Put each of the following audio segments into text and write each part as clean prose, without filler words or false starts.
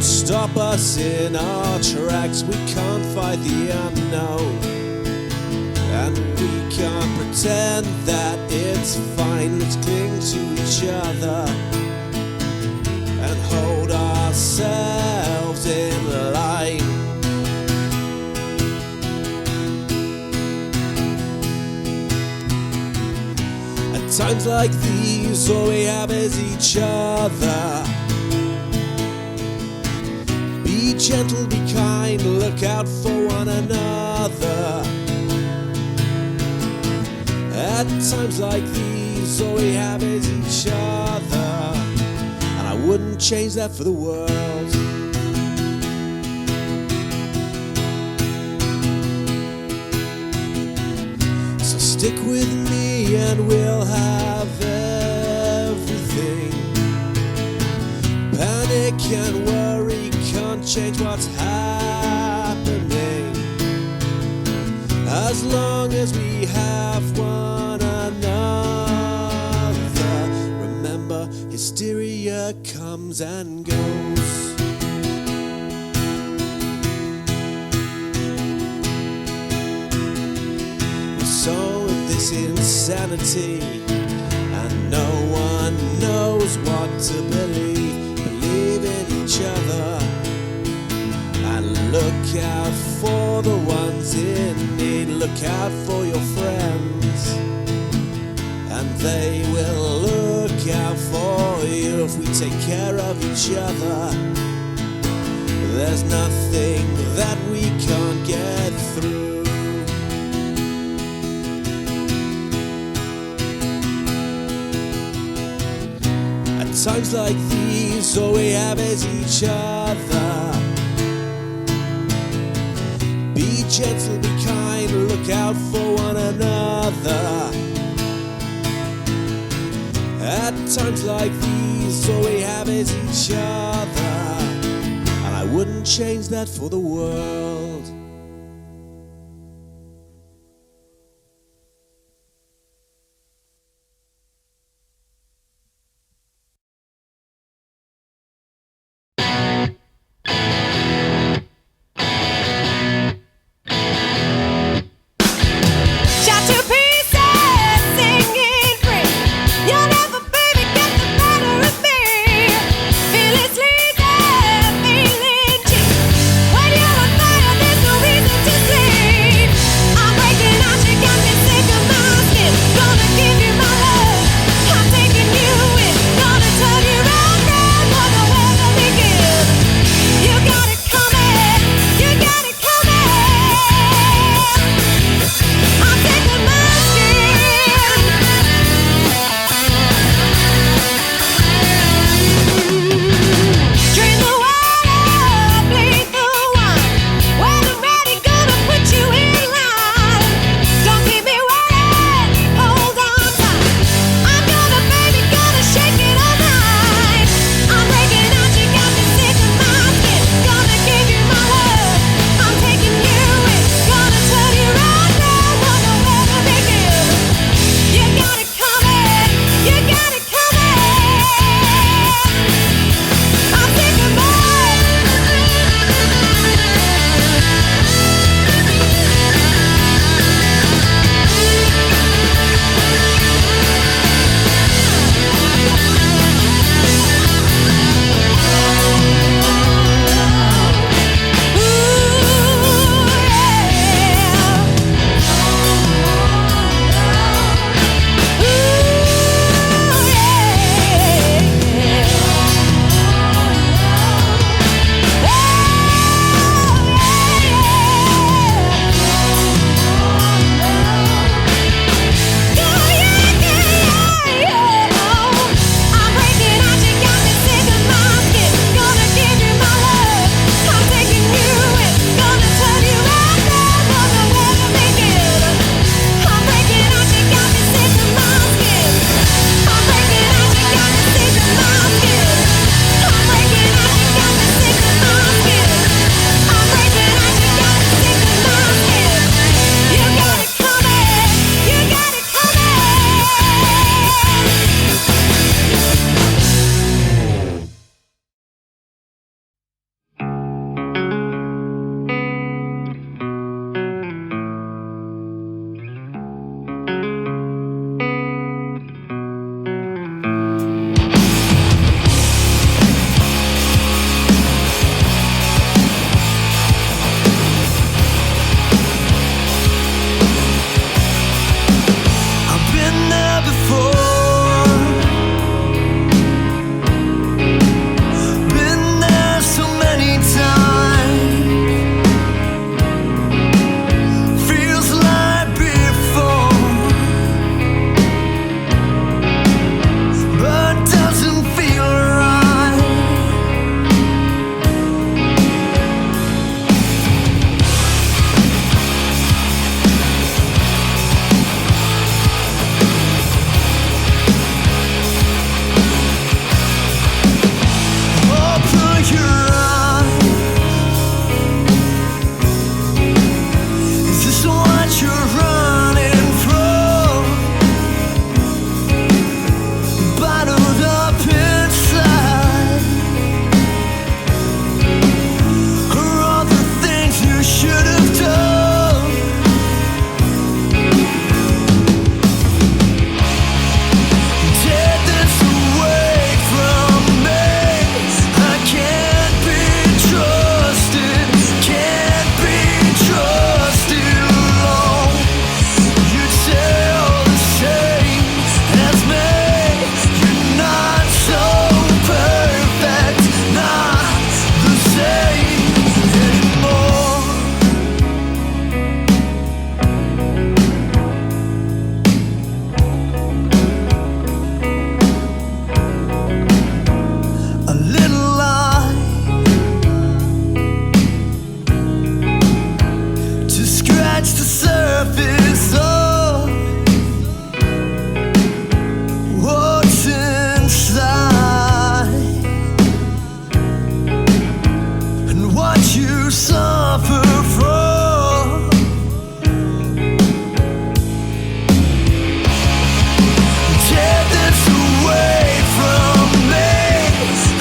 stop us in our tracks. We can't fight the unknown, and we can't pretend that it's fine. Let's cling to each other and hold ourselves in line. At times like these, all we have is each other. Be gentle, be kind, look out for one another. At times like these, all we have is each other, and I wouldn't change that for the world. So stick with me and we'll have everything. Panic and worry can't change what's happening. As long as we have one another. Remember, hysteria comes and goes. We're so in this insanity, and no one knows what to believe. Believe in each other and look out for the ones in need. Look out for your friends, and they will look out for you. If we take care of each other, there's nothing that we can't get through. At times like these, all we have is each other. Be gentle, be kind, look out for one another. At times like these, all we have is each other, and I wouldn't change that for the world. Fire suffer from. Take this away from me.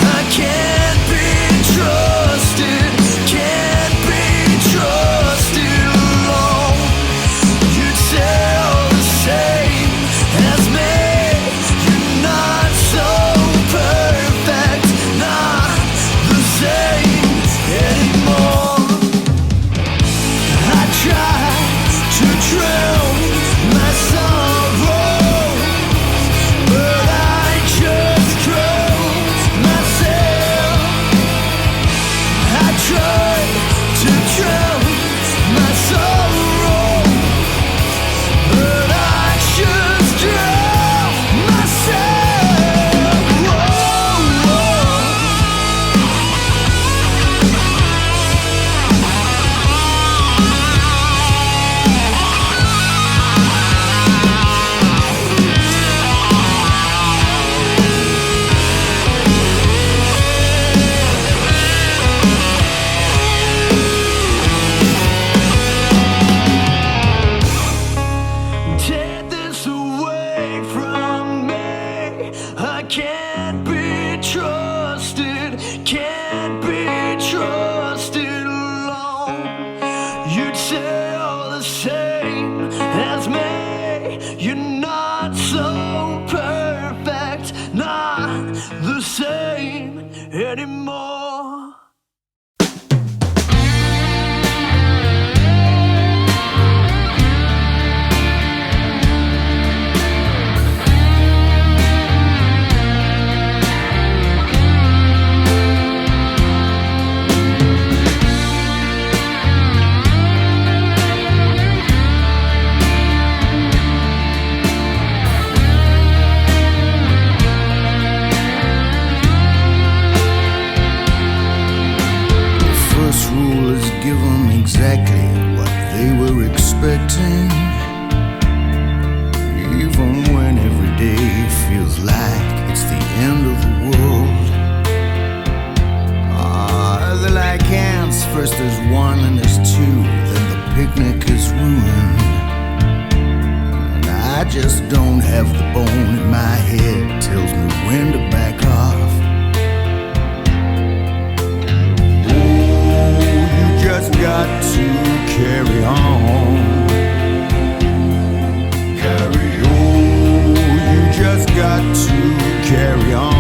I can't be trusted, can't be trusted alone. You tell the same as me. You're not so perfect, not the same anymore. I try to drown my sorrow, but I just drown myself. I try to drown my sorrow, but I just drown myself. Whoa, take this away from me. I can't be trusted, can't be trusted alone. You tell the same as me. You're not so perfect, not the same anymore. First rule is give them exactly what they were expecting, even when every day feels like it's the end of the world. They're like ants, first there's one and there's two, then the picnic is ruined. And I just don't have the bone in my head, tells me when to back off. Just got to carry on. Carry on. You just got to carry on.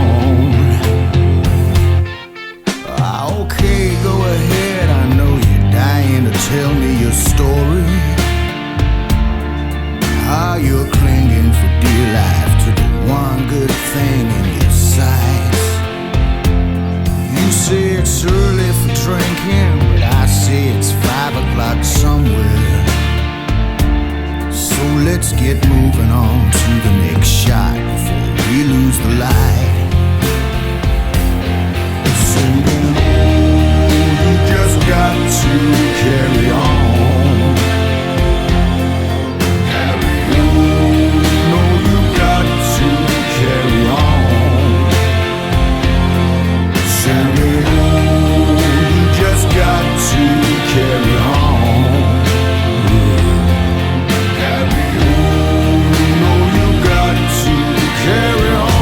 Okay, go ahead. I know you're dying to tell me your story. How you're clinging for dear life to the one good thing in your sight. You say it's early for drinking, but I say it's 5 o'clock somewhere. So let's get moving on to the next shot before we lose the light. Singing, oh, you just got to carry on. Carry on. No, you got to carry on. Singing, oh, you just got to carry on. Carry on. No, you got to carry on.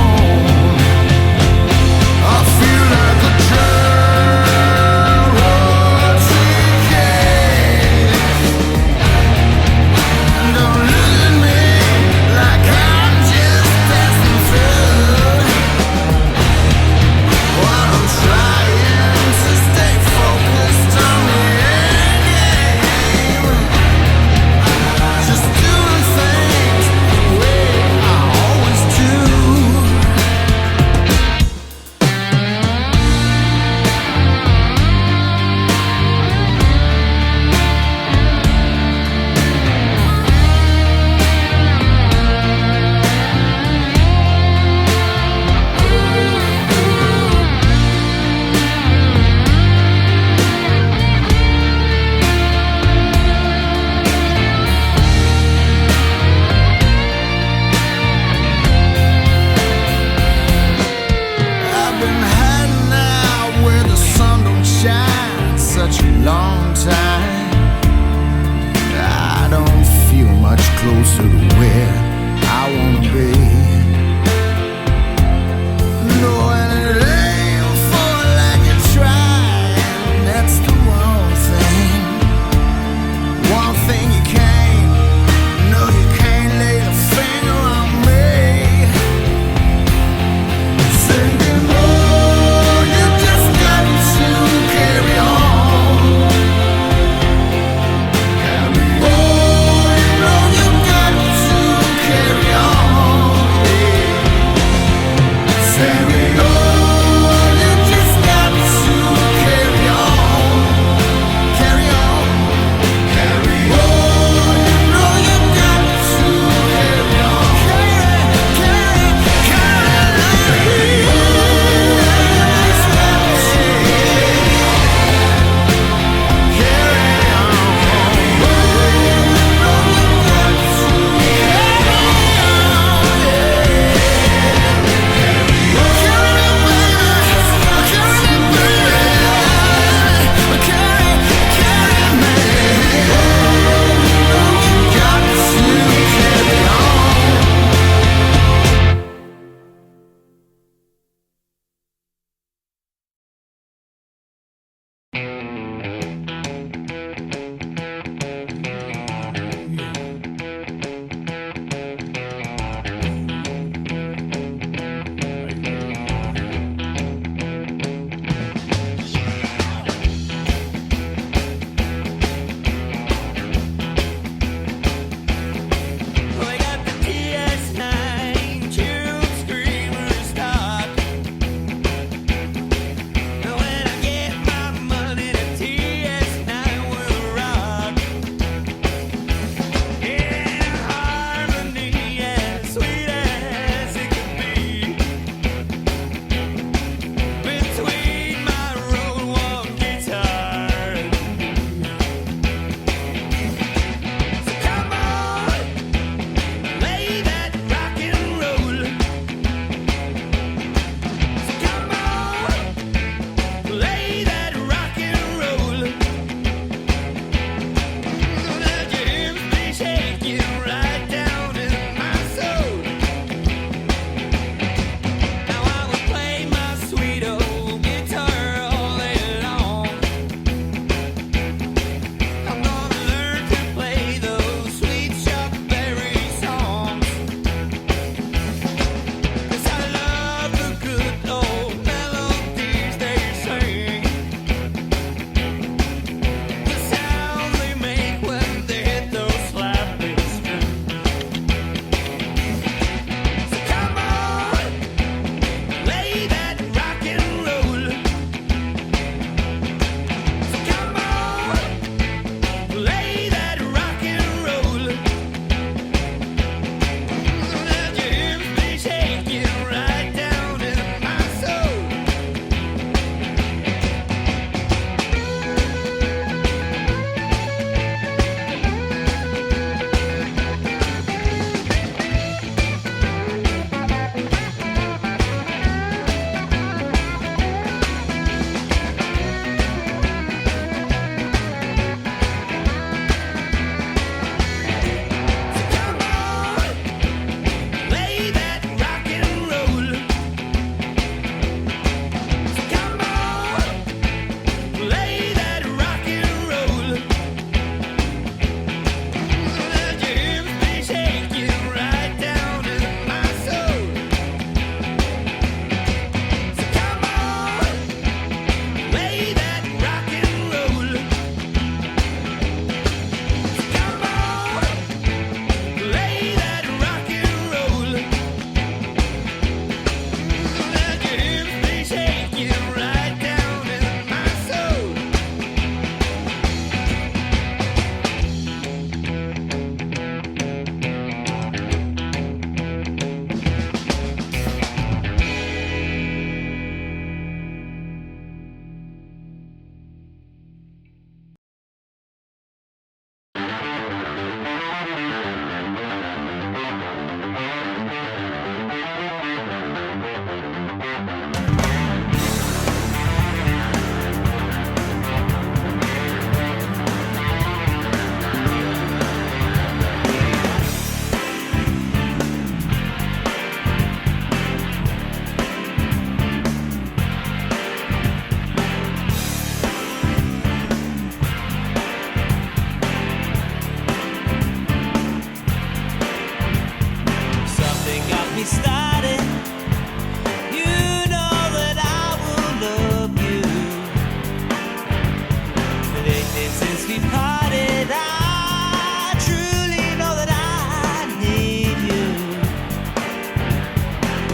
since we parted, I truly know that I need you.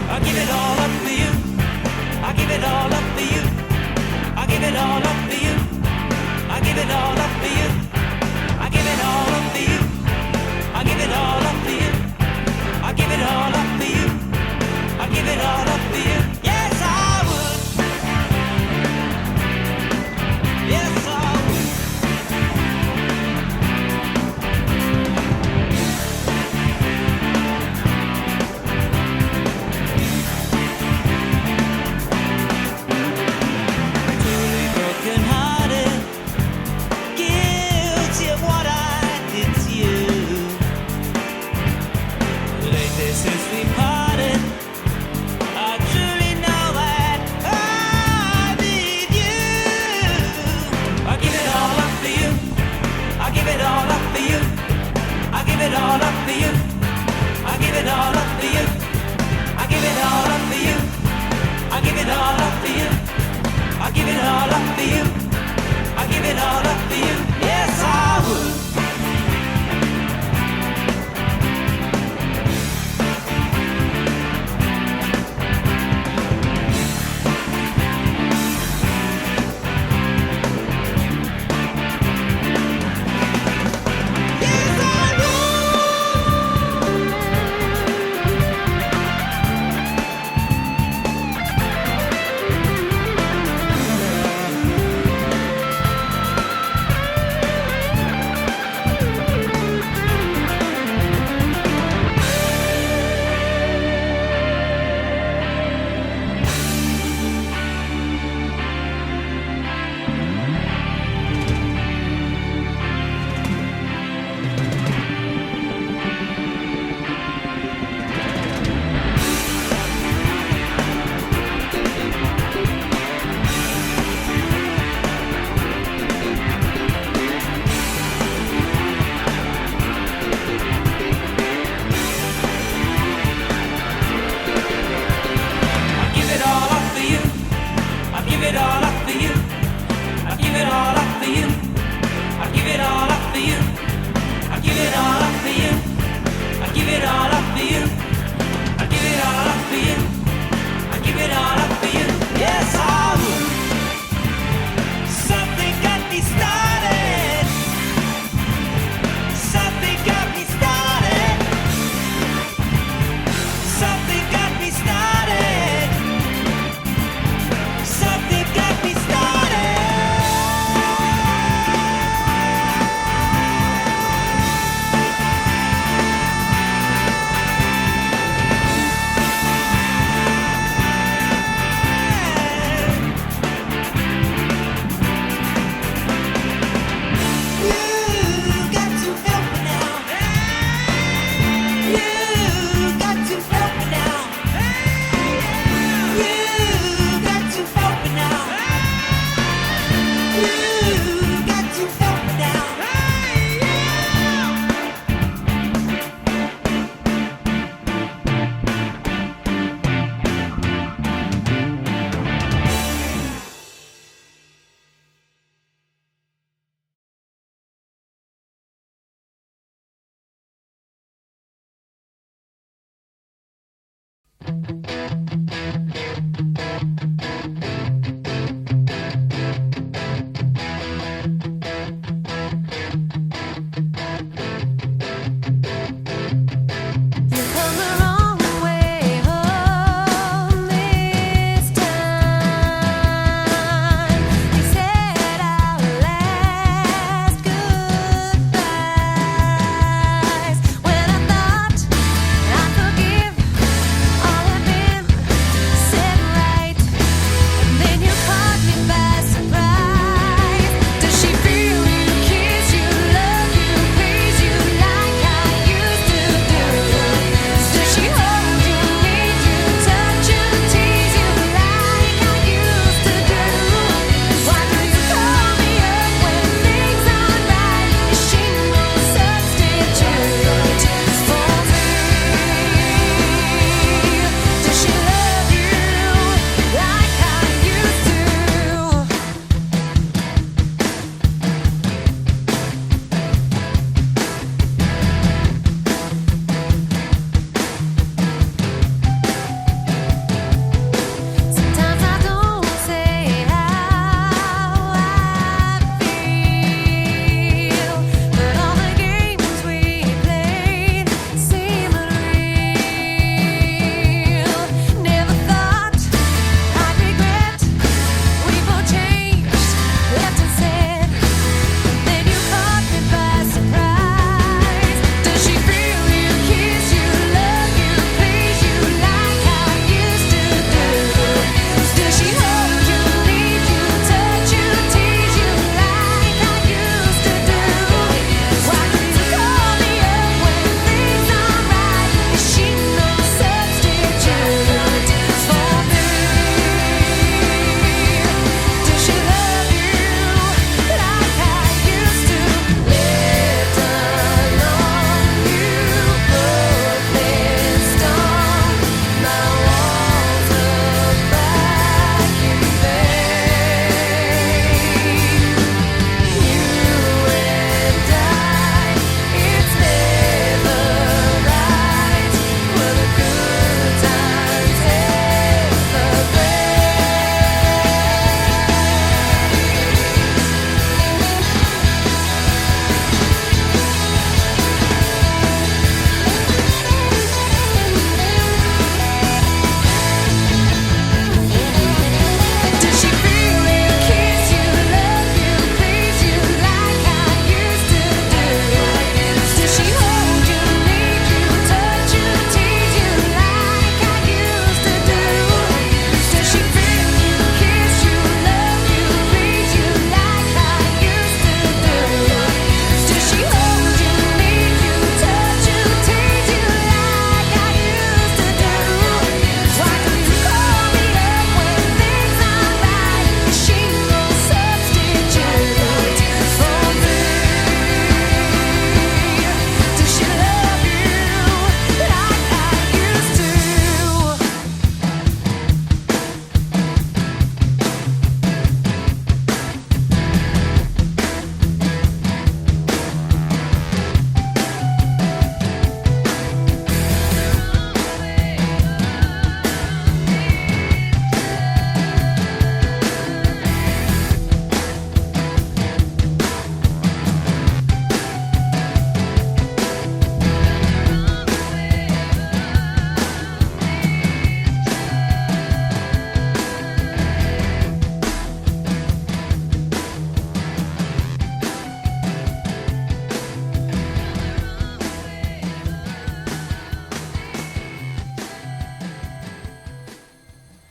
I give it all up for you. I give it all up for you. I give it all up for you. I give it all up for you. I give it all up for you. I give it all up for you. I give it all up for you. I give it all up for you. Yes, I would. Yes, I would. Totally broken hearted, guilty of what I did to you. Lately since we parted, I truly know that I need you. I give it all up for you. I give it all up for you. I give it all up for you. I give it all up for you. I give it all up for you. I give it all up for you. I give it all up for you. I give it all up for you. Yes, I would.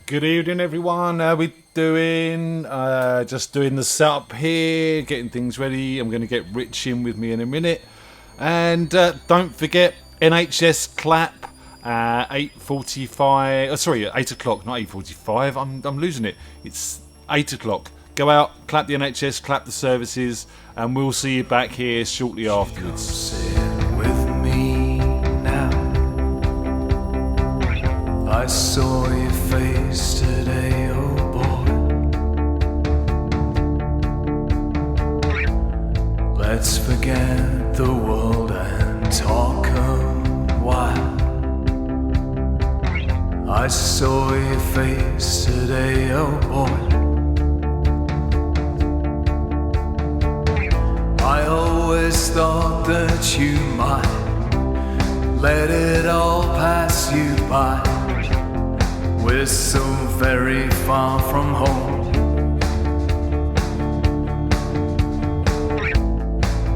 Good evening, everyone. How we doing? Just doing the setup here, getting things ready. I'm going to get Rich in with me in a minute. And don't forget, NHS clap, 8:45. Oh, sorry, 8 o'clock, not 8:45. I'm losing it. It's 8 o'clock. Go out, clap the NHS, clap the services, and we'll see you back here shortly afterwards. Sit with me now. I saw your face today, oh boy. Let's forget the world and talk a while. I saw your face today, oh boy. I always thought that you might let it all pass you by. We're so very far from home.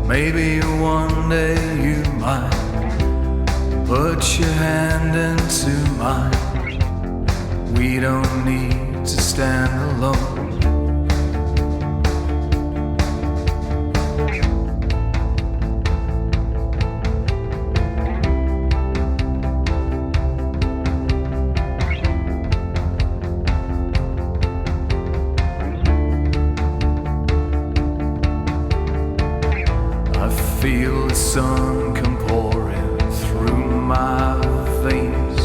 Maybe one day you might put your hand into mine. We don't need to stand alone. Feel the sun come pouring through my veins.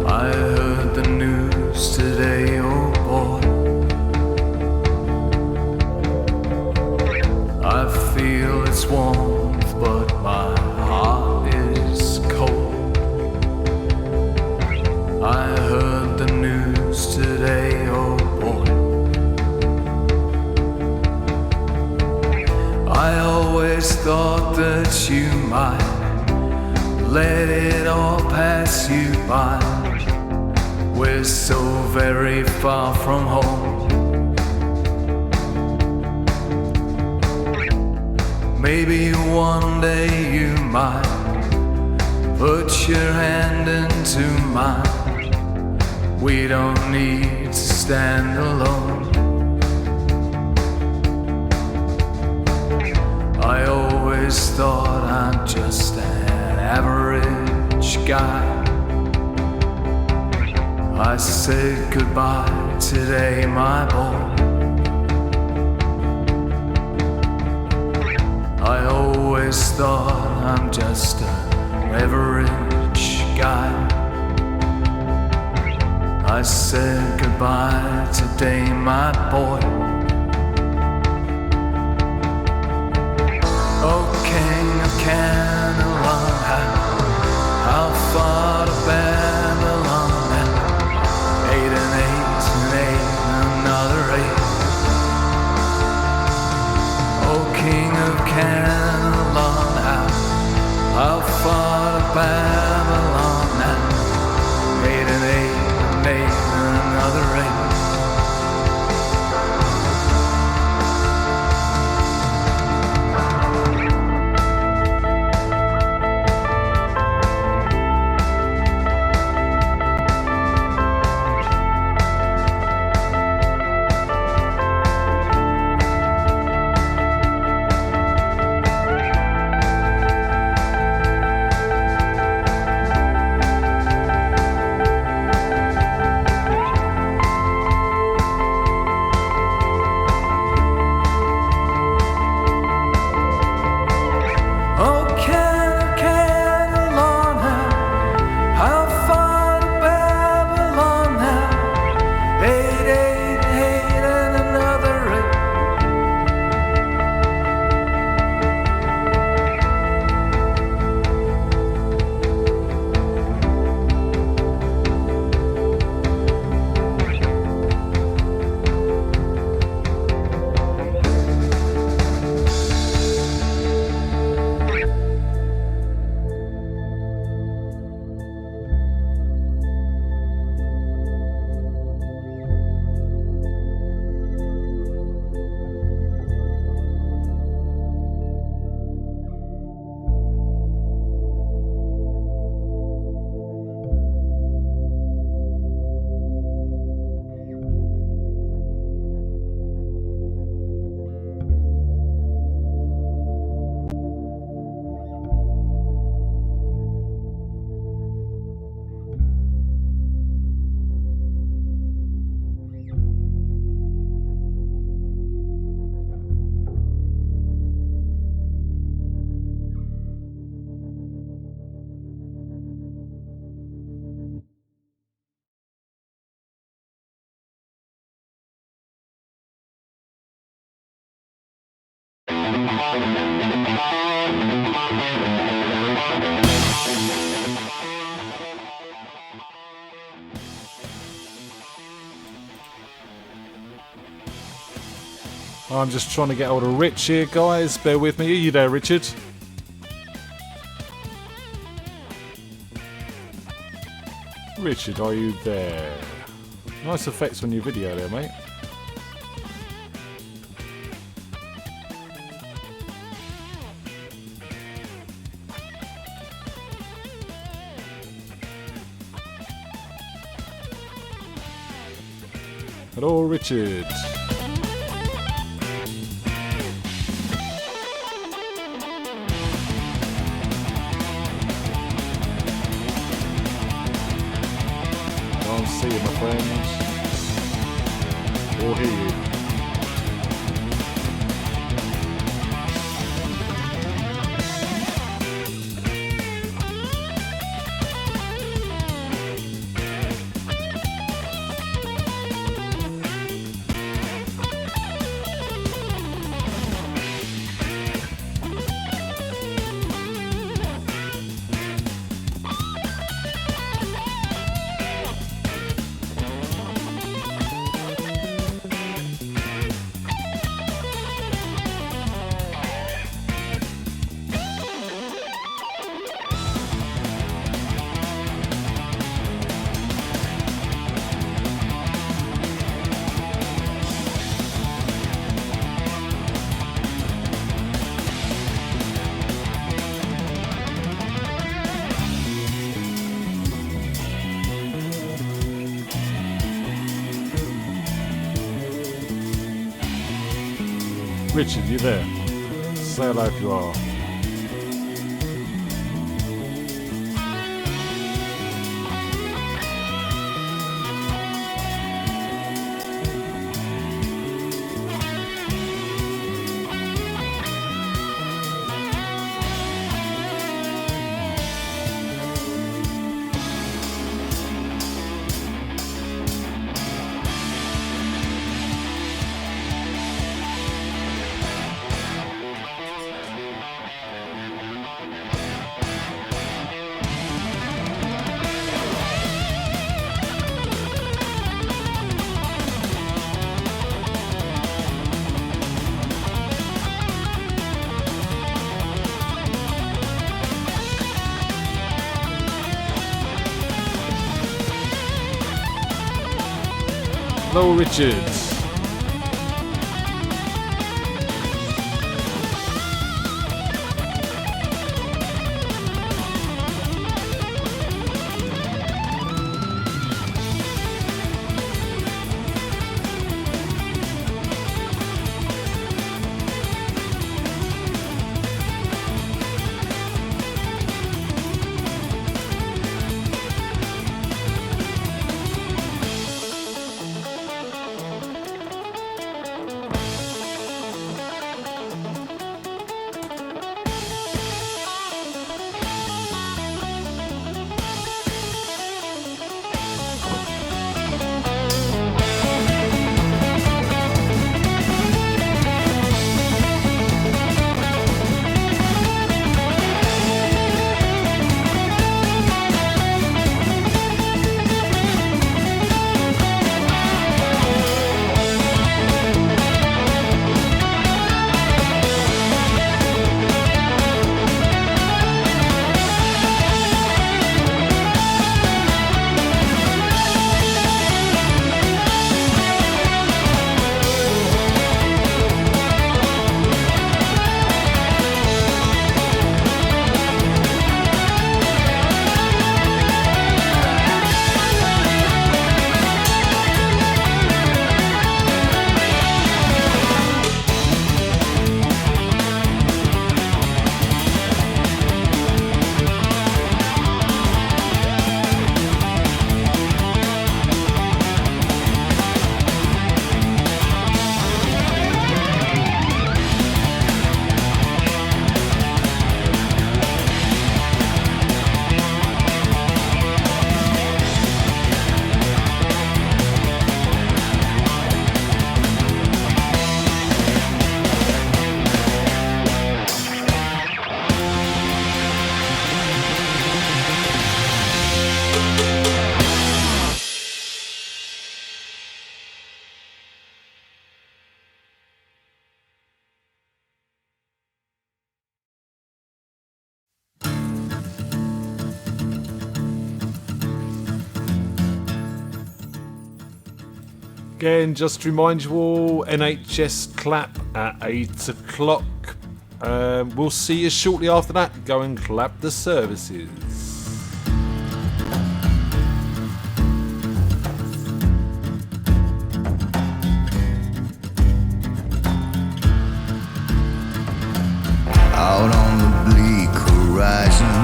I heard the news today, oh boy. I feel its warmth, but my heart is cold. I heard the news today, oh boy. I always thought that you might let it all pass you by. We're so very far from home. Maybe one day you might put your hand into mine. We don't need to stand alone. I always thought I'm just an average guy. I said goodbye today, my boy. I always thought I'm just an average guy. I said goodbye today, my boy. Oh, King of Canaan, how far to Babylon now? 8 and 8 and 8, another 8. Oh, King of Canaan, how far to Babylon now? 8 and 8 and 8, another 8. I'm just trying to get hold of Rich here, guys. Bear with me. Are you there, Richard? Richard, are you there? Nice effects on your video there, mate. Hello, Richard. Can't see you, my friends. Or hear you. Richard, you there? Say hello if you are. Hello, Richard. Again, just to remind you all, NHS clap at 8 o'clock. We'll see you shortly after that. Go and clap the services. Out on the bleak horizon,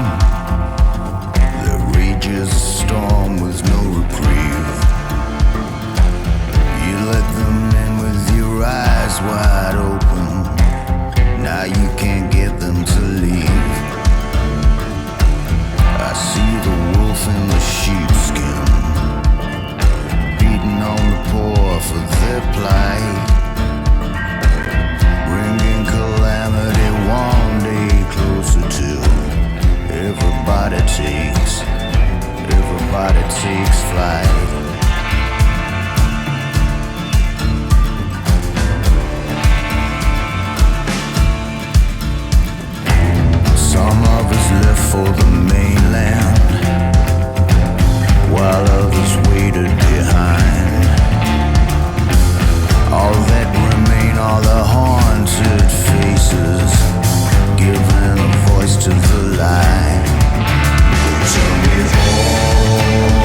there rages a storm with no reprieve. You let them in with your eyes wide open. Now you can't get them to leave. I see the wolf in the sheepskin, beating on the poor for their plight, bringing calamity one day closer till everybody takes flight. Some of us left for the mainland, while others waited behind. All that remain are the haunted faces, giving a voice to the lie. They tell me hope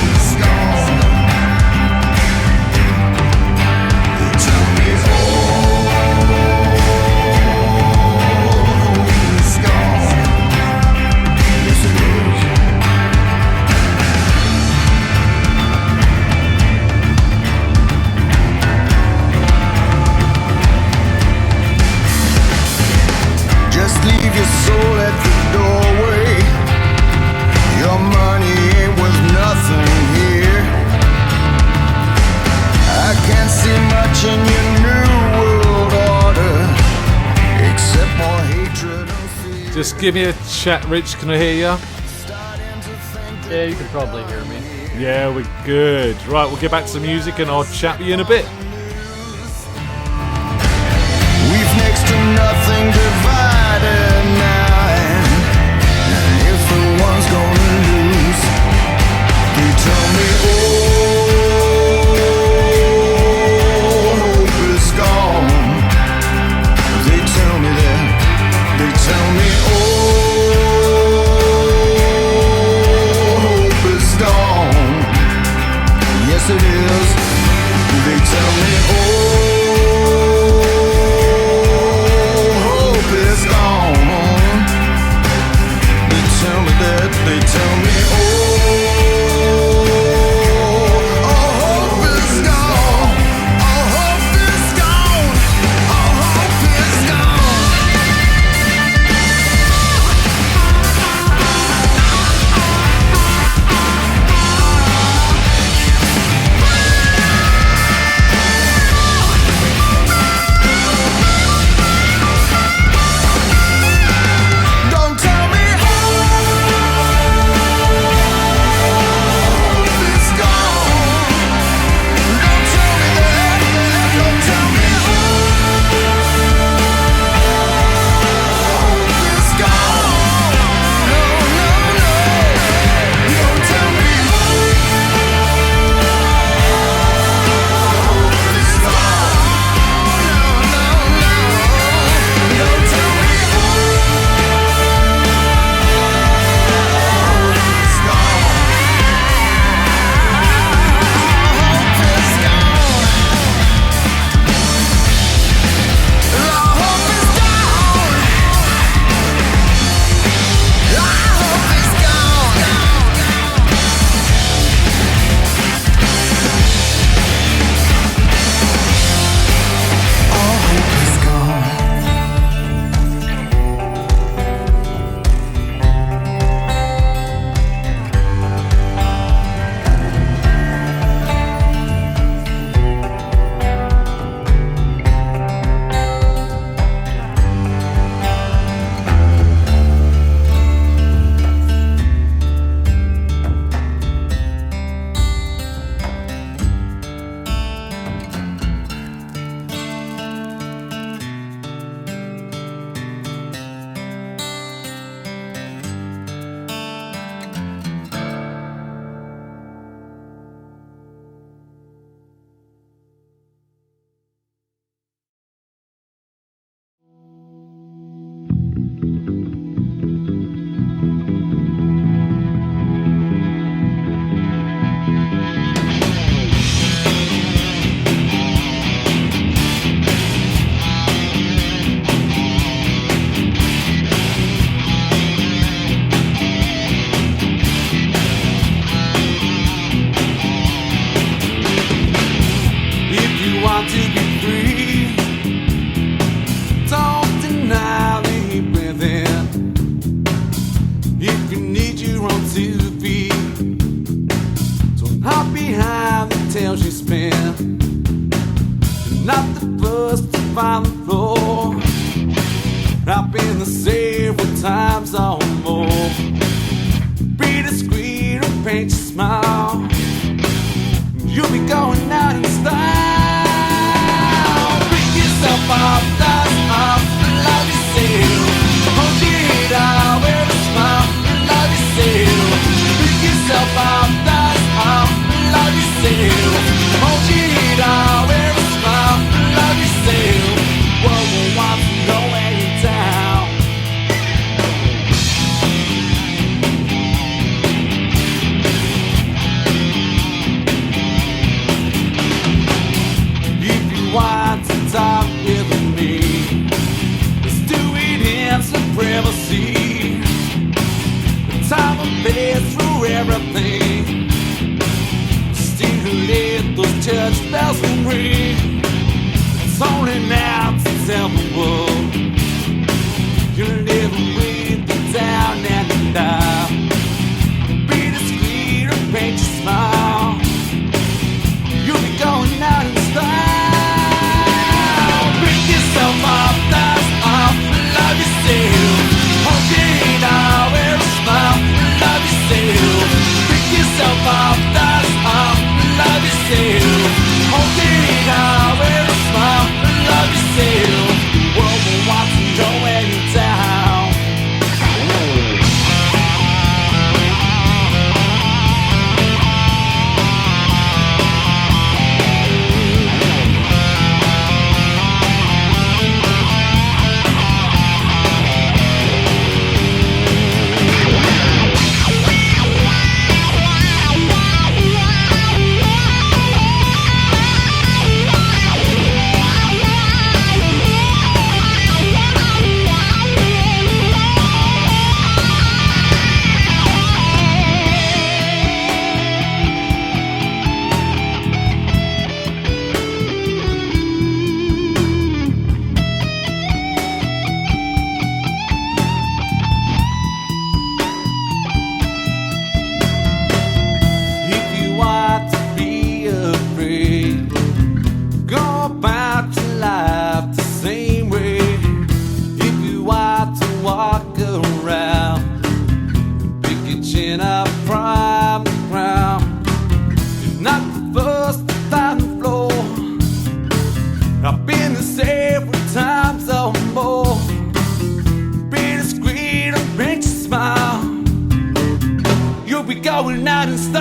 is gone. They tell me hope is gone. Yes, it is. Just leave your soul at the doorway. Your money ain't worth nothing here. I can't see much in your new world order, except more hatred and fear. Just give me a chat, Rich. Can I hear you? Yeah, you can probably hear me. Yeah, we're good. Right, we'll get back to the music and I'll chat with you in a bit. We've next to nothing divided now, and if the one's gonna lose, they tell me, hope is gone. They tell me that. They tell me, hope is gone. Yes, it is. They tell me, hope want to be free. Don't deny the heat within. If you need your own 2 feet, don't hop behind the tails you spin. You're not the first to find the floor. I've been the several times or more. Be discreet or paint your smile. You'll be going out in style. Pick yourself up, dust off, love yourself. Hold your head out, wear a smile, love yourself. Pick yourself up, dust off, love yourself. Hold your head out, wear a smile, love yourself. World will want to go where you're down. If you want to talk with me, let's do it in some privacy. The time and place through everything. Still let those church bells ring. It's only now to tell the world you'll never breathe it down and down. Be discreet or paint your smile. You'll be going out in style. Pick yourself up, dust off, love yourself. Hold your head out, wear a smile, love yourself. Pick yourself up, dust off, love yourself. Hold your head out, wear a smile, love yourself. The world will want to know when you're down. If you want to be afraid, go about your life the same way. If you want to walk around, pick your chin up from the ground. You're not the first to find the floor. I've been the several times or more. Be discreet and make you smile. You'll be going out in style.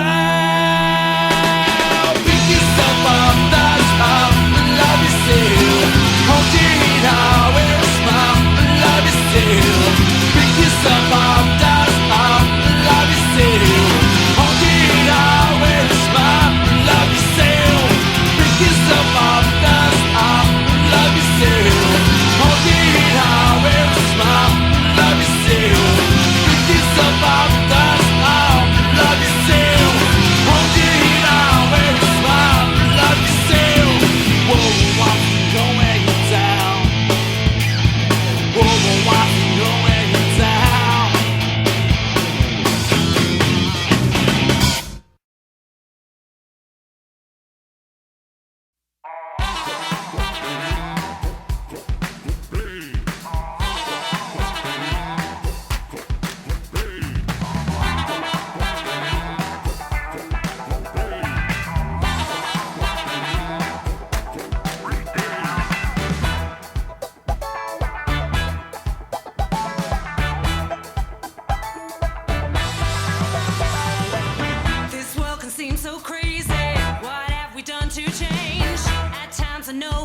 Pick yourself up, dust off, love yourself. Hold your head out, wear a smile, love yourself. Pick yourself up, dust off, love yourself. Hold your head out, wear a smile, love yourself. Pick yourself up, dust off, love yourself. Hold your head out, wear a smile, love yourself. Pick yourself up, dust off, love yourself. Hold your head out, wear a smile, love yourself. Whoa, why you go where you're down? Whoa, why you go where you're down? This world can seem so crazy. What have we done to change? At times I know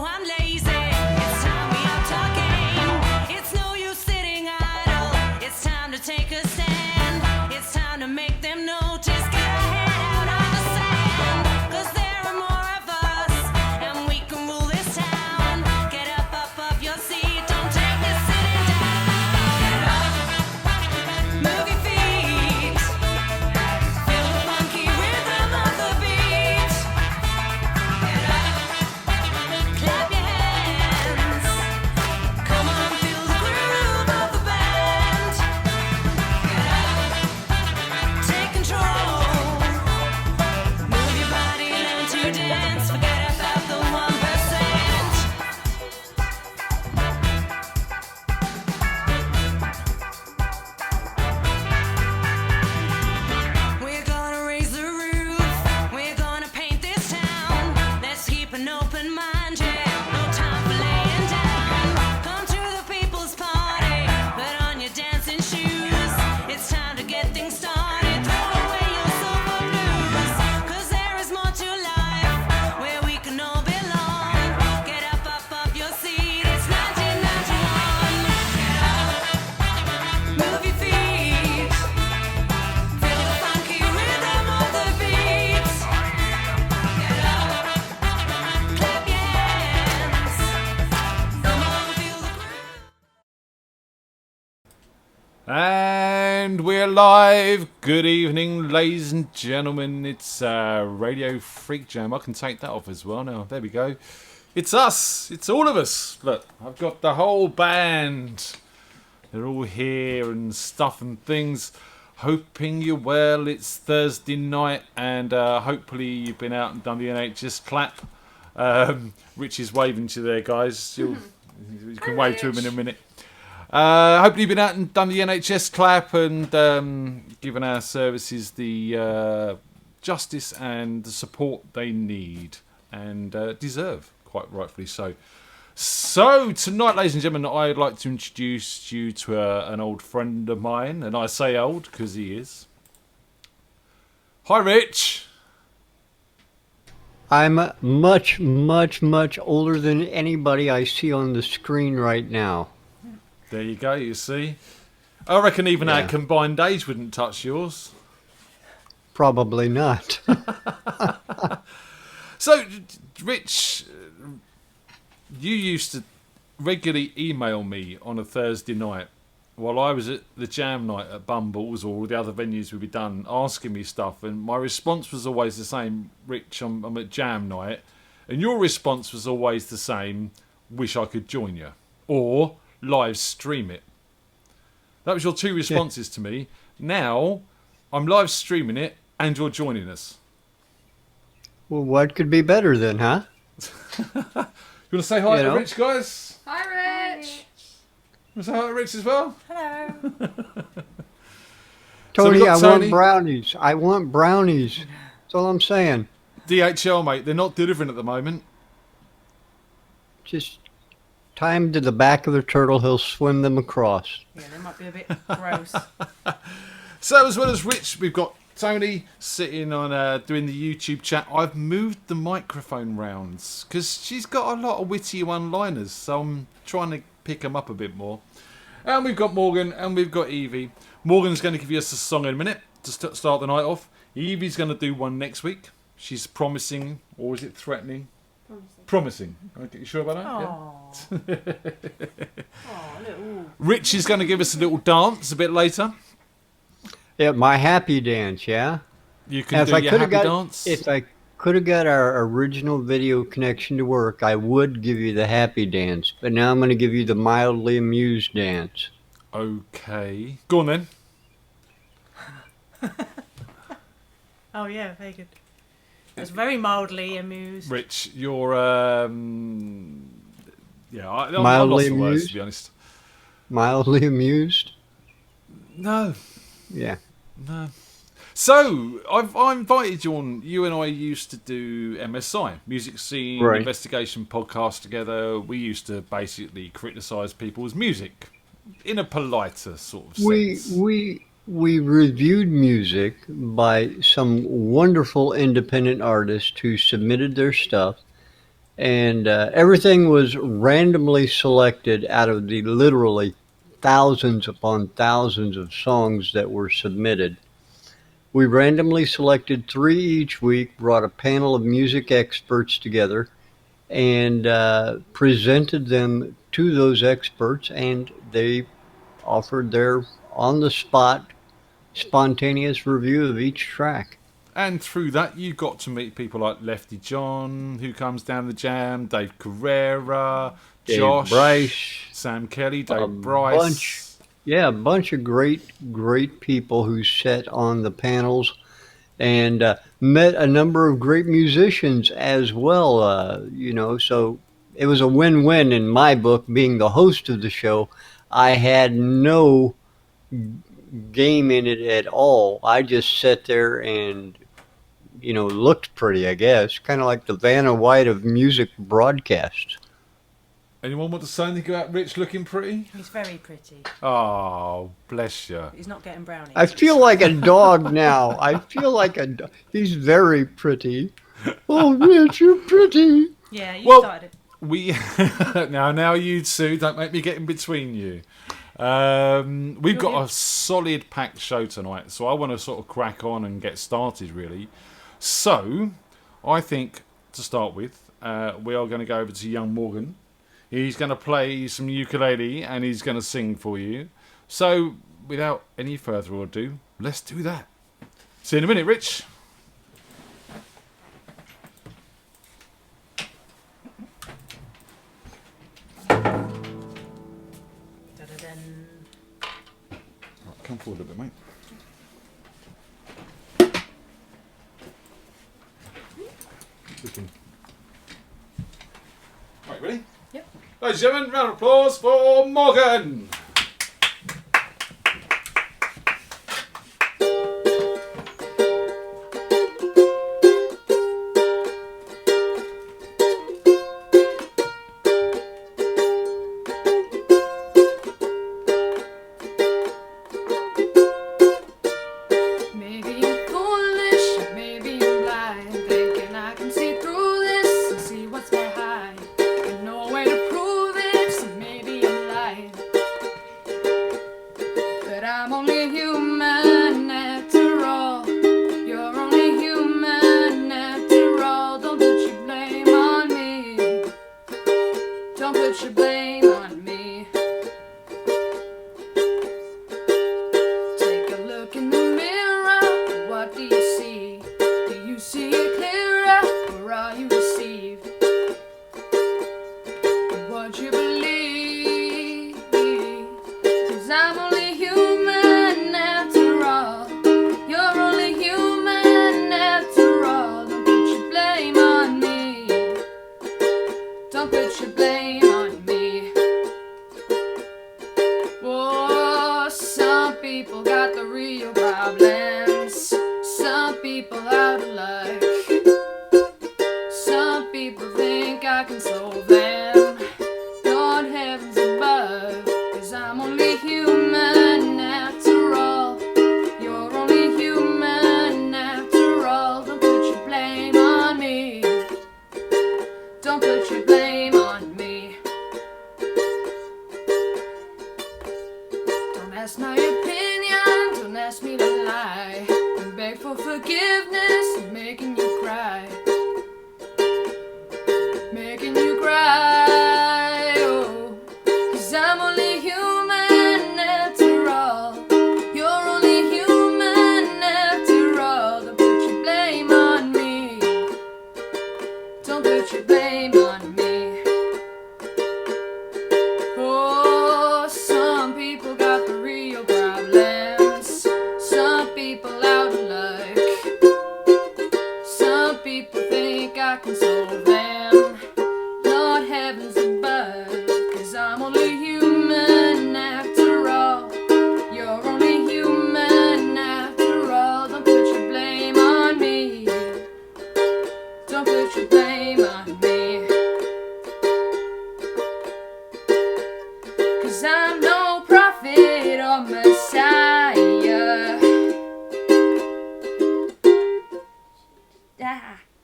And we're live. Good evening, ladies and gentlemen. It's Radio FreakJam. I can take that off as well now. There we go. It's us. It's all of us. Look, I've got the whole band. They're all here and stuff and things. Hoping you're well. It's Thursday night and hopefully you've been out and done the NHS clap. Rich is waving to you there, guys. You can wave to him in a minute. Hopefully you've been out and done the NHS clap and given our services the justice and the support they need and deserve, quite rightfully so. So tonight, ladies and gentlemen, I'd like to introduce you to an old friend of mine, and I say old because he is. Hi, Rich. I'm much, much, much older than anybody I see on the screen right now. There you go, you see. I reckon even our combined age wouldn't touch yours. Probably not. So, Rich, you used to regularly email me on a Thursday night while I was at the jam night at Bumbles or all the other venues we'd be done, asking me stuff, and my response was always the same: Rich, I'm at jam night. And your response was always the same: wish I could join you. Or live stream it. That was your two responses to me. Now, I'm live streaming it and you're joining us. Well, what could be better then, huh? You want to say hi to Rich, guys? Hi, Rich. You want to say hi to Rich as well? Hello. Tony, I want brownies. I want brownies. That's all I'm saying. DHL, mate, they're not delivering at the moment. Just tie him to the back of the turtle, he'll swim them across. Yeah, they might be a bit gross. So as well as Rich, we've got Tony sitting on doing the YouTube chat. I've moved the microphone rounds because she's got a lot of witty one-liners, so I'm trying to pick them up a bit more. And we've got Morgan and we've got Evie. Morgan's going to give us a song in a minute to start the night off. Evie's going to do one next week. She's promising, or is it threatening? Promising. Okay, you sure about that? Yeah. Rich is going to give us a little dance a bit later. Yeah, my happy dance, yeah? You can do your happy dance. If I could have got our original video connection to work, I would give you the happy dance. But now I'm going to give you the mildly amused dance. Okay. Go on then. Oh, yeah, very good. I was very mildly amused. Rich, you're, I'm mildly lost for amused? words, to be honest. Mildly amused? No. Yeah. No. So, I invited you on. You and I used to do MSI, Music Scene Investigation podcast together. We used to basically criticise people's music in a politer sort of sense. We reviewed music by some wonderful independent artists who submitted their stuff, and everything was randomly selected out of the literally thousands upon thousands of songs that were submitted. We randomly selected 3 each week, brought a panel of music experts together, and presented them to those experts, and they offered their on-the-spot spontaneous review of each track. And through that, you got to meet people like Lefty John, who comes down the jam, Dave Carrera, Josh, Bryce, Sam Kelly, Dave Bryce. A bunch of great people who sat on the panels and met a number of great musicians as well. So it was a win-win in my book. Being the host of the show, I had no game in it at all. I just sat there and, looked pretty, I guess. Kind of like the Vanna White of music broadcasts. Anyone want to say anything about Rich looking pretty? He's very pretty. Oh, bless you. He's not getting brownies. I feel like a dog now. He's very pretty. Oh, Rich, you're pretty. Yeah, you started it. Now you two, don't make me get in between you. We've got a solid packed show tonight, so I want to sort of crack on and get started, really. So, I think, to start with, we are going to go over to young Morgan. He's going to play some ukulele and he's going to sing for you. So, without any further ado, let's do that. See you in a minute, Rich. Da-da-dun. Right, come forward a bit, mate. Right, ready? Yep. Ladies and gentlemen, round of applause for Morgan. Maybe I'm foolish, maybe I'm blind, thinking I can see through this and see what's behind. But no way to prove it, so maybe I'm lying. But I'm only human after all. You're only human after all. Don't put your blame on me. Don't put your blame on me. Take a look in the mirror. What do you see? Do you see it clearer, or are you deceived? What you believe? 'Cause I'm only human after all. You're only human after all. Don't put your blame on me. Don't put your blame on me. Oh, some people got the real problems. Some people out of luck. Some people think I can solve them. Lord heavens above, 'cause I'm only human after all. You're only human after all. Don't put your blame on me. Don't put your blame on me. Don't ask my opinion, don't ask me to lie. And beg for forgiveness, I'm making you cry. Making you cry, oh. 'Cause I'm only human after all. You're only human after all. Don't put your blame on me. Don't put your blame on me. Oh, some people got the real problems. Some people out of luck. Some people think I can solve them. Lord heavens above, 'cause I'm only human after all. You're only human after all. Don't put your blame on me. Don't put your blame on me. 'Cause I'm no prophet or Messiah. I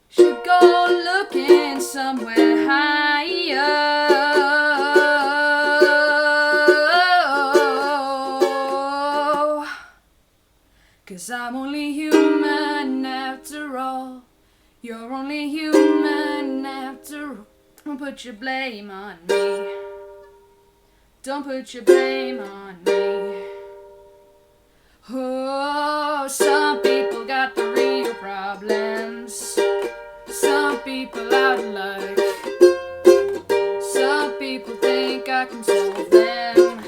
should go looking somewhere higher. 'Cause I'm only human after all. You're only human after all. Don't put your blame on me. Don't put your blame on me. Oh, some people got the real problems. Some people out of luck. Some people think I can solve them.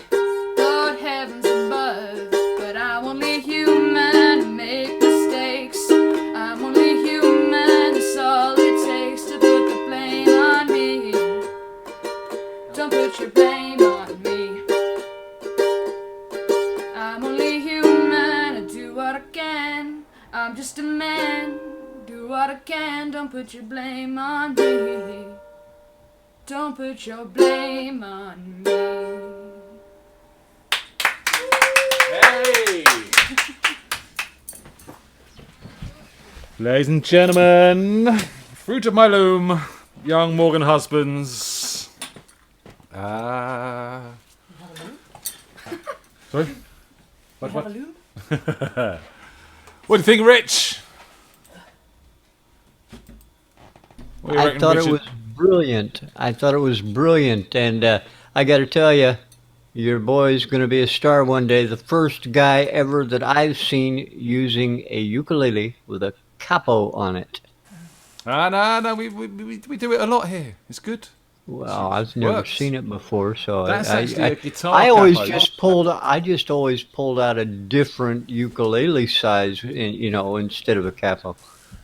Lord heavens above, but I'm only human, make mistakes. I'm only human, that's all it takes to put the blame on me. Don't put your blame on me. I'm only human, I do what I can. I'm just a man, do what I can. Don't put your blame on me. Don't put your blame on me. Hey! Ladies and gentlemen, fruit of my loom, young Morgan husbands. Sorry? What? What do you think, Rich? What do you I reckon, thought Richard? it was brilliant. I thought it was brilliant, and I got to tell you, Your boy's going to be a star one day. The first guy ever that I've seen using a ukulele with a capo on it. No, we do it a lot here. It's good. Well, I've never Works. seen it before, so That's actually a guitar I always capo. I just always pulled out a different ukulele size, instead of a capo.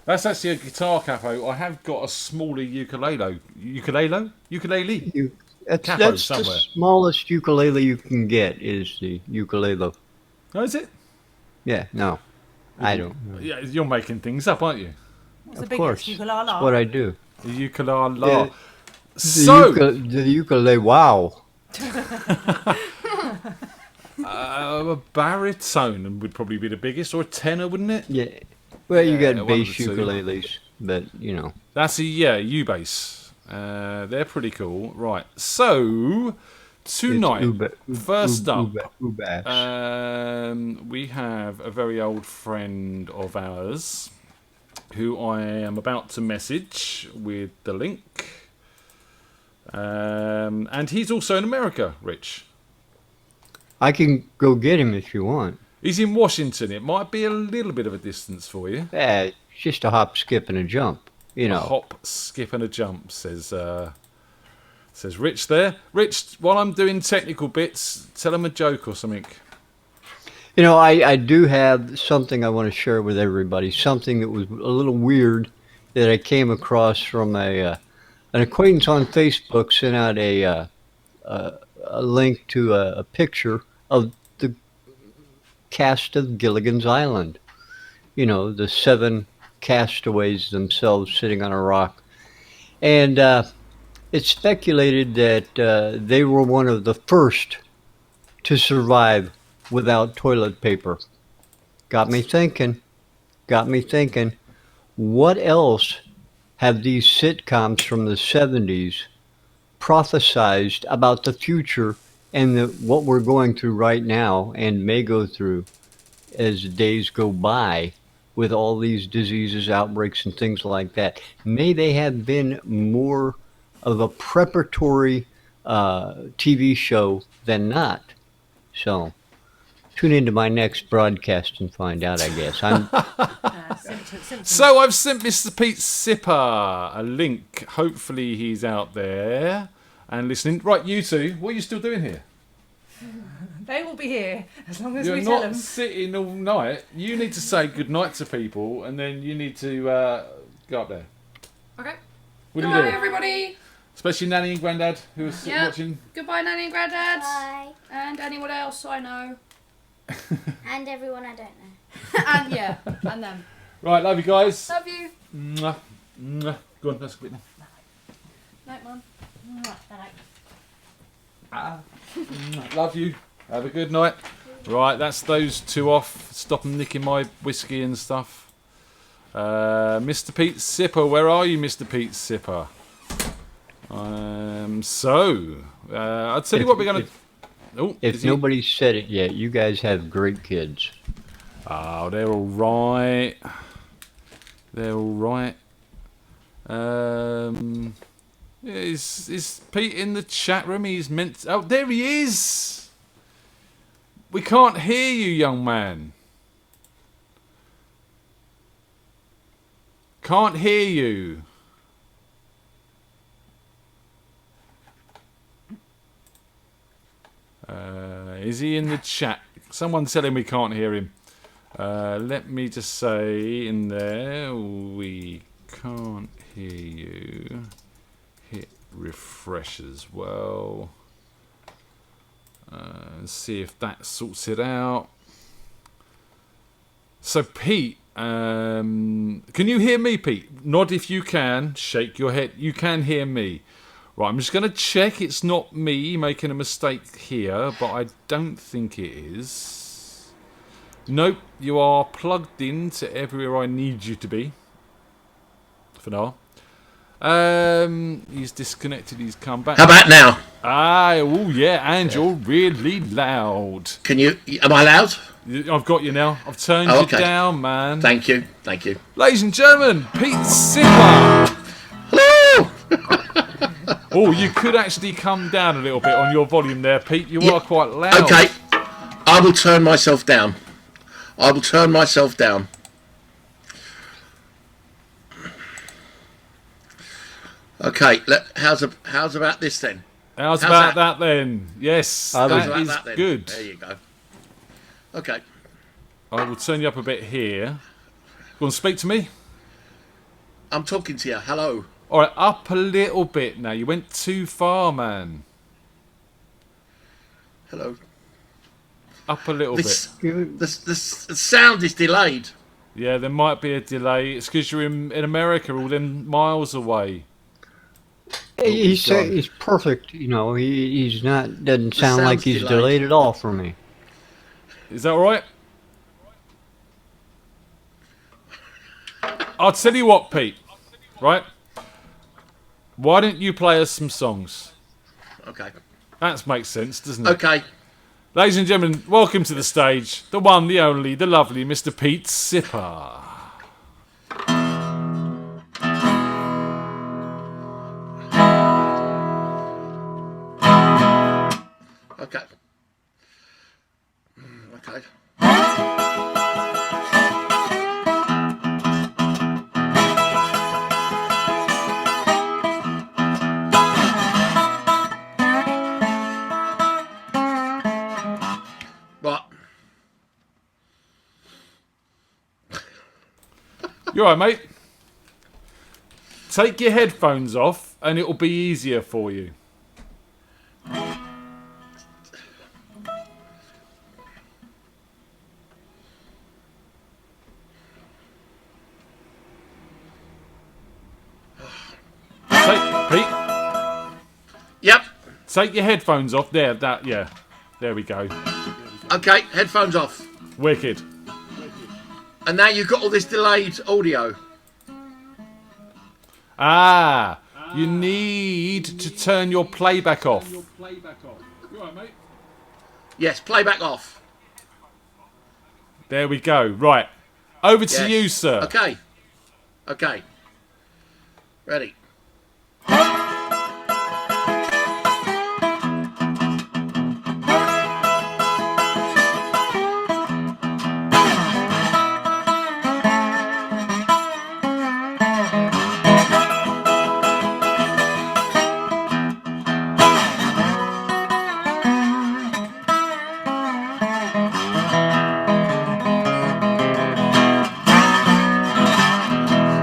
That's actually a guitar capo. I have got a smaller ukulele. Capo That's somewhere. the smallest ukulele you can get is the ukulele. Oh, is it? Yeah, no, I don't. Yeah, you're making things up, aren't you? What's the Of biggest? course, Ukulele. that's what I do. The ukulele. Yeah. So, The ukulele, wow. a baritone would probably be the biggest, or a tenor, wouldn't it? Yeah. Well, you Yeah, got one of bass the two. ukuleles, but That's a U-bass. They're pretty cool. Right. So tonight, first up, we have a very old friend of ours who I am about to message with the link. And he's also in America, Rich. I can go get him if you want. He's in Washington. It might be a little bit of a distance for you. Yeah, it's just a hop, skip, and a jump. A hop, skip, and a jump, says Rich there. Rich, while I'm doing technical bits, tell him a joke or something. I do have something I want to share with everybody. Something that was a little weird that I came across from an acquaintance on Facebook. Sent out a link to a picture of the cast of Gilligan's Island. The 7 castaways themselves sitting on a rock. And it's speculated that they were one of the first to survive without toilet paper. Got me thinking, what else have these sitcoms from the 70s prophesized about the future and what we're going through right now and may go through as days go by with all these diseases, outbreaks, and things like that? May they have been more of a preparatory TV show than not? So tune into my next broadcast and find out, I guess. Simpsons. So I've sent Mr. Pete Sipper a link. Hopefully he's out there and listening. Right, you two, what are you still doing here? They will be here as long as You're we tell not them. sitting all night. You need to say goodnight to people and then you need to go up there. Okay. What are you Goodbye, doing? everybody. Especially Nanny and Grandad who are Yeah. watching. Goodbye, Nanny and Grandad. Bye. And anyone else I know. And everyone I don't know. And yeah, and them. Right, love you guys. Love you. Mwah. Mwah. Go on, let's quit now. Night, Mum. Mwah. Love you. Have a good night. Right, that's those two off. Stop them nicking my whiskey and stuff. Mr. Pete Sipper, where are you, Mr. Pete Sipper? I'll tell you what we're going to... Oh, If nobody's said it yet, you guys have great kids. Oh, they're all right. They're all right. Is Pete in the chat room? He's meant... Oh, there he is! We can't hear you, young man. Can't hear you. Is he in the chat? Someone tell him we can't hear him. Let me just say in there, we can't hear you. Hit refresh as well. See if that sorts it out. So Pete, can you hear me, Pete? Nod if you can. Shake your head. You can hear me. Right, I'm just going to check it's not me making a mistake here, but I don't think it is. Nope, you are plugged in to everywhere I need you to be. For now. He's disconnected, he's come back. How about now? Oh yeah, and you're really loud. Am I loud? I've got you now. I've turned Okay. you down, man. Thank you. Ladies and gentlemen, Pete Sipper. Hello! Oh, you could actually come down a little bit on your volume there, Pete. You are quite loud. Okay, I will turn myself down. I will turn myself down. Okay, how's about this then? How's about that then? Yes, that is good. There you go. Okay. I will turn you up a bit here. You want to speak to me? I'm talking to you. Hello. All right, up a little bit now. You went too far, man. Hello. Up a little bit. The sound is delayed. Yeah, there might be a delay. It's because you're in America, all them miles away. He's perfect, you know. He's not. Doesn't sound like he's delayed at all for me. Is that all right? I'll tell you what, Pete. Right? Why don't you play us some songs? Okay. That makes sense, doesn't it? Okay. Ladies and gentlemen, welcome to the stage, the one, the only, the lovely Mr. Pete Sipper. Okay. Okay. Right. You alright, mate? Take your headphones off and it'll be easier for you. Pete? Yep. Take your headphones off. There, yeah. There we go. Okay, headphones off. Wicked. And now you've got all this delayed audio. You need to turn your playback off. You alright, mate? Yes, playback off. There we go. Right. Over to you, sir. Okay. Okay. Ready.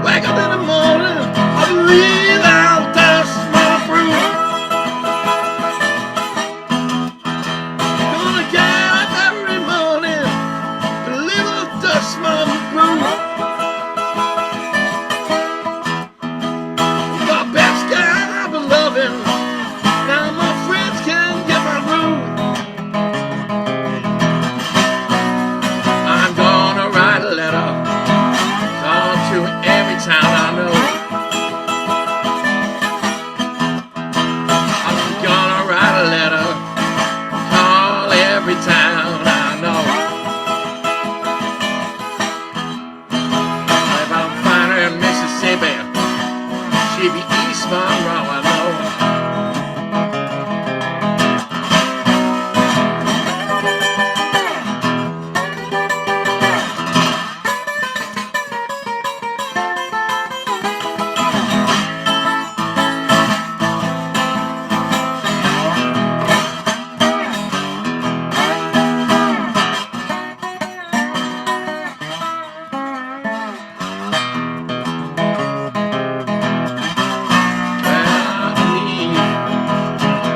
Wake up in the morning, I believe I'll dust my broom. Gonna get up every morning, believe I'll dust my broom. My best guy I've been loving, now my friends can get my room. I'm gonna write a letter to every town I know. I'm gonna write a letter, call every town I know. If I find her in Mississippi, she'll be East Monroe, I know.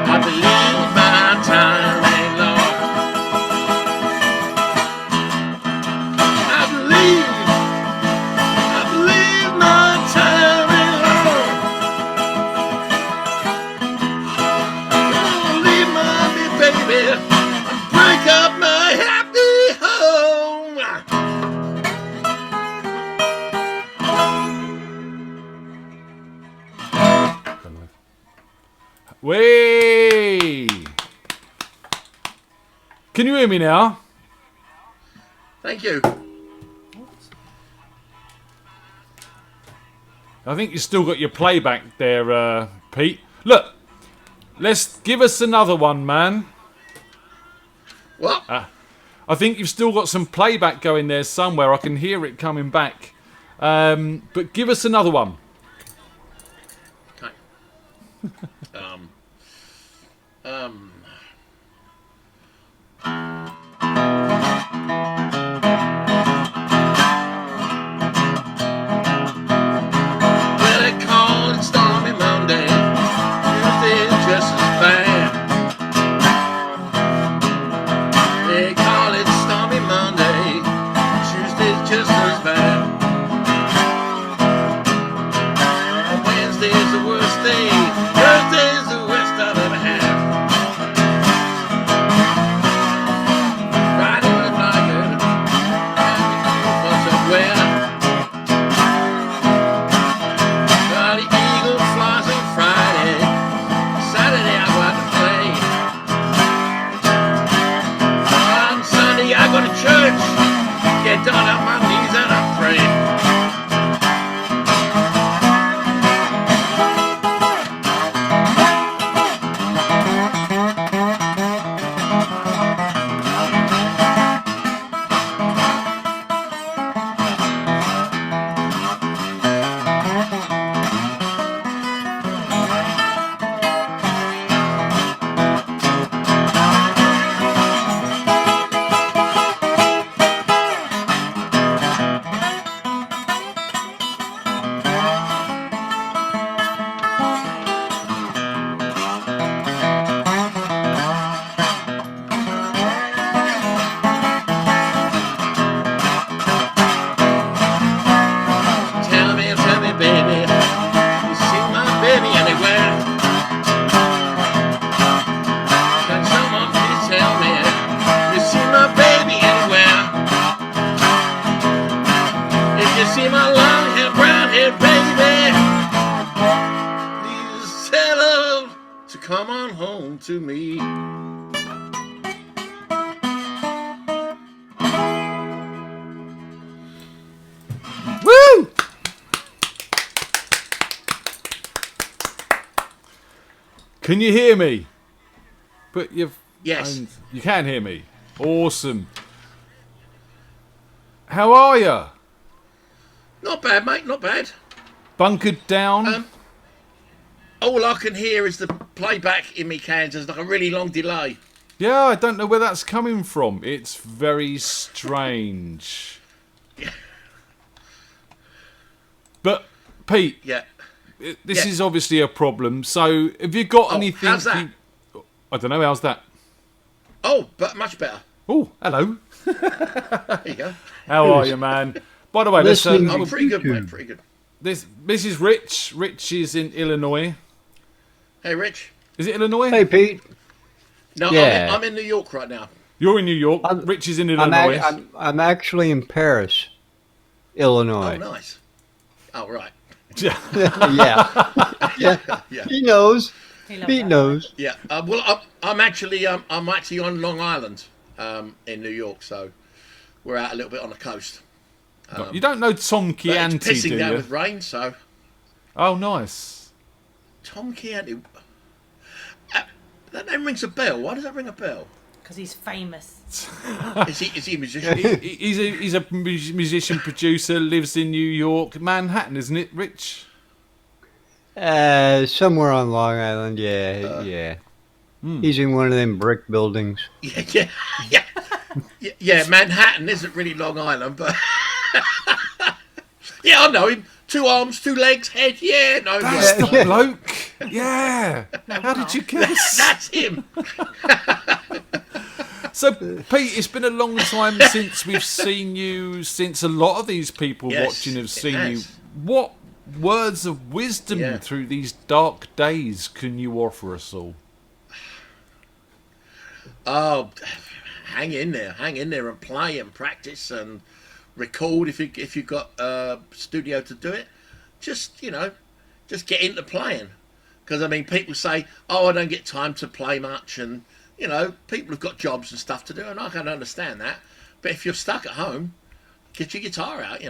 I believe my time ain't long. I believe my time ain't long. Don't leave mommy, baby, break up my happy home. Way! Can you hear me now? Thank you. I think you still got your playback there, Pete. Look, Let's give us another one, man. What? I think you've still got some playback going there somewhere. I can hear it coming back. But give us another one. Okay. Well, they call it Stormy Monday. Tuesday's just as bad. They call it Stormy Monday. Tuesday's just as bad. Wednesday's the worst day. Thursday's the worst I've ever had. Friday was not good. What's up where? Well, the eagle flies on Friday. Saturday I go out to play. On Sunday I go to church. Get down on my knees and I pray. Tell me, baby, you see my baby anywhere? Can someone please tell me, you see my baby anywhere? If you see my long-haired, brown-haired baby, please tell her to come on home to me. Woo! Can you hear me? But Yes. you can hear me. Awesome. How are you? Not bad, mate, not bad. Bunkered down? All I can hear is the playback in me cans. There's like a really long delay. Yeah, I don't know where that's coming from. It's very strange. But Pete, Yeah. this Yeah. is obviously a problem. So, have you got anything? how's that? I don't know. How's that? Oh, but much better. Oh, hello. There you go. How are you, man? By the way, let's, Listening I'm pretty good, mate. Pretty good. this is Rich. Rich is in Illinois. Hey, Rich. Is it Illinois? Hey, Pete. No, Yeah. I'm in New York right now. You're in New York. Rich is in Illinois. I'm actually in Paris, Illinois. Oh, nice. Oh, right. Yeah. Yeah. He knows. He loves Pete that. knows. Yeah. Well, I'm actually on Long Island, in New York, so we're out a little bit on the coast. You don't know Tom But Chianti, it's do pissing down you? with rain, so Oh, nice. Tom Chianti. That name rings a bell. Why does that ring a bell? Because he's famous. Is he a musician? He's a musician producer. Lives in New York, Manhattan, isn't it, Rich? Somewhere on Long Island. Yeah. He's in one of them brick buildings. Yeah. Yeah, Manhattan isn't really Long Island, but yeah, I know him. 2 arms, 2 legs, head. Yeah, no, That's yeah. the bloke. Yeah. How did you guess? That's him. So, Pete, it's been a long time since we've seen you. Since a lot of these people Yes, watching have it seen you. has. What words of wisdom Yeah. through these dark days can you offer us all? Oh, hang in there and play and practice and record if you've got a studio to do it. Just get into playing, because I mean, people say, oh, I don't get time to play much, and people have got jobs and stuff to do, and I can understand that. But if you're stuck at home, get your guitar out,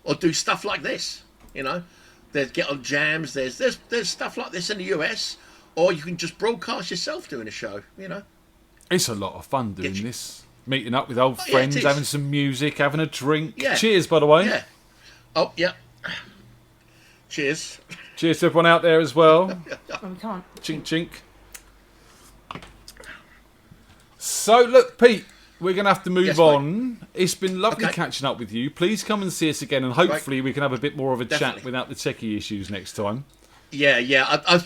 or do stuff like this. There's get on jams. There's stuff like this in the US, or you can just broadcast yourself doing a show. You know, It's a lot of fun doing this. Meeting up with old Oh, yeah, friends, it is. having some music, having a drink. Yeah. Cheers, by the way. yeah. Oh yeah. Cheers. Cheers to everyone out there as well. Oh, we can't. Chink, chink. So, look, Pete, we're going to have to move Yes, mate. on. It's been lovely Okay. catching up with you. Please come and see us again, and hopefully we can have a bit more of a chat Definitely. without the techie issues next time. Yeah.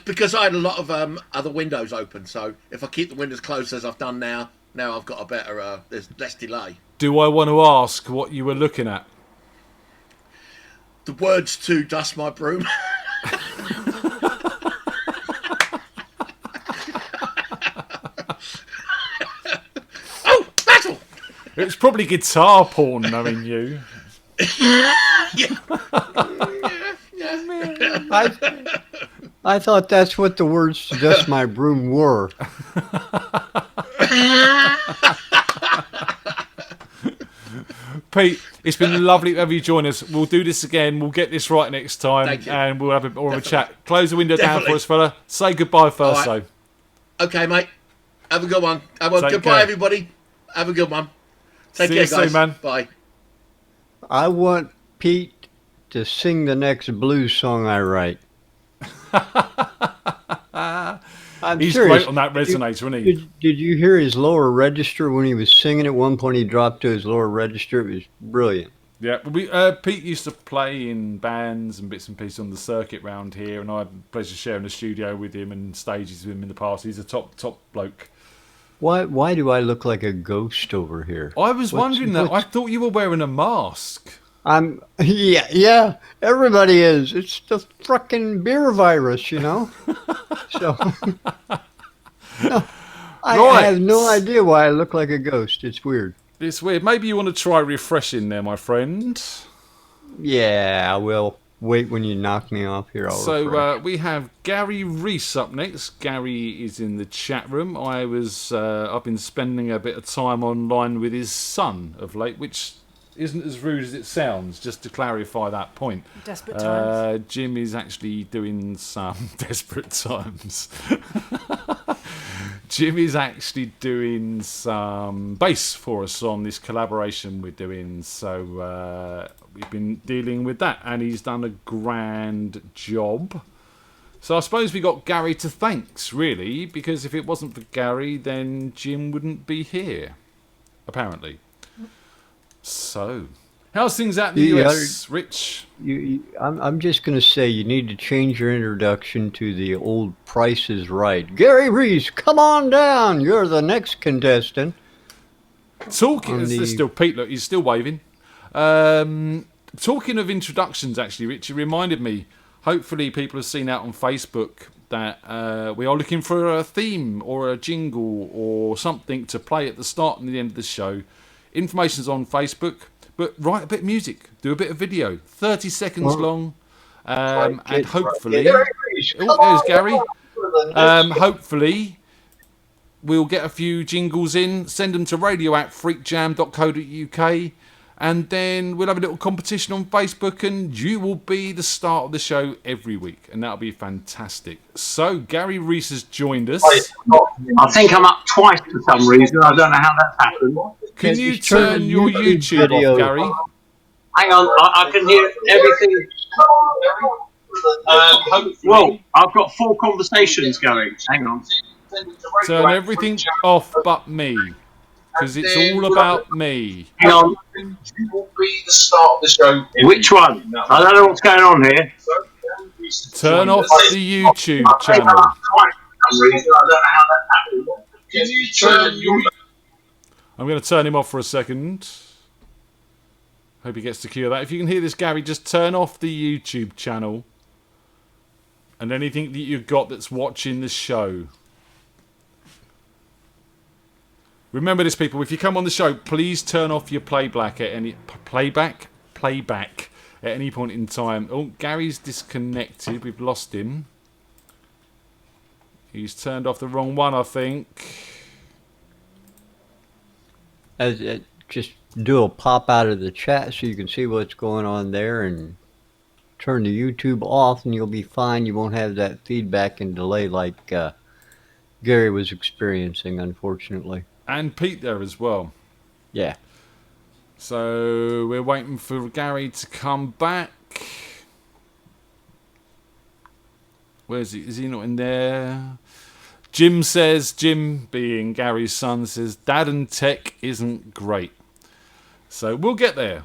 Because I had a lot of other windows open, so if I keep the windows closed as I've done now I've got a better. There's less delay. Do I want to ask what you were looking at? The words to "Dust My Broom." Oh, battle! It's probably guitar porn, knowing you. I thought that's what the words to Dust My Broom were. Pete, it's been lovely to have you join us. We'll do this again. We'll get this right next time, Thank you. and we'll have a bit more of a chat. Close the window down Definitely. for us, fella. Say goodbye first, All right. though. Okay, mate. Have a good one. Take Goodbye, care. everybody. Have a good one. Take See care, you soon, guys. man. Bye. I want Pete to sing the next blues song I write. I'm He's serious. great on that resonator, isn't he? Did you hear his lower register when he was singing? At one point, he dropped to his lower register. It was brilliant. Yeah, Pete used to play in bands and bits and pieces on the circuit round here, and I had the pleasure of sharing the studio with him and stages with him in the past. He's a top bloke. Why do I look like a ghost over here? I was wondering that. I thought you were wearing a mask. Yeah. Everybody is. It's the frickin' beer virus, you know. So no, I Right. have no idea why I look like a ghost. It's weird. It's weird. Maybe you want to try refreshing there, my friend. Yeah, I will. Wait when you knock me off here. So we have Gary Reese up next. Gary is in the chat room. I've been spending a bit of time online with his son of late, which isn't as rude as it sounds, just to clarify that point. Desperate times. Jim is actually doing some desperate times. Jim is actually doing some bass for us on this collaboration we're doing, so we've been dealing with that, and he's done a grand job. So I suppose we got Gary to thanks, really, because if it wasn't for Gary, then Jim wouldn't be here, apparently. So, how's things out in the US, Rich? I'm just going to say you need to change your introduction to the old Price is Right. Gary Reese, come on down. You're the next contestant. Talking, there's still Pete. Look, he's still waving. Talking of introductions, actually, Rich, it reminded me. Hopefully, people have seen out on Facebook that we are looking for a theme or a jingle or something to play at the start and the end of the show. Information's on Facebook, but write a bit of music, do a bit of video, 30 seconds long, and hopefully, there's Gary. Hopefully, we'll get a few jingles in, send them to radio@freakjam.co.uk, and then we'll have a little competition on Facebook, and you will be the start of the show every week, and that'll be fantastic. So, Gary Reese has joined us. I think I'm up twice for some reason. I don't know how that's happened. Can you turn your YouTube off, Gary? Hang on, I can hear everything. Well, I've got 4 conversations going. Hang on. Turn everything off but me, because it's all about me. Hang on. Which one? I don't know what's going on here. Turn off the YouTube channel. Can you turn your... I'm going to turn him off for a second. Hope he gets to cue that. If you can hear this, Gary, just turn off the YouTube channel and anything that you've got that's watching the show. Remember this, people. If you come on the show, please turn off your playback at any playback at any point in time. Oh, Gary's disconnected. We've lost him. He's turned off the wrong one, I think. Just do a pop out of the chat so you can see what's going on there, and turn the YouTube off, and you'll be fine. You won't have that feedback and delay like Gary was experiencing, unfortunately. And Pete there as well. Yeah. So we're waiting for Gary to come back. Where's he? Is he not in there? Jim being Gary's son, says Dad and Tech isn't great. So we'll get there.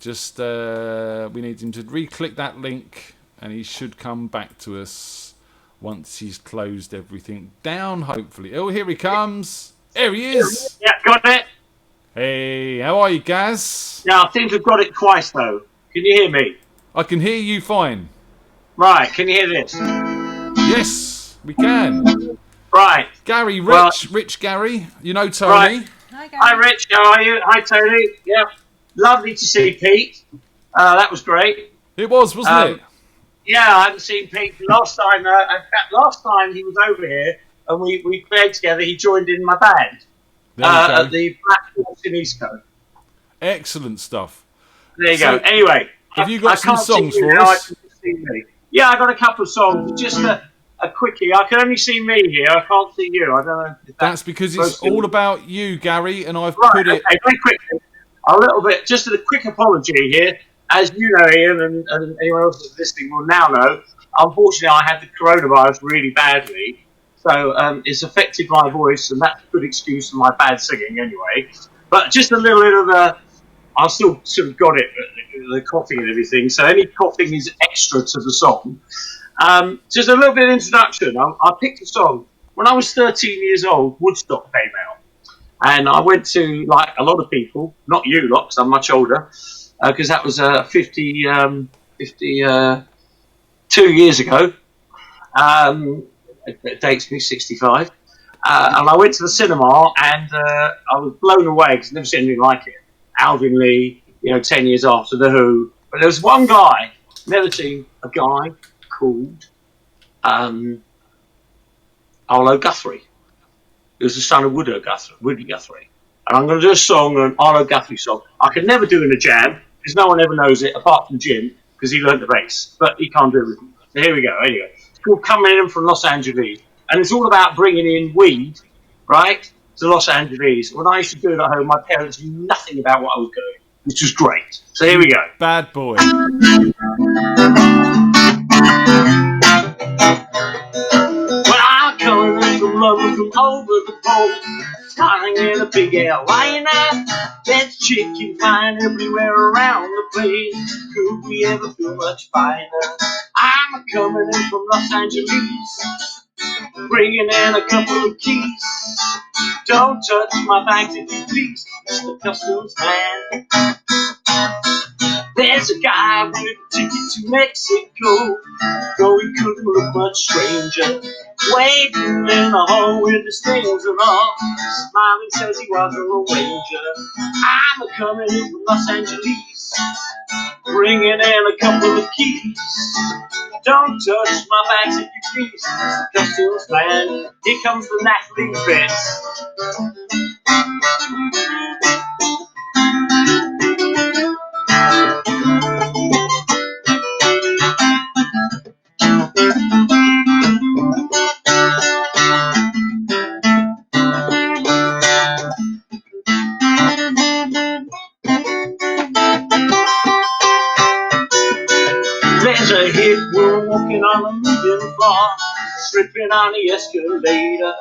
Just we need him to re-click that link and he should come back to us once he's closed everything down, hopefully. Oh, here he comes. There he is. Yeah, got it. Hey, how are you, Gaz? Yeah, I seem to have got it twice, though. Can you hear me? I can hear you fine. Right, can you hear this? Yes, we can. Right. Gary, Well, Rich Gary. You know Tony. Right. Hi, Rich. How are you? Hi, Tony. Yeah. Lovely to see Pete. That was great. It was, wasn't it? Yeah, I hadn't seen Pete last time. In fact, last time he was over here and we played together, he joined in my band at the Black Horse in Eastcote. Excellent stuff. There you go. Anyway, have you got some songs for us? Yeah, I got a couple of songs. Just a quickie. I can only see me here. I can't see you. I don't know. That's because it's all about you, Gary, and I've right, put it. Okay, very quickly. A little bit. Just a quick apology here. As you know, Ian, and anyone else that's listening will now know, unfortunately, I had the coronavirus really badly. So it's affected my voice, and that's a good excuse for my bad singing anyway. But just a little bit of I've still sort of got it, the coughing and everything. So any coughing is extra to the song. Just a little bit of introduction. I picked a song. When I was 13 years old, Woodstock came out. And I went to, like a lot of people, not you lot, because I'm much older, because that was 52 years ago. It dates me 65. And I went to the cinema and I was blown away because I've never seen anything like it. Alvin Lee, 10 years after The Who. But there was one guy, never seen a guy called Arlo Guthrie. He was the son of Woody Guthrie. And I'm going to do a song, an Arlo Guthrie song. I could never do in a jam because no one ever knows it apart from Jim because he learned the bass. But he can't do it with me. So here we go. Anyway, it's called Coming In From Los Angeles. And it's all about bringing in weed, right, to Los Angeles. When I used to do it at home, my parents knew nothing about what I was doing, which was great. So here we go. Bad boy. When I'm coming in from London from over the pole, flying in a big air liner, there's chicken fine everywhere around the place. Could we ever feel much finer? I'm coming in from Los Angeles, bringing in a couple of keys. Don't touch my bags if you please, Mr. Customs Man. There's a guy with a ticket to Mexico, though he couldn't look much stranger. Waiting in the hall with the strings and all, smiling says he was a ranger. I'm a coming in from Los Angeles, bringing in a couple of keys. Don't touch my bags if you please, Mr. Customs Man. Here comes the Natalie bit. There's a hit woman walking on a moving floor, stripping on the escalator.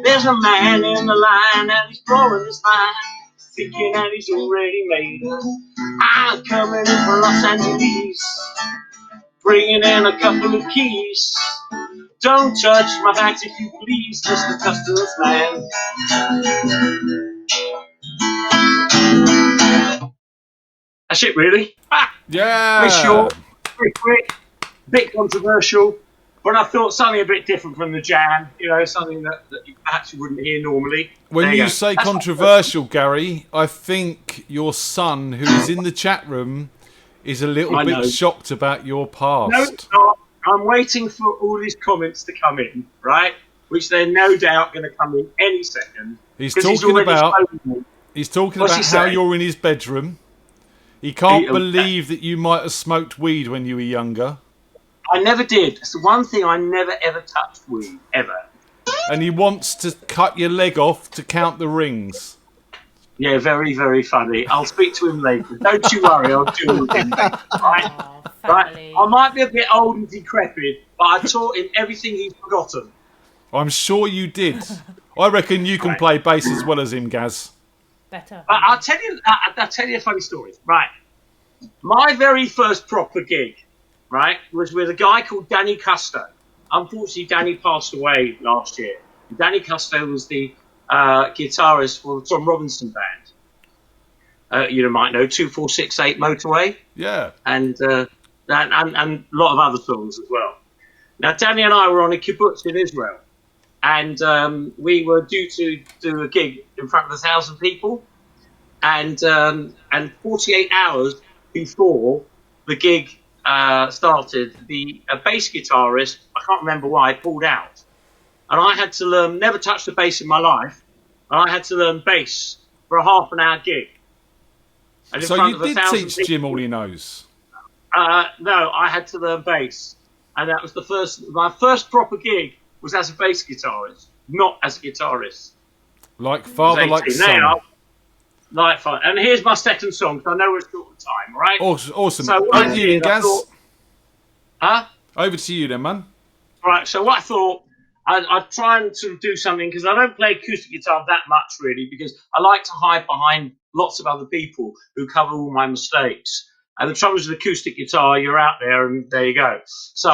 There's a man in the line and he's blowing his mind, thinking that he's already made her. I'm coming in from Los Angeles, bringing in a couple of keys. Don't touch my bags if you please, Mr. Customs Man. That's it, really. Yeah. Very short, very quick, bit controversial, but I thought something a bit different from the jam. Something that you perhaps wouldn't hear normally. When you say controversial, Gary, I think your son, who is in the chat room, is a little bit shocked about your past. No, it's not. I'm waiting for all these comments to come in, right? Which they're no doubt going to come in any second. He's talking about how you're in his bedroom. He can't believe that you might have smoked weed when you were younger. I never did. It's the one thing I never ever touched weed, ever. and he wants to cut your leg off to count the rings. Yeah, very, very funny. I'll speak to him later. Don't you worry, I'll deal with him later. Right? Oh, Right? family. I might be a bit old and decrepit, but I taught him everything he's forgotten. I'm sure you did. I reckon you can play bass as well as him, Gaz. Better. I'll tell you a funny story. Right. My very first proper gig, right, was with a guy called Danny Custo. Unfortunately, Danny passed away last year. Danny Custo was the guitarist for the Tom Robinson band. You might know 2468 Motorway. Yeah. And a lot of other songs as well. Now, Danny and I were on a kibbutz in Israel, and we were due to do a gig in front of 1,000 people, and 48 hours before the gig started, the bass guitarist, I can't remember why, pulled out, and I had to learn. Never touched a bass in my life, and I had to learn bass for a half an hour gig. And So you did teach Jim all he knows? No, I had to learn bass. And that was my first proper gig was as a bass guitarist, not as a guitarist. Like father, like son. Like father. And here's my second song, because I know we're short of time, right? Awesome. So Over to you, Gaz. Over to you then, man. Right, so what I thought, I'd try and sort of do something, because I don't play acoustic guitar that much, really, because I like to hide behind lots of other people who cover all my mistakes. And the trouble is with acoustic guitar, you're out there and there you go. So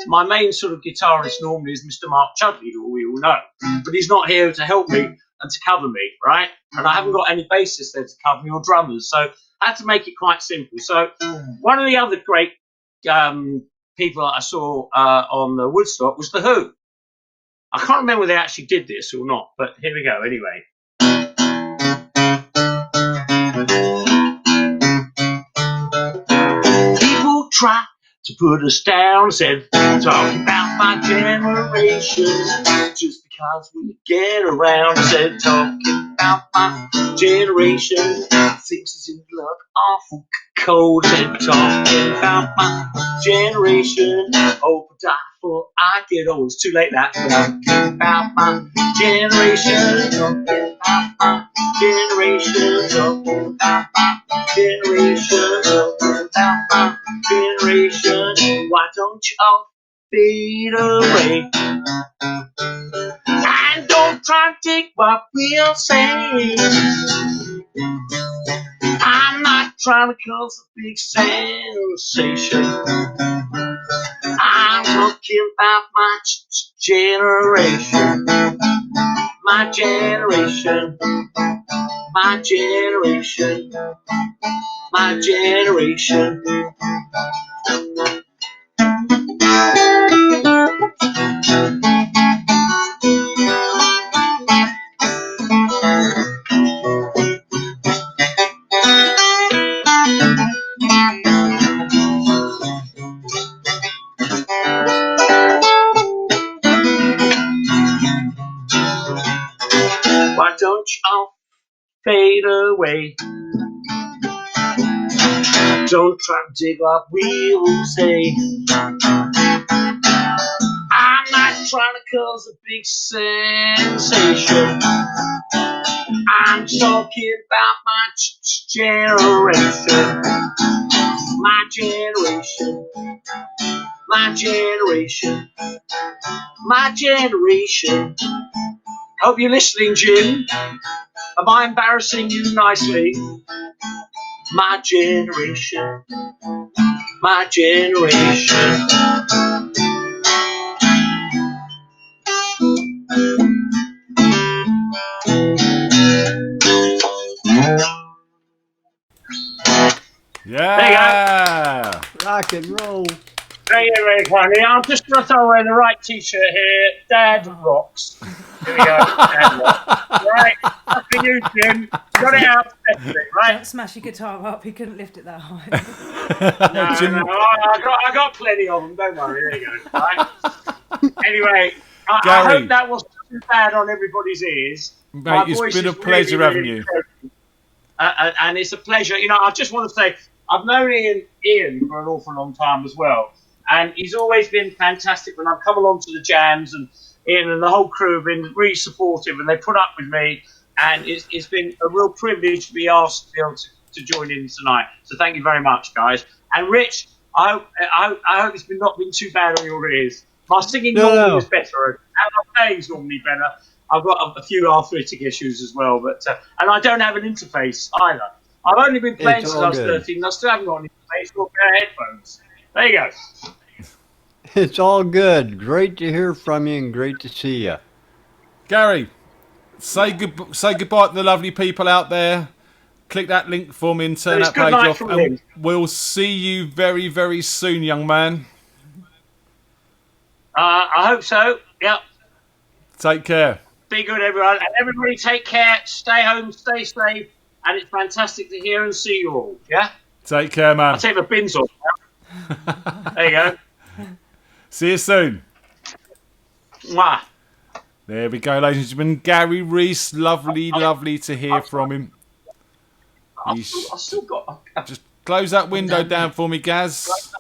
my main sort of guitarist normally is Mr. Mark Chudley, who we all know. But he's not here to help me and to cover me, right? And I haven't got any bassists there to cover me or drummers. So I had to make it quite simple. So one of the other great people that I saw on the Woodstock was The Who. I can't remember whether they actually did this or not, but here we go anyway. People try to put us down, said, talking about my generation, just because we get around, said, talking about my generation, thinks it's in love awful cold, said, talking about my generation, hope I die before I get old. It's too late now. Talking about my generation, talking about my generation, talking about my generation, talking about my generation. Why don't you all fade away? And don't try to take what we'll say. I'm not trying to cause a big sensation. I'm talking about my generation. My generation. My generation. My generation. Why don't you all fade away? Don't try to dig what we will say. I'm not trying to cause a big sensation. I'm talking about my generation. My generation. My generation. My generation. Hope you're listening, Jim. Am I embarrassing you nicely? My generation. My generation. Yeah. Rock and roll. Very, very funny. I'm just going to throw away the right t-shirt here. Dad rocks. Here we go. Dad rocks. Right. Up for you, Jim. Got it out. Right. Don't smash your guitar up. He couldn't lift it that high. No, I got plenty of them. Don't worry. There you go. Right. Anyway, I hope that wasn't too bad on everybody's ears. Mate, it's been a pleasure having you. And it's a pleasure. I just want to say, I've known Ian for an awful long time as well. And he's always been fantastic when I've come along to the jams. And Ian and the whole crew have been really supportive, and they put up with me. And it's been a real privilege to be asked to be able to join in tonight. So thank you very much, guys. And Rich, I hope it's not been too bad on your ears. My singing normally is better, and my playing's normally better. I've got a few arthritic issues as well, but and I don't have an interface either. I've only been playing since I was 13, and I still haven't got an interface or a pair of headphones. There you go. It's all good. Great to hear from you and great to see you. Gary, say goodbye to the lovely people out there. Click that link for me and turn that page off. And we'll see you very, very soon, young man. I hope so. Yep. Take care. Be good, everyone. And everybody take care. Stay home. Stay safe. And it's fantastic to hear and see you all. Yeah? Take care, man. I'll take the bins off now. There you go. See you soon. Mwah. There we go, ladies and gentlemen. Gary Reese. Lovely, lovely to hear from him. I've still got... Just close that window down for me, Gaz.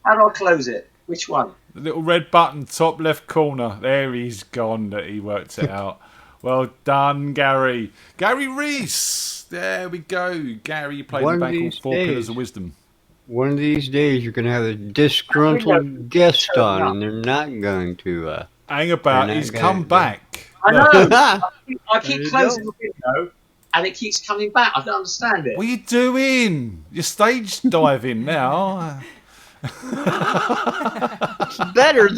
How do I close it? Which one? The little red button, top left corner. There he's gone. That he worked it out. Well done, Gary. Gary Reese. There we go. Gary played the band called Four Pillars of Wisdom. One of these days you're going to have a disgruntled guest on, and they're not going to... hang about. He's come back. I know. I keep closing the window, and it keeps coming back. I don't understand it. What are you doing? You're stage diving now. It's better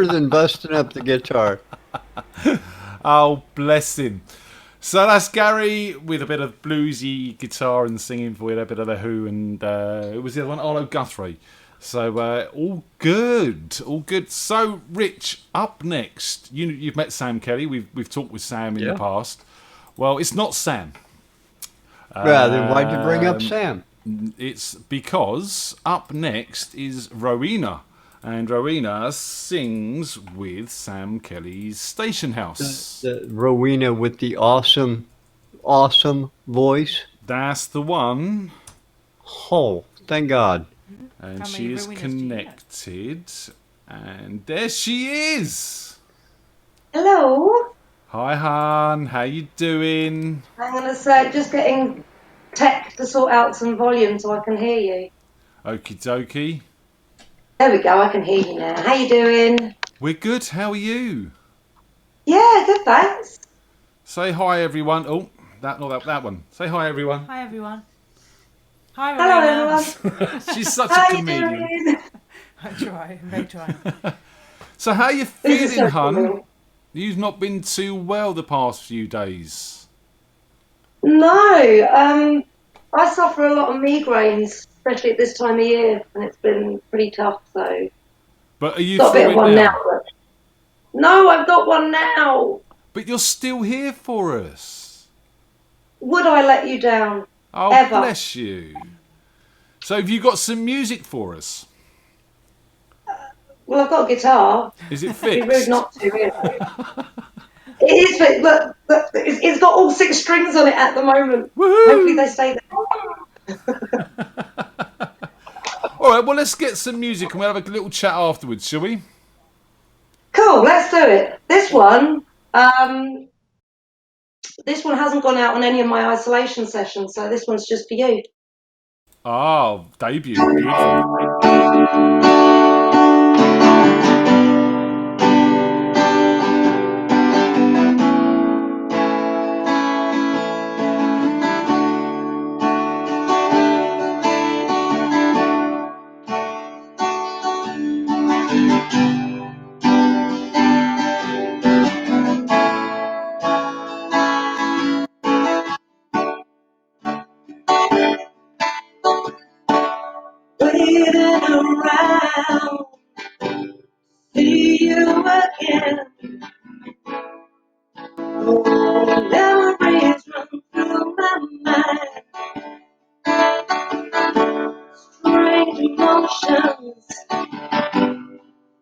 than busting up the guitar. Oh, bless him. So that's Gary with a bit of bluesy guitar and singing for you, a bit of The Who, and it was the other one, Arlo Guthrie. So all good, all good. So Rich, up next, you've met Sam Kelly. We've talked with Sam in the past. Well, it's not Sam. Then why'd you bring up Sam? It's because up next is Rowena, and Rowena sings with Sam Kelly's Station House. The Rowena with the awesome voice. That's the one. Oh, thank God. And she is connected. And there she is. Hello. Hi, hon. How you doing? I'm going to say, just getting tech to sort out some volume so I can hear you. Okie dokie. There we go. I can hear you now. How you doing? We're good. How are you? Yeah, good, thanks. Say hi, everyone. Oh, that one. Say hi, everyone. Hi, everyone. Hi, hello, everyone. She's such a comedian. I try. I'm very trying. So how you feeling, hun? You've not been too well the past few days. No, I suffer a lot of migraines, especially at this time of year, and it's been pretty tough. So, but are you got a bit of one now? No, I've got one now. But you're still here for us. Would I let you down? Oh, ever? Bless you. So have you got some music for us? Well, I've got a guitar. Is it fixed? It'd be rude not to, really. It is fixed, but it's got all 6 strings on it at the moment. Woohoo! Hopefully they stay there. All right, well, let's get some music and we'll have a little chat afterwards, shall we? Cool, let's do it. This one hasn't gone out on any of my isolation sessions, so this one's just for you. Oh, debut. Beautiful. Waiting around, see you again. Oh, memories run through my mind. Strange emotions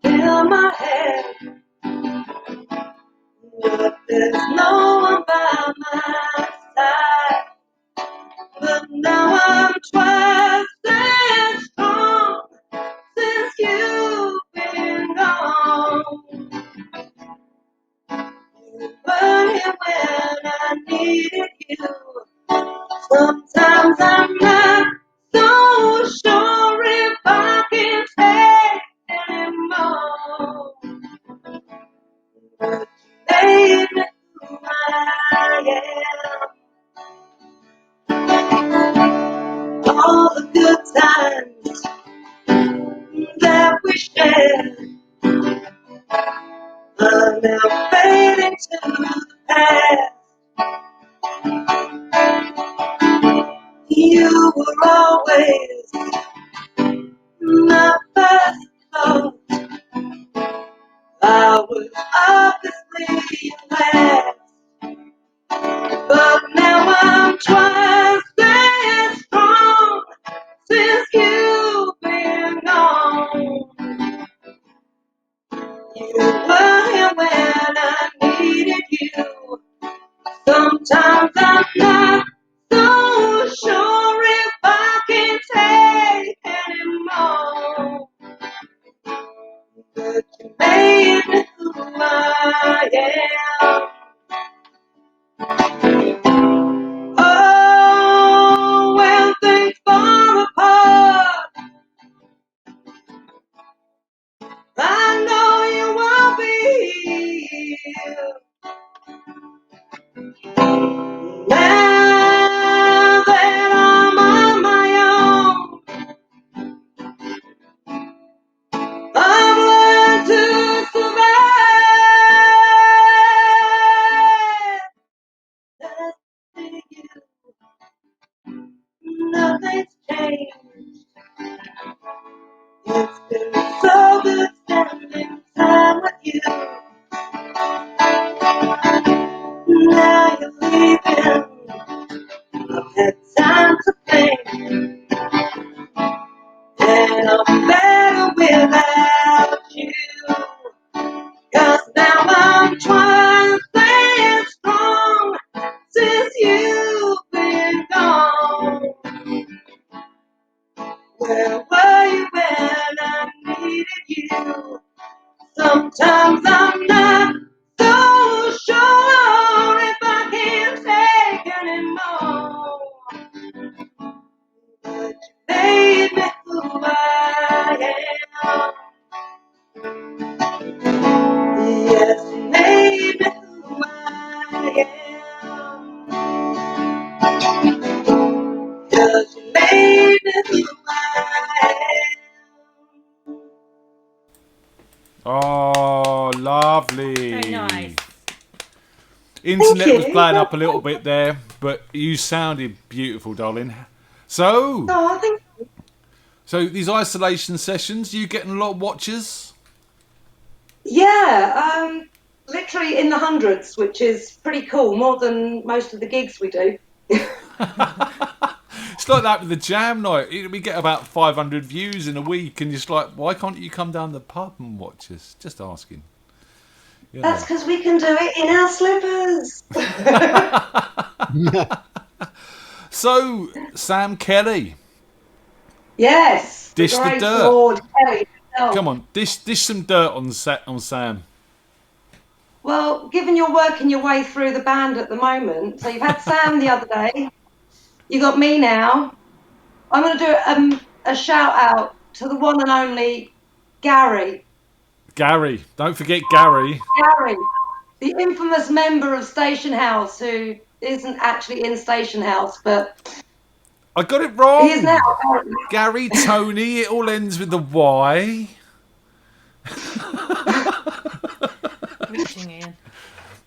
fill my head, but there's no one by my side. But now I'm twice as strong since you've been gone. you when I needed you? Sometimes I'm not so sure if I can take anymore. But you made me who I am. All the good times that we shared are now fading to the past. You were always my first love. I was obviously your last. But now I'm twice as strong since you've been gone. You were here when I needed you. Sometimes I'm not so sure if I can take anymore. But you made me who I am. Oh, when things fall apart, I know you won't be here. Now that I'm on my own, I've learned to survive. Nothing you, nothing's changed. It's been so good spending time with you. Now you're leaving. I've had time to think, and I'm better without you. 'Cause now I'm twice as strong since you've been gone. Where were you when I needed you? Sometimes I'm not so sure if I can take anymore. But you made me who I am. Yes, you made me who I am. 'Cause you made me who I am. Oh, lovely. Very nice. Internet was you. playing up a little bit there, but you sounded beautiful, darling. So, Oh, thank you. so these isolation sessions, you getting a lot of watchers? Yeah, literally in the hundreds, which is pretty cool, more than most of the gigs we do. It's like that with the jam night. We get about 500 views in a week, and it's like, why can't you come down the pub and watch us? Just asking. You know. That's because we can do it in our slippers. So, Sam Kelly, Yes, Dish the great dirt. Lord Kelly himself. Come on, dish some dirt on Sam. Well, given you're working your way through the band at the moment, so you've had Sam the other day, you got me now. I'm going to do a shout out to the one and only Gary. Gary, don't forget Gary. Gary, the infamous member of Station House who isn't actually in Station House, but I got it wrong. he is now. Apparently. Gary Tony, it all ends with the Y. Reaching in.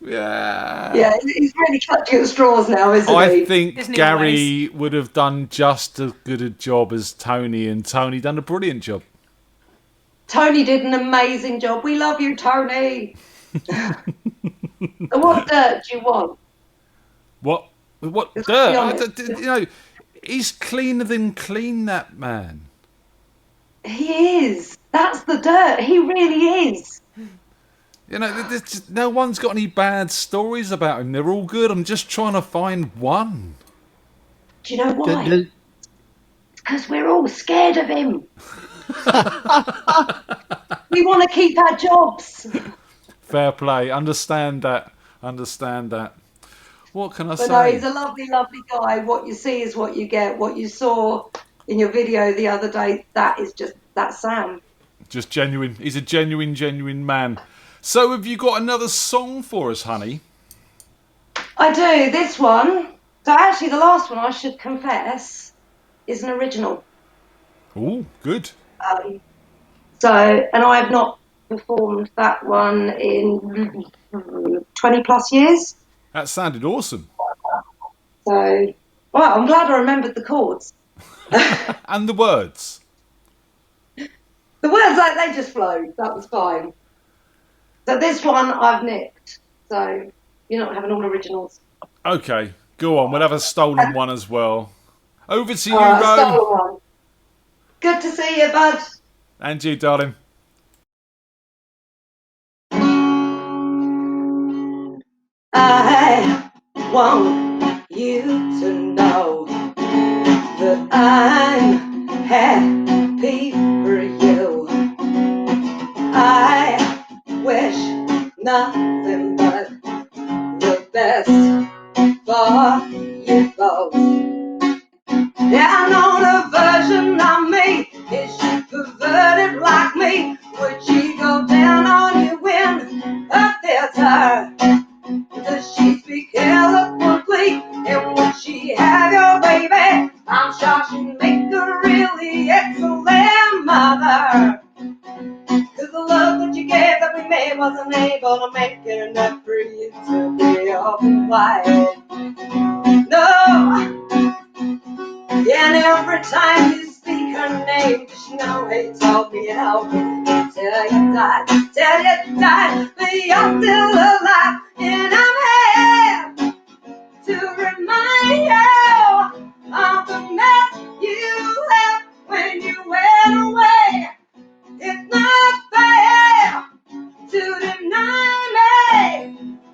Yeah. Yeah, he's really clutching at straws now, isn't he? I think Isn't he Gary would have done just as good a job as Tony, and Tony done a brilliant job. Tony did an amazing job. We love you, Tony. So what dirt do you want? What Let's be dirt? honest. You know, he's cleaner than clean, that man. He is. That's the dirt. He really is. You know, no one's got any bad stories about him. They're all good. I'm just trying to find one. Do you know why? It's because we're all scared of him. We want to keep our jobs. Fair play. Understand that. Understand that. What can I But no, he's say? a lovely, lovely guy. What you see is what you get. What you saw in your video the other day, that's Sam. Just genuine. He's a genuine man. So have you got another song for us, honey? I do. This one. So actually, the last one, I should confess, is an original. Oh, good. And I have not performed that one in 20 plus years. That sounded awesome. So, well, I'm glad I remembered the chords. And the words. The words, like, they just flowed. That was fine. So this one I've nicked. So you're not having all originals. Okay, go on. We'll have a stolen one as well. Over to you, Stolen Ro. one. Good to see you, bud. And you, darling. I want you to know that I'm happy for you. I wish nothing but the best for you both. Yeah, I know the version of me. Is she perverted like me? Would she go down on you in a theater? Does she speak eloquently? And would she have your baby? I'm sure she'd make a really excellent mother. 'Cause the love that you gave that we made wasn't able to make it enough for you to be open wide. No. And every time you speak her name, just know he told me how till you died, but you're still alive, and I'm here to remind you of the mess you left when you went away. It's not fair to deny me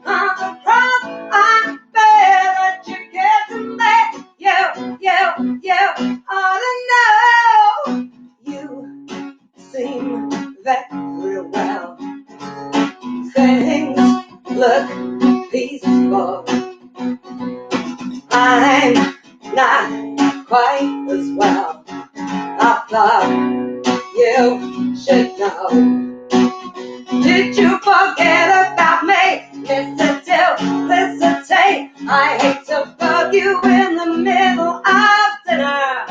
of the cross I bear that you get to me. You ought to know. You seem very well. Things look peaceful. I'm not quite as well. I thought you should know. Did you forget about me? Listen to, felicity. I hate to bug you in the middle of dinner.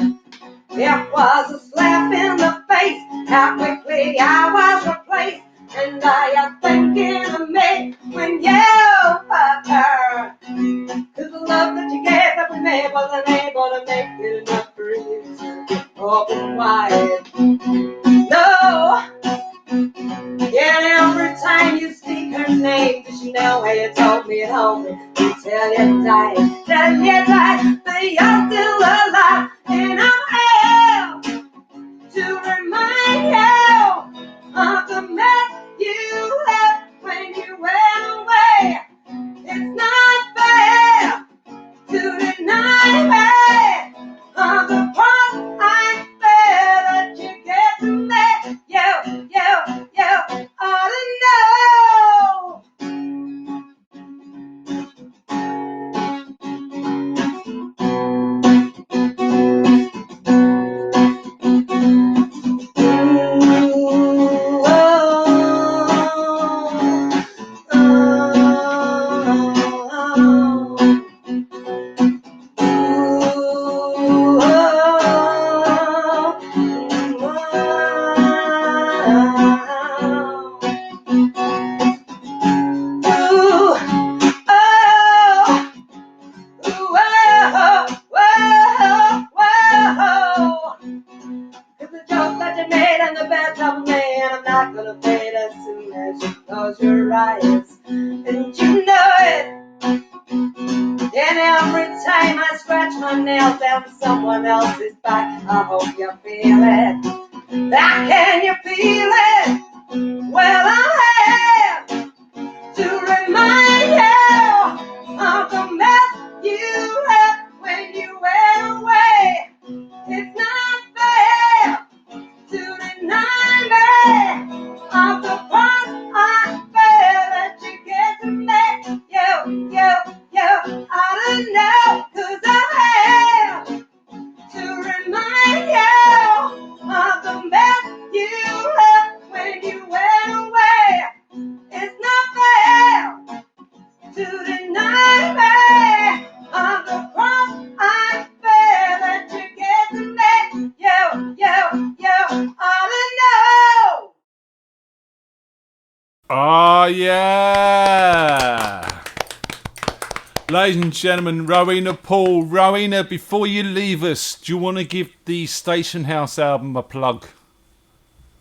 It was a slap in the face, how quickly I was replaced. And now you're thinking of me when you fuck her. 'Cause the love that you gave that we made wasn't able to make it enough for you to open wide. No. Yeah, every time you speak her name, did you know how you told me at home until you died, but you're still alive, and I'm here to remind you of the mess you left when you went away. It's not fair to deny me of the part I bear that you get to me. You ought to know. It's a joke that you made and the best of me, and I'm not gonna fade as soon as you close your eyes. And you know it. And every time I scratch my nails down someone else's back, I hope you feel it. How can you feel it? Well, I'm here to remind you of the mess you left when you went away. It's not fair to deny me of the part I bear that you get to me. You Ladies and gentlemen, Rowena Paul. Rowena, before you leave us, do you want to give the Station House album a plug?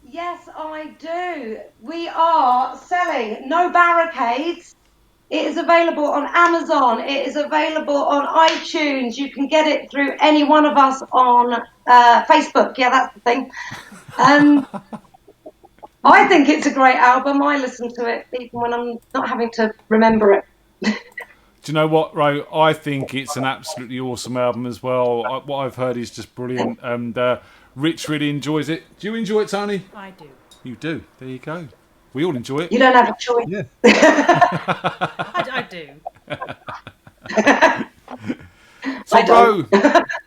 Yes, I do. We are selling No Barricades. It is available on Amazon. It is available on iTunes. You can get it through any one of us on Facebook. Yeah, that's the thing. I think it's a great album. I listen to it even when I'm not having to remember it. Do you know what, Ro? I think it's an absolutely awesome album as well. What I've heard is just brilliant. And Rich really enjoys it. Do you enjoy it, Tony? I do. You do. There you go. We all enjoy it. You don't have a choice. Yeah. I do. So, Ro,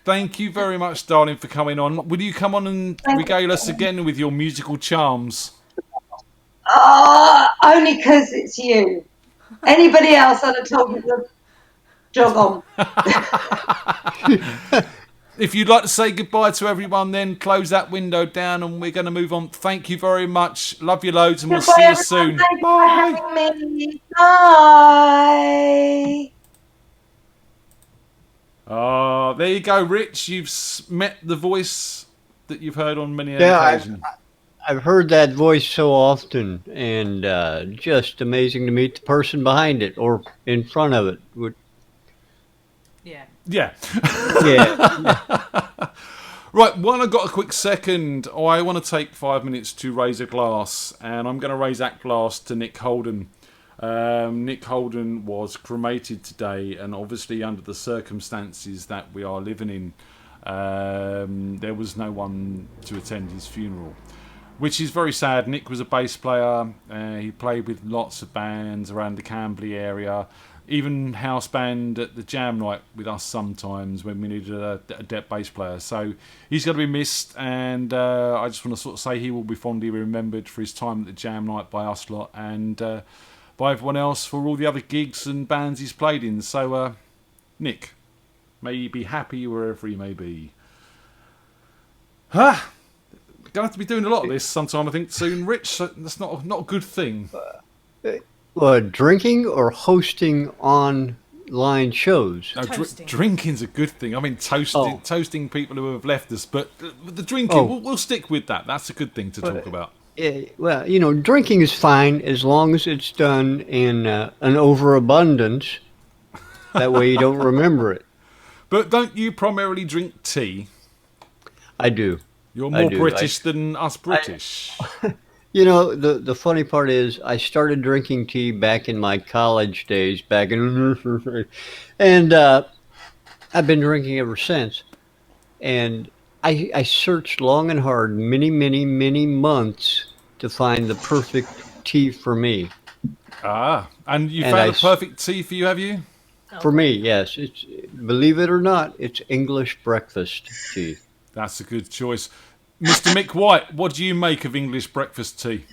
thank you very much, darling, for coming on. Will you come on and regale us again with your musical charms? Only because it's you. Anybody else, I'd have told you to jog on. If you'd like to say goodbye to everyone, then close that window down and we're going to move on. Thank you very much. Love you loads and we'll see you soon. Thank you for having me. Bye. There you go, Rich. You've met the voice that you've heard on many occasions. I've heard that voice so often, and just amazing to meet the person behind it or in front of it. Yeah. Yeah. Yeah. Right, while I've got a quick second, I want to take 5 minutes to raise a glass, and I'm going to raise that glass to Nick Holden. Nick Holden was cremated today, and obviously under the circumstances that we are living in, there was no one to attend his funeral, which is very sad. Nick was a bass player. He played with lots of bands around the Camberley area, even house band at the jam night with us sometimes when we needed a depth bass player. So he's going to be missed, and I just want to sort of say he will be fondly remembered for his time at the jam night by us lot, and by everyone else for all the other gigs and bands he's played in. So Nick, may you be happy wherever you may be. Going to have to be doing a lot of this sometime, I think, soon, Rich. So that's not a good thing. Drinking or hosting online shows? No, drinking's a good thing. I mean, toasting people who have left us. But the drinking, we'll stick with that. That's a good thing to talk about. Well, drinking is fine as long as it's done in an overabundance. That way you don't remember it. But don't you primarily drink tea? I do. You're more British than us British. The funny part is I started drinking tea back in my college days, and I've been drinking ever since. And I searched long and hard, many, many, many months to find the perfect tea for me. And you found a perfect tea for you, have you? For me, yes. It's, believe it or not, it's English breakfast tea. That's a good choice. Mr. Mick White, what do you make of English breakfast tea?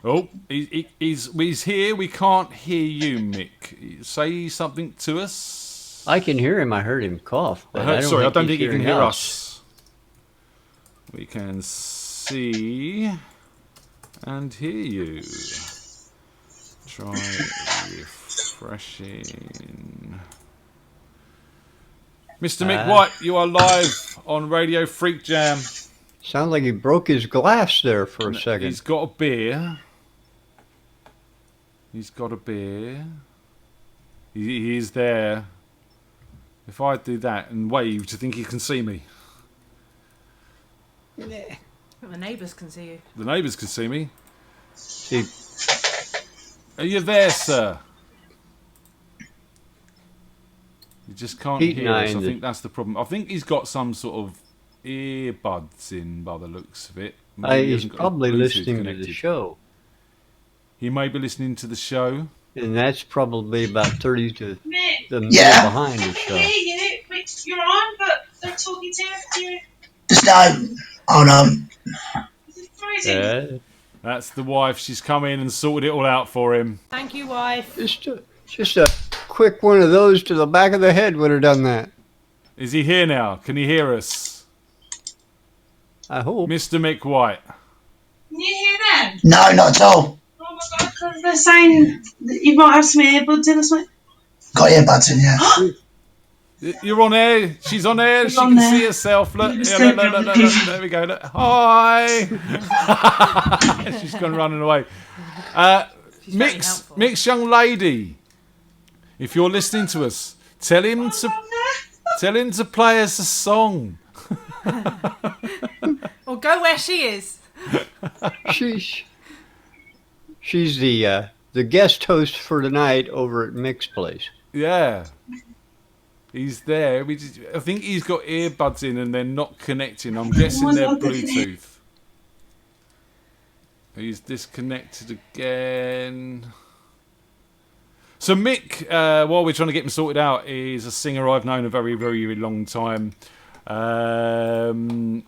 Oh, he's here. We can't hear you, Mick. Say something to us. I can hear him. I heard him cough. But I don't think he can hear us. We can see and hear you. Try refreshing. Mr. Mick White, you are live on Radio FreakJam. Sounds like he broke his glass there for a second. He's got a beer. He is there. If I do that and wave, do you think he can see me? The neighbours can see you. The neighbours can see me. See. Are you there, sir? You just can't hear us. I think that's the problem. I think he's got some sort of earbuds in by the looks of it. He's probably listening to the show. He may be listening to the show. And that's probably about 30 to the minute behind the show. I hear you. You're on, but they're talking to you. Just hold on. That's the wife. She's come in and sorted it all out for him. Thank you, wife. Just a quick one of those to the back of the head would have done that. Is he here now? Can he hear us? I hope. Mr. Mick White. Can you hear them? No, not at all. Oh my God, because they're were saying that you might have some earbuds in or something. Got earbuds in, yeah. You're on air. She's on air. She on can there. see herself. Look. Just Yeah, go look. grab the There we go. Look. Hi. She's gone running away. Mix young lady. If you're listening to us, tell him to play us a song. Or go where she is. She's the guest host for tonight over at Mick's place. Yeah. He's there. I think he's got earbuds in and they're not connecting. I'm guessing they're Bluetooth. He's disconnected again. So Mick, while we're trying to get him sorted out, is a singer I've known a very, very, very long time. And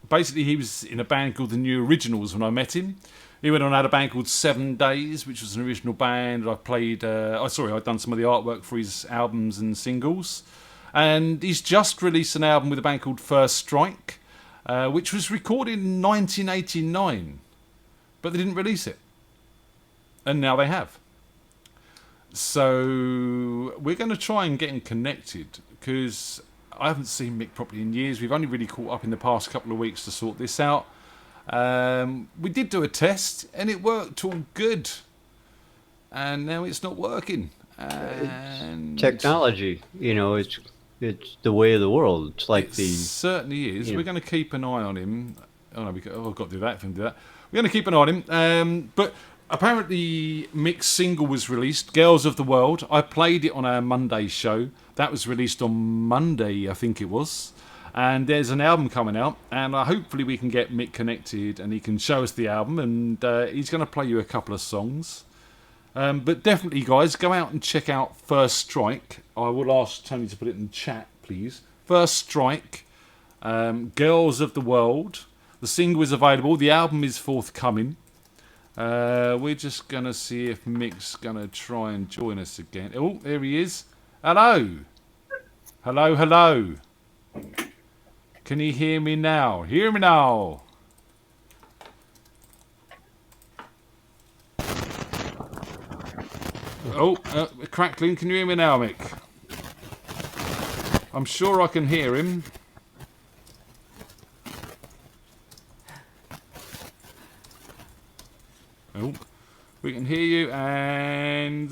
basically he was in a band called the New Originals when I met him. He went on and had a band called 7 Days, which was an original band. I played, I'd done some of the artwork for his albums and singles. And he's just released an album with a band called First Strike, which was recorded in 1989. But they didn't release it. And now they have. So we're going to try and get him connected, because I haven't seen Mick properly in years. We've only really caught up in the past couple of weeks to sort this out. We did do a test and it worked all good, and now it's not working. And Technology, it's the way of the world. It's like it certainly is. We're going to keep an eye on him. Oh no, I've got to do that if I do that. We're going to keep an eye on him. But apparently Mick's single was released, Girls of the World. I played it on our Monday show. That was released on Monday, I think it was. And there's an album coming out, and hopefully we can get Mick connected and he can show us the album, and he's going to play you a couple of songs. But definitely, guys, go out and check out First Strike. I will ask Tony to put it in the chat, please. First Strike, Girls of the World. The single is available. The album is forthcoming. We're just going to see if Mick's going to try and join us again. Oh, there he is. Hello. Hello. Can you hear me now? Hear me now. Oh, crackling. Can you hear me now, Mick? I'm sure I can hear him. Oh, we can hear you and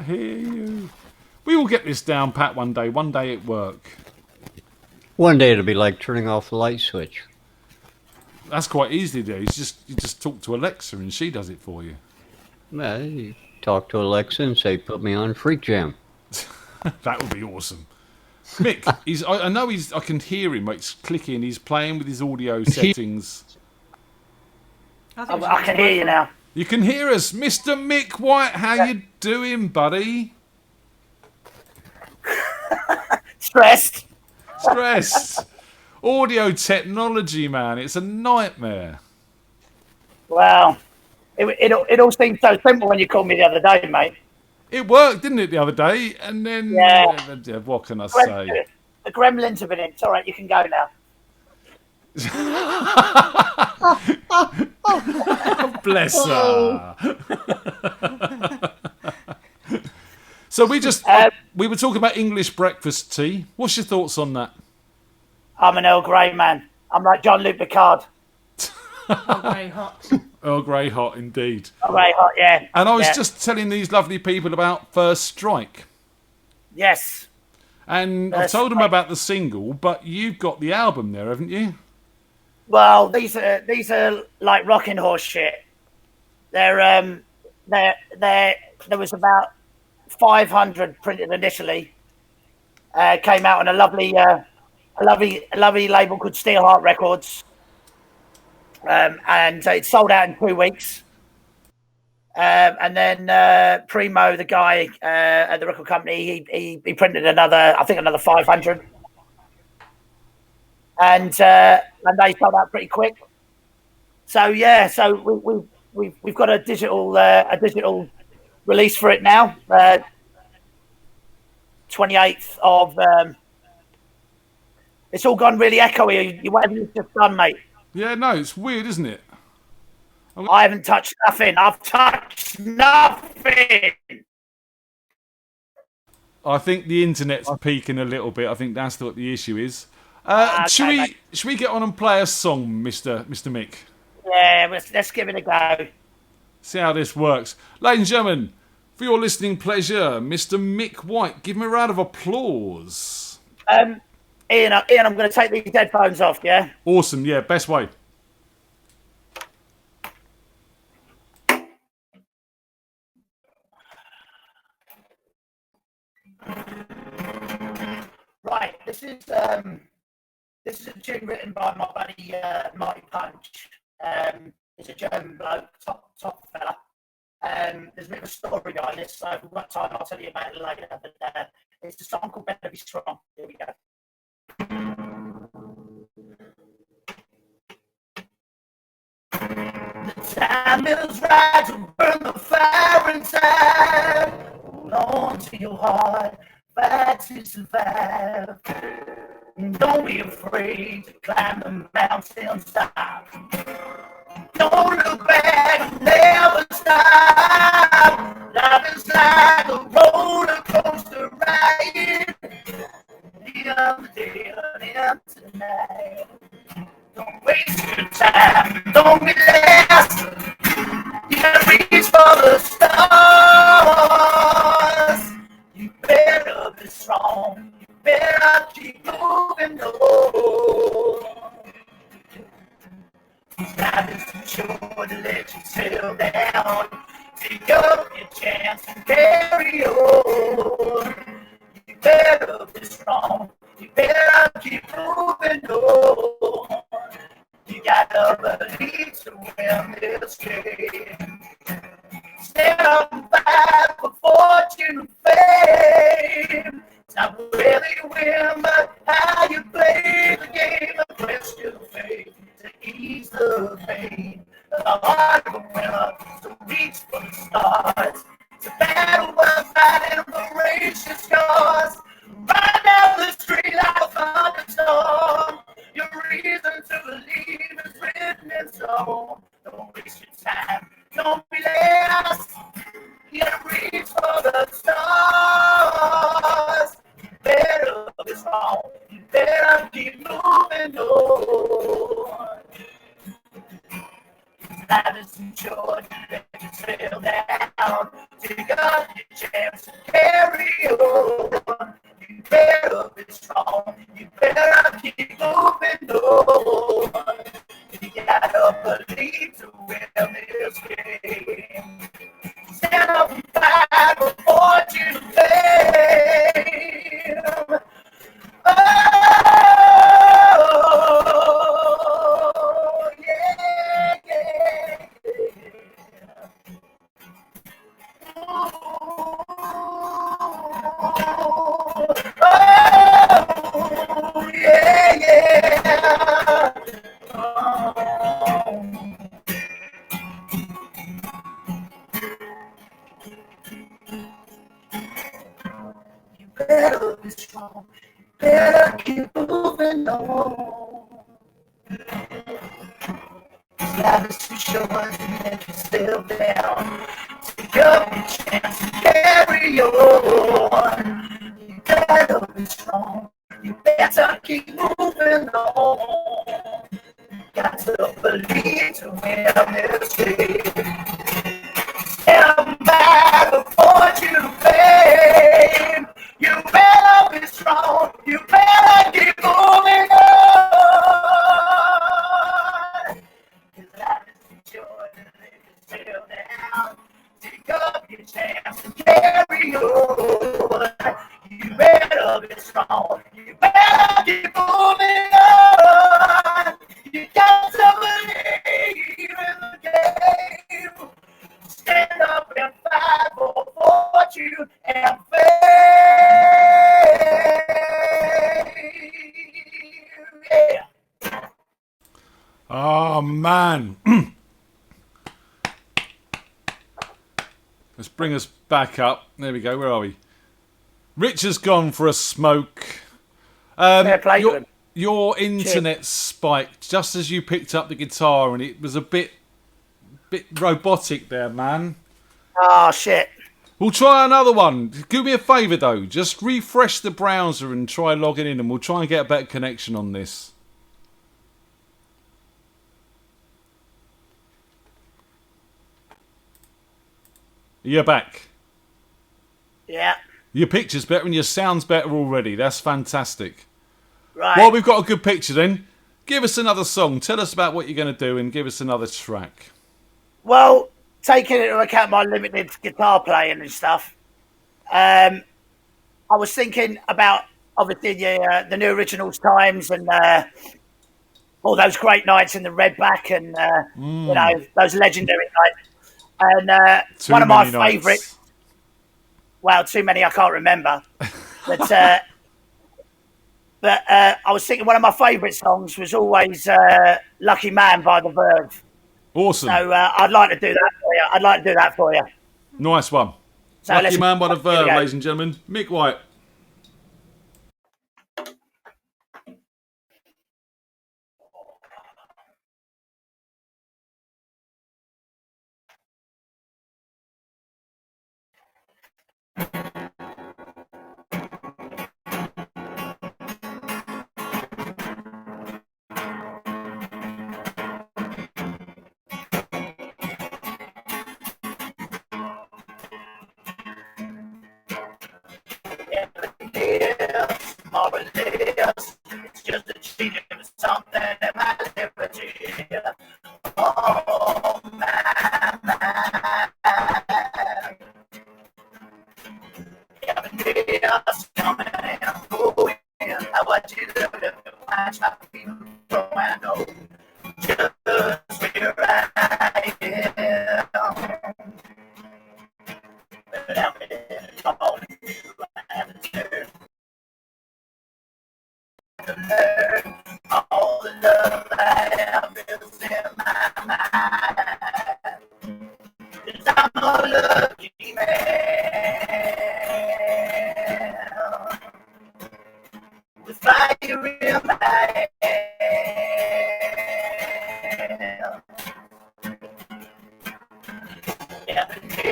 hear you. We will get this down pat one day. One day at work. One day it'll be like turning off the light switch. That's quite easy to do. You just talk to Alexa and she does it for you. Well, you talk to Alexa and say, "Put me on FreakJam." That would be awesome. Mick, I can hear him. It's clicking. He's playing with his audio settings. I can hear you now. You can hear us, Mr. Mick White. How you doing, buddy? Stressed. Audio technology, man. It's a nightmare. Well, it all seemed so simple when you called me the other day, mate. It worked, didn't it, the other day? And then, what can I say? The gremlins have been in. It's all right, you can go now. Bless her. So we were talking about English breakfast tea. What's your thoughts on that? I'm an Earl Grey man. I'm like Jean-Luc Picard. Earl Grey hot. Earl Grey hot, indeed. Earl Grey hot, yeah. And I was just telling these lovely people about First Strike. Yes. And I've told them about the single, but you've got the album there, haven't you? Well, these are like rocking horse shit. There was about 500 printed initially. Came out on a lovely label called Steelheart Records, and it sold out in 2 weeks. And then Primo, the guy at the record company, he printed another 500. And they sold out pretty quick. So yeah, we've got a digital release for it now. 28th of. It's all gone really echoey. Whatever you've just done, mate. Yeah, no, it's weird, isn't it? I haven't touched nothing. I've touched nothing. I think the internet's peaking a little bit. I think that's what the issue is. Okay, should we get on and play a song, Mr. Mick? Yeah, let's give it a go. See how this works. Ladies and gentlemen, for your listening pleasure, Mr. Mick White. Give him a round of applause. Ian, I'm going to take these headphones off, yeah? Awesome, yeah, best way. Right, this is a tune written by my buddy Marty Punch. He's a German bloke, top fella. There's a bit of a story behind this, so if we've got time, I'll tell you about it later. But it's a song called Better Be Strong. Here we go. The time is right to burn the fire inside. Hold on to your heart, fight to survive. Don't be afraid to climb the mountainside. Don't look back, never stop. Life is like a roller coaster ride. The other day, the tonight. Don't waste your time, don't be last. You gotta reach for the stars. You better be strong, you better keep moving on. Life is too short to let you settle down. Take up your chance and carry on. You better be strong, you better keep moving on. You gotta believe to win this game. Stand up and fight for fortune and fame. It's not really win, but how you play the game. A question of faith to ease the pain. The heart of a winner to reach for the stars. It's a battle worth fighting for racial scars. Right down the street like a thunderstorm. Your reason to believe is written in stone. Don't waste your time, don't be last. You gotta reach for the stars. You better be strong, you better keep moving on. Life is too short, let you sail down. Take up your chance and carry on. You better be strong, you better keep moving on. You gotta believe to win this game. Stand up and fight for fortune and fame. Oh, yeah, yeah, oh, yeah, yeah. You better be strong. Better keep moving on. Life is too short to let you still down. Take up your chance and carry on. You better be strong. You better keep moving on. You got to believe to win this game. Stand by before you fame. You better be strong. You better keep moving on. Life is too short to let you sail down. Take up your chance and carry on. You better be strong. You better keep moving on. You got to believe in the game. Stand up and fight for fortune and fame. Yeah. Oh, man. Let's bring us back up. There we go. Where are we? Rich has gone for a smoke. Your internet spiked just as you picked up the guitar, and it was a bit bit robotic there, man. Oh, shit. We'll try another one. Do me a favour, though. Just refresh the browser and try logging in, and we'll try and get a better connection on this. You're back. Yeah. Your picture's better and your sound's better already. That's fantastic. Right. Well, we've got a good picture then. Give us another song. Tell us about what you're going to do and give us another track. Well, taking into account my limited guitar playing and stuff, I was thinking about obviously the new originals times and all those great nights in the Redback and you know, those legendary nights. And one of my favourites. Well, too many I can't remember. But I was thinking one of my favourite songs was always "Lucky Man" by The Verve. Awesome. So I'd like to do that for you. Nice one. So Lucky Man by The Verve, go. ladies and gentlemen. Mick White. Marvelous. It's just a cheating of something in my liberty. Oh, man. Yes, coming and going. I want you to look at me, watch my feet go and go. Just where I am. But I'm calling you and turn. All the love I have is in my mind. 'Cause I'm a lucky man with fire in my hand.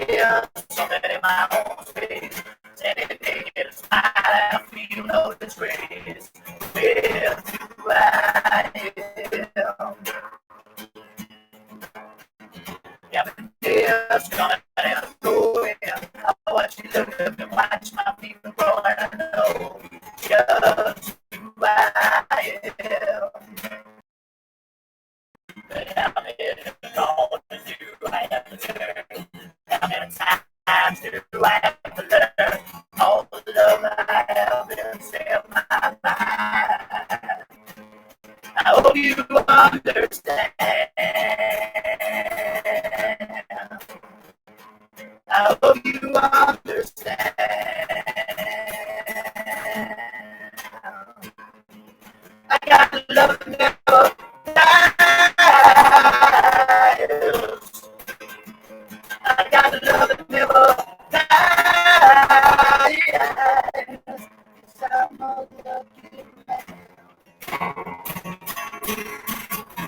Yeah, something in my own space. Anything is fine, I feel no disgrace. With who I am. Yeah, but it's gonna go in. I watch you look at me, watch my people grow, and I know just who I am. But how many calls do I have to turn? How many times do I have to learn? All the love I have inside my mind. I hope you understand. I hope you understand. I got love that never dies. I got love that never dies. I'm a lucky man.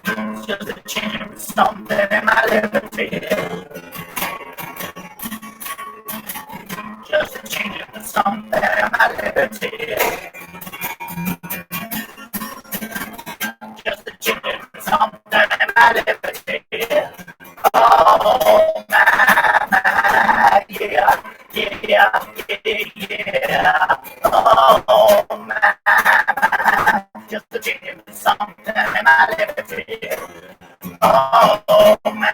It's just a change, something in my liberty. Just a change of something in my liberty. Just a change of something in my liberty. Oh, my, yeah, yeah, yeah. Oh, my, just a change of something in my liberty. Oh, my,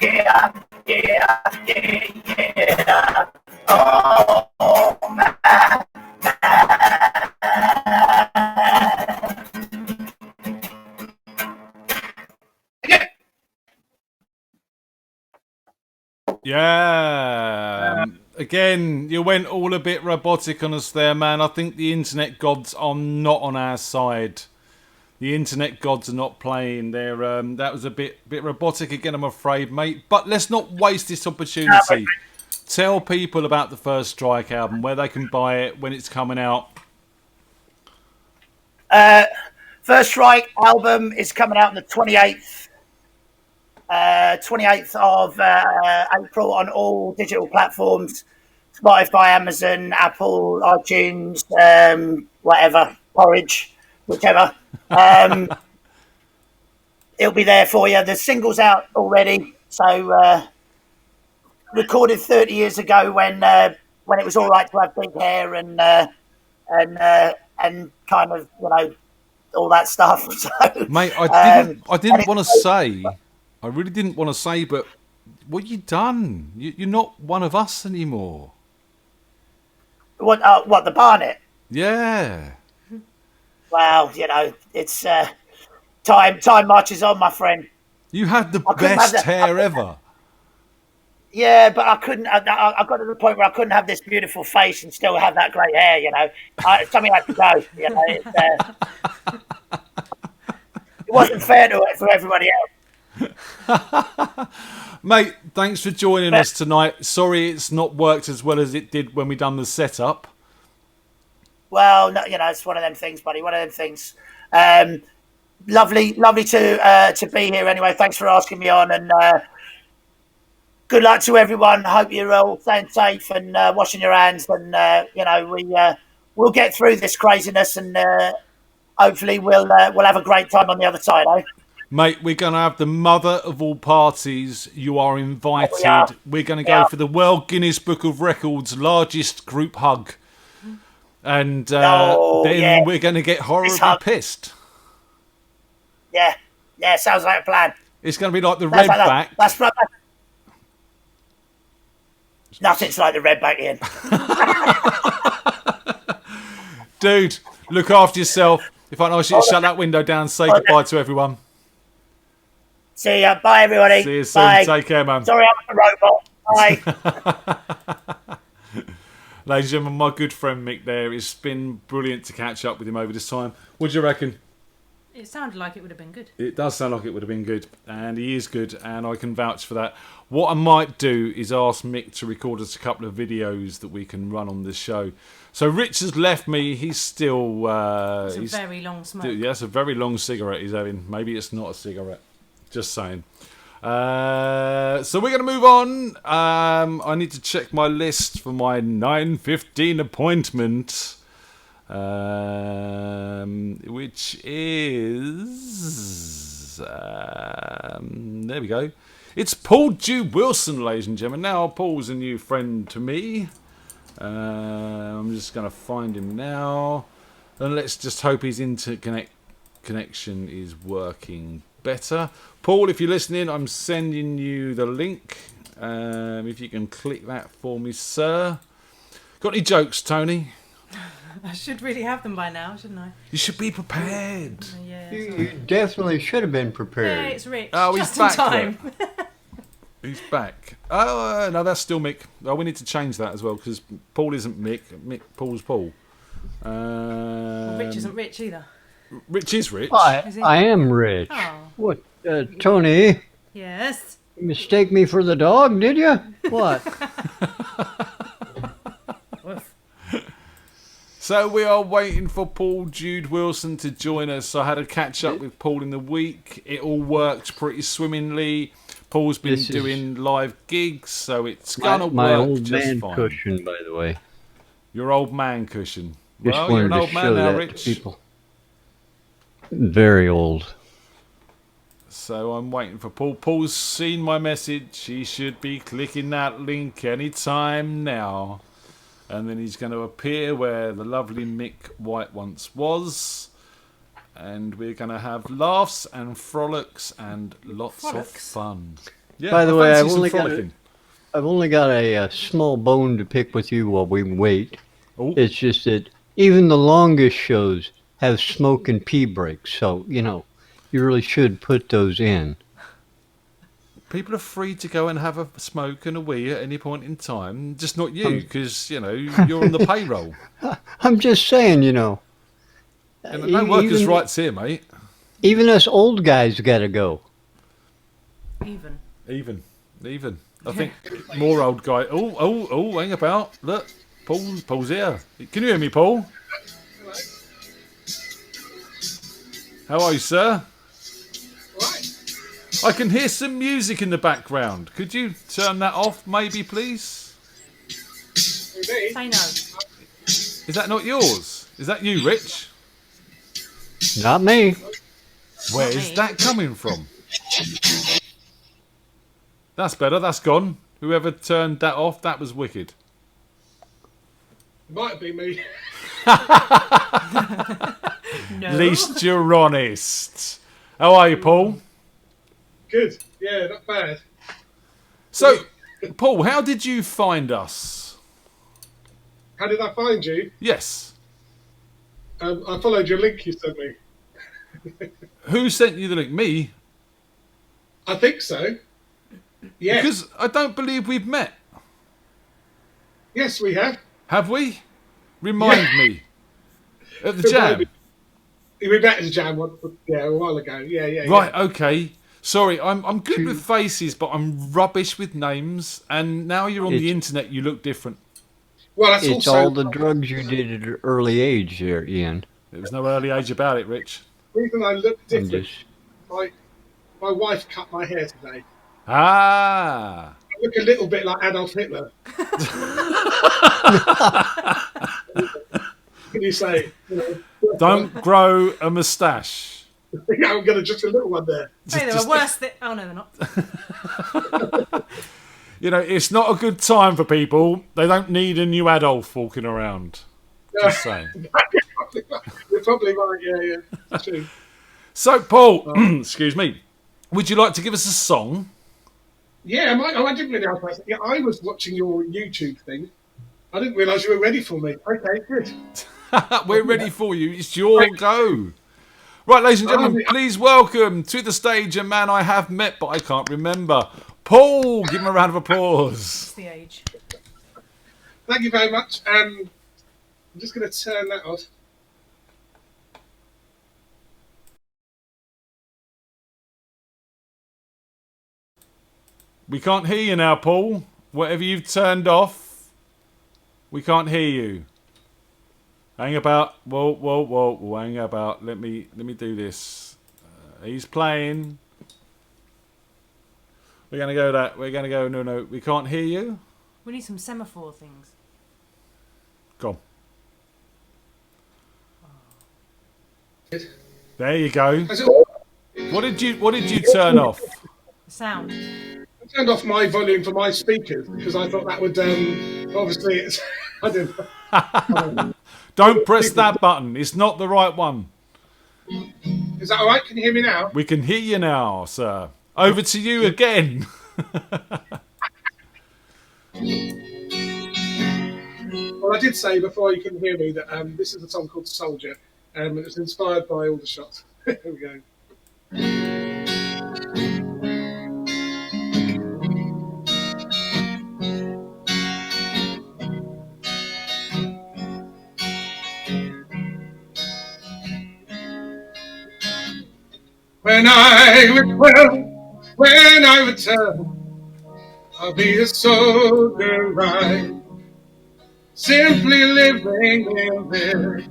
yeah, yeah, yeah. Oh, my. Yeah. Again, you went all a bit robotic on us there, man. I think the internet gods are not on our side. The internet gods are not playing. They're that was a bit robotic again, I'm afraid, mate. But let's not waste this opportunity. Tell people about the First Strike album, where they can buy it, when it's coming out. First Strike album is coming out on the 28th 28th of April on all digital platforms. Spotify, Amazon, Apple, iTunes, whatever, Porridge, whichever. It'll be there for you. The single's out already. So recorded 30 years ago when it was all right to have big hair and kind of, you know, all that stuff. So, Mate, I didn't want to say, I really didn't want to say, but what you done? You're not one of us anymore. What, the Barnet? Yeah. Well, you know, it's time marches on, my friend. You had the best hair ever. Yeah, but I couldn't. I got to the point where I couldn't have this beautiful face and still have that great hair. You know, something had to go. You know, it wasn't fair for everybody else. Mate, thanks for joining us tonight. Sorry it's not worked as well as it did when we done the setup. Well, no, you know, it's one of them things, buddy. One of them things. Lovely to be here. Anyway, thanks for asking me on, and good luck to everyone. Hope you're all staying safe and washing your hands. And you know, we'll get through this craziness, and hopefully we'll have a great time on the other side. Eh? Mate, we're going to have the mother of all parties. You are invited. We're going to go for the World Guinness Book of Records largest group hug. And then we're going to get horribly pissed. Yeah, sounds like a plan. It's going to be like the Redback. That's right. Nothing's like the Redback, Ian. Dude, look after yourself. If I ask you to shut that window down, say goodbye to everyone. See ya. Bye, everybody. See you soon. Bye. Take care, man. Sorry, I'm a robot. Bye. Ladies and gentlemen, my good friend Mick there. It's been brilliant to catch up with him over this time. What do you reckon? It sounded like it would have been good. It does sound like it would have been good, and he is good, and I can vouch for that. What I might do is ask Mick to record us a couple of videos that we can run on this show. So Rich has left me. He's still... it's a very long smoke. Yeah, it's a very long cigarette he's having. Maybe it's not a cigarette. Just saying. So we're going to move on. I need to check my list for my 9:15 appointment. Which is there we go. It's Paul Jude Wilson, ladies and gentlemen. Now Paul's a new friend to me. I'm just going to find him now, and let's just hope his internet connection is working better. Paul, if you're listening, I'm sending you the link. If you can click that for me, sir. Got any jokes, Tony? I should really have them by now, shouldn't I? You should be prepared. Yeah, You definitely should have been prepared. Yeah, it's Rich. Oh, just he's back. in time. He's back. Oh, no, that's still Mick. Oh, we need to change that as well, because Paul isn't Mick. Paul's Paul. Well, Rich isn't Rich either. Rich is Rich. I am Rich. Oh. What, Tony? Yes. You mistake me for the dog, did you? What? So we are waiting for Paul Jude Wilson to join us. I had a catch up with Paul in the week. It all worked pretty swimmingly. Paul's been doing live gigs, so it's gonna work my old just man fine. cushion, by the way. Your old man cushion. Just Well, wanted you're an to old man show now, that Rich. to people. Very old. So I'm waiting for Paul. Paul's seen my message. He should be clicking that link anytime now. And then he's going to appear where the lovely Mick White once was. And we're going to have laughs and frolics and lots of fun. Yeah, By the way, I've only got a small bone to pick with you while we wait. Ooh. It's just that even the longest shows have smoke and pee breaks. So, you know, you really should put those in. People are free to go and have a smoke and a wee at any point in time. Just not you, because, you know, you're on the payroll. I'm just saying, you know. And no workers' rights here, mate. Even us old guys got to go. Even. I think more old guy. Oh, hang about. Look, Paul's here. Can you hear me, Paul? How are you, sir? I can hear some music in the background. Could you turn that off, maybe, please? Say no. Is that not yours? Is that you, Rich? Not me. Where is that coming from? That's better. That's gone. Whoever turned that off, that was wicked. Might be me. No. At least you're honest. How are you, Paul? Good. Yeah, not bad. So, Paul, how did you find us? How did I find you? Yes. I followed your link you sent me. Who sent you the link? Me? I think so. Yeah. Because I don't believe we've met. Yes, we have. Have we? Remind me. At the Remind jam. me. We met at the jam a while ago. Yeah. Right, okay. Sorry, I'm good with faces, but I'm rubbish with names. And now you're on the internet, you look different. Well, that's It's also all the drugs you did at an early age there, Ian. There was no early age about it, Rich. the reason I look I'm different. just... My wife cut my hair today. Ah. I look a little bit like Adolf Hitler. What can you say? Don't grow a moustache. Yeah, I'm going to just a little one there. Hey, there were worse things. Oh, no, they're not. You know, it's not a good time for people. They don't need a new Adolf walking around. Just saying. You're probably right, yeah. That's true. So, Paul, excuse me, would you like to give us a song? Yeah, I didn't really ask that. Yeah, I was watching your YouTube thing. I didn't realise you were ready for me. Okay, good. We're ready for you. It's your go. Right, ladies and gentlemen, please welcome to the stage a man I have met, but I can't remember. Paul, give him a round of applause. It's the age. Thank you very much. I'm just going to turn that off. We can't hear you now, Paul. Whatever you've turned off, we can't hear you. Hang about. Whoa. Hang about. Let me do this. He's playing. We're gonna go that. We're gonna go. No. We can't hear you. We need some semaphore things. Go on. There you go. What did you turn off? The sound. I turned off my volume for my speakers because I thought that would obviously it's I didn't. Don't press that button. It's not the right one. Is that all right? Can you hear me now? We can hear you now, sir. Over to you again. Well, I did say before you couldn't hear me that this is a song called Soldier, and it's inspired by all the shots. Here we go. When I return, I'll be a soldier, right? Simply living in this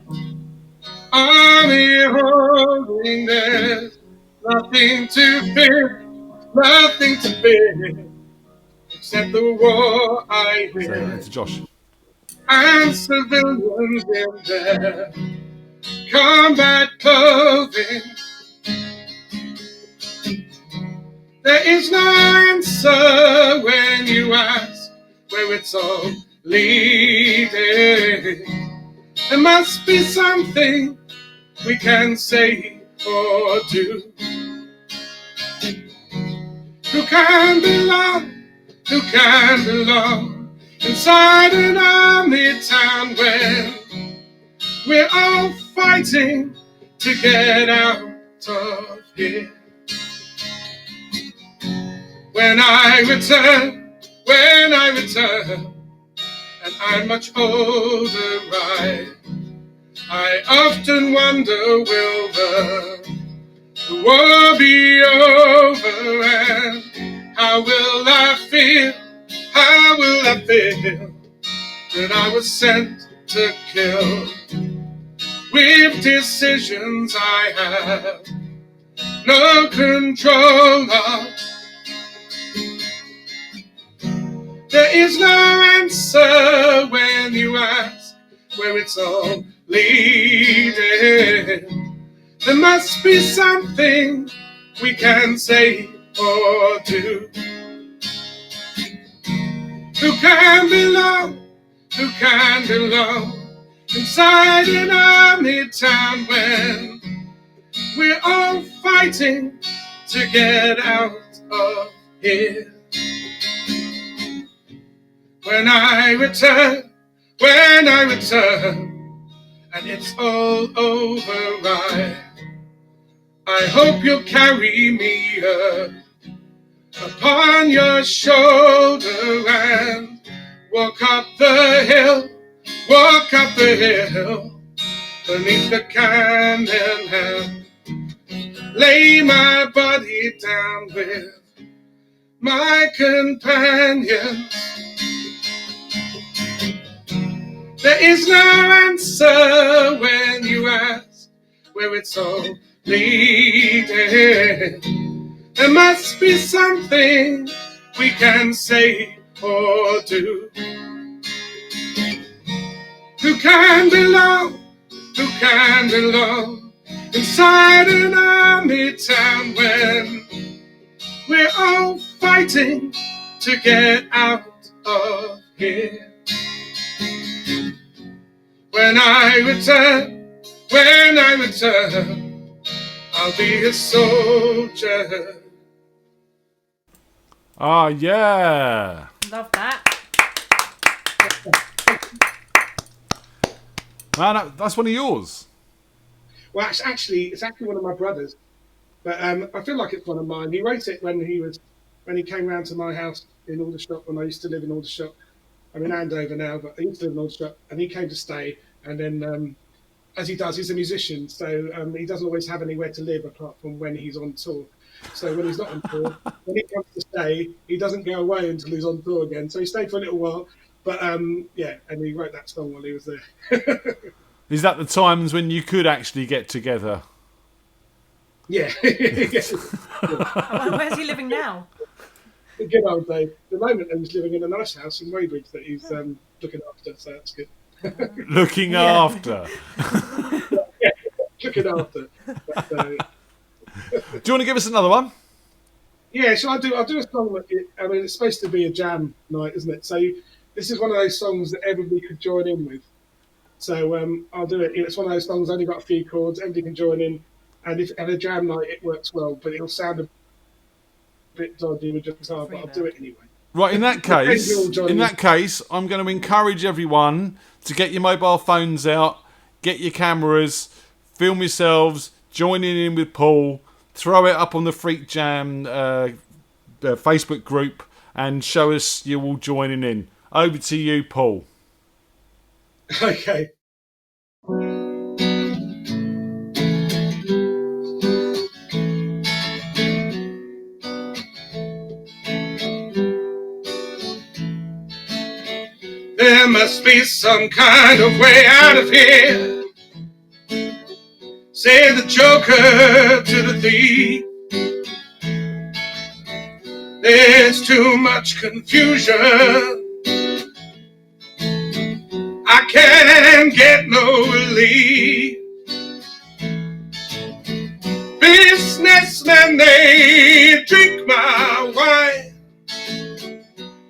army holding this. Nothing to fear, except the war I Say that hear. to Josh. And civilians in their combat clothing. There is no answer when you ask where it's all leading. There must be something we can say or do. Who can belong inside an army town when we're all fighting to get out of here? When I return, and I'm much older, right? I often wonder, will the war be over, and how will I feel that I was sent to kill with decisions I have no controller. There is no answer when you ask where it's all leading. There must be something we can say or do. Who can belong? Who can belong inside an army town when we're all fighting to get out of here? When I return, and it's all over, I hope you'll carry me upon your shoulder and walk up the hill beneath the cannon and lay my body down with my companions. There is no answer when you ask where it's all leading. There must be something we can say or do. Who can belong? Who can belong inside an army town when we're all fighting to get out of here? When I return, I'll be a soldier. Ah, yeah. Love that. Man, that's one of yours. Well, it's actually one of my brothers, but I feel like it's one of mine. He wrote it when he came round to my house in Aldershot when I used to live in Aldershot. I'm in Andover now, but I used to live in Aldershot, and he came to stay. And then, as he does, he's a musician, so he doesn't always have anywhere to live apart from when he's on tour. So when he's not on tour, when he comes to stay, he doesn't go away until he's on tour again. So he stayed for a little while, but yeah, and he wrote that song while he was there. Is that the times when you could actually get together? Yeah. Where's he living now? The good old days. At the moment, he's living in a nice house in Weybridge that he's looking after, so that's good. Looking after. Yeah, looking after. But, do you want to give us another one? Yeah, so I'll do a song that it's supposed to be a jam night, isn't it? So this is one of those songs that everybody could join in with. So I'll do it. It's one of those songs only got a few chords, everybody can join in, and if at a jam night it works well, but it'll sound a bit dodgy with just guitar, but I'll do it anyway. Right, in that case, I'm going to encourage everyone to get your mobile phones out, get your cameras, film yourselves, joining in with Paul, throw it up on the FreakJam Facebook group, and show us you're all joining in. Over to you, Paul. Okay. There must be some kind of way out of here, said the joker to the thief. There's too much confusion, I can't get no relief. Businessmen, they drink my wine,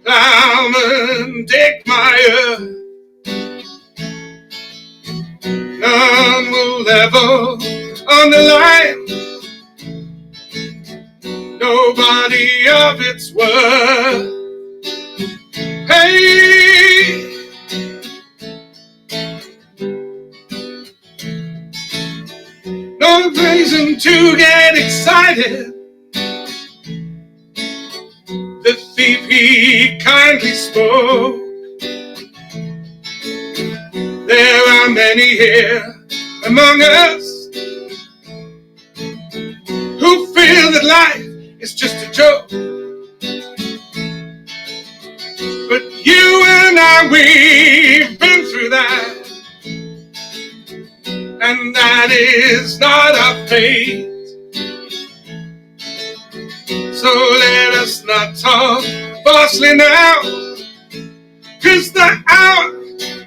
plowmen dig my earth. None will ever on the line, nobody of its worth. Hey, no reason to get excited. The thief, he kindly spoke. There are many here among us who feel that life is just a joke. But you and I, we've been through that, and that is not our fate. So let us not talk falsely now, 'cause the hour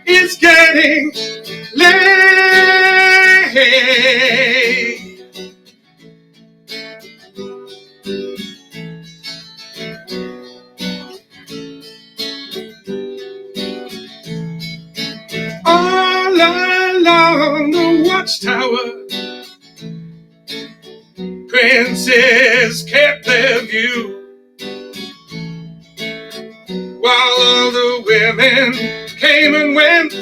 is getting late. All along the watchtower, princes kept their view, while all the women came and went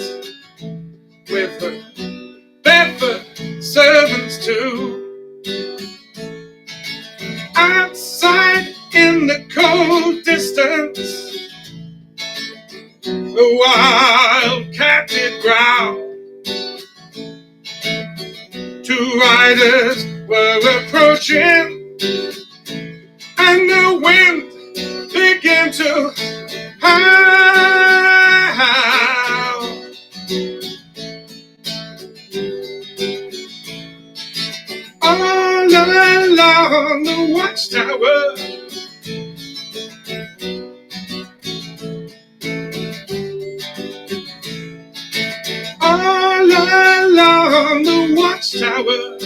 with the barefoot servants too. Outside in the cold distance, the wildcat did growl. Two riders were approaching, and the wind began to howl. All along the watchtower, all along the watchtower.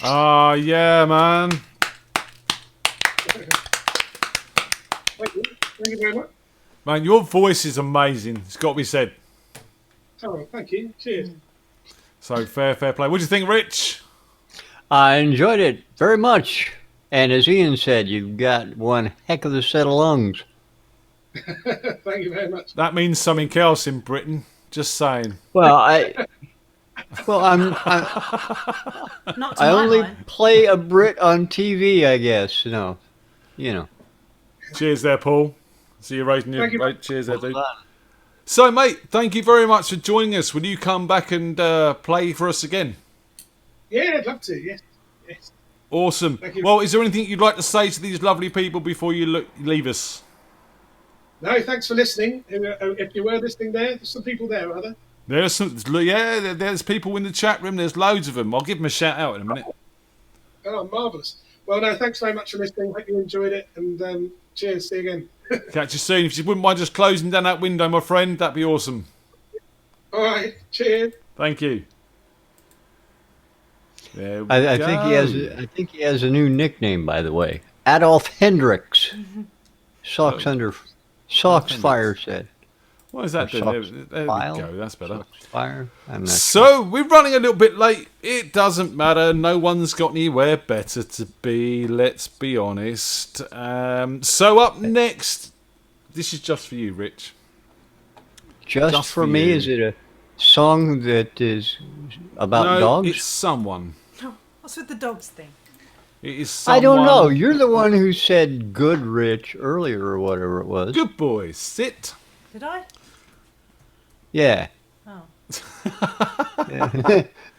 Oh, yeah, man. Thank you. Thank you very much. Man, your voice is amazing. It's got to be said. Oh, thank you. Cheers. So, fair play. What do you think, Rich? I enjoyed it very much. And as Ian said, you've got one heck of a set of lungs. Thank you very much. That means something else in Britain. Just saying. Well, I Not to I my only mind. play a Brit on TV, I guess. No, you know. Cheers there, Paul. See you raising your Thank you. right. Cheers there, dude. So, mate, thank you very much for joining us. Will you come back and play for us again? Yeah, I'd love to. Yes. Yes. Awesome. Thank you. Well, is there anything you'd like to say to these lovely people before you leave us? No, thanks for listening. If you were listening there's some people there, are there? There's some, yeah. There's people in the chat room. There's loads of them. I'll give them a shout out in a minute. Oh, marvellous. Well, no, thanks very much for listening. Hope you enjoyed it. And cheers. See you again. Catch you soon. If you wouldn't mind just closing down that window, my friend, that'd be awesome. All right. Cheers. Thank you. There we I go. think he has a new nickname, by the way. Adolf Hendricks. Socks under socks Hendricks. fire said. What is that Or doing? socks There we file? go. That's better. Socks fire. I'm not sure. So, we're running a little bit late. It doesn't matter. No one's got anywhere better to be. Let's be honest. So, up next, this is just for you, Rich. Just for me, you. is it a song that is about No, dogs? it's someone. What's with the dogs thing? It is someone. I don't know. You're the one who said good Rich earlier or whatever it was. Good boy. Sit. Did I? Yeah. Oh.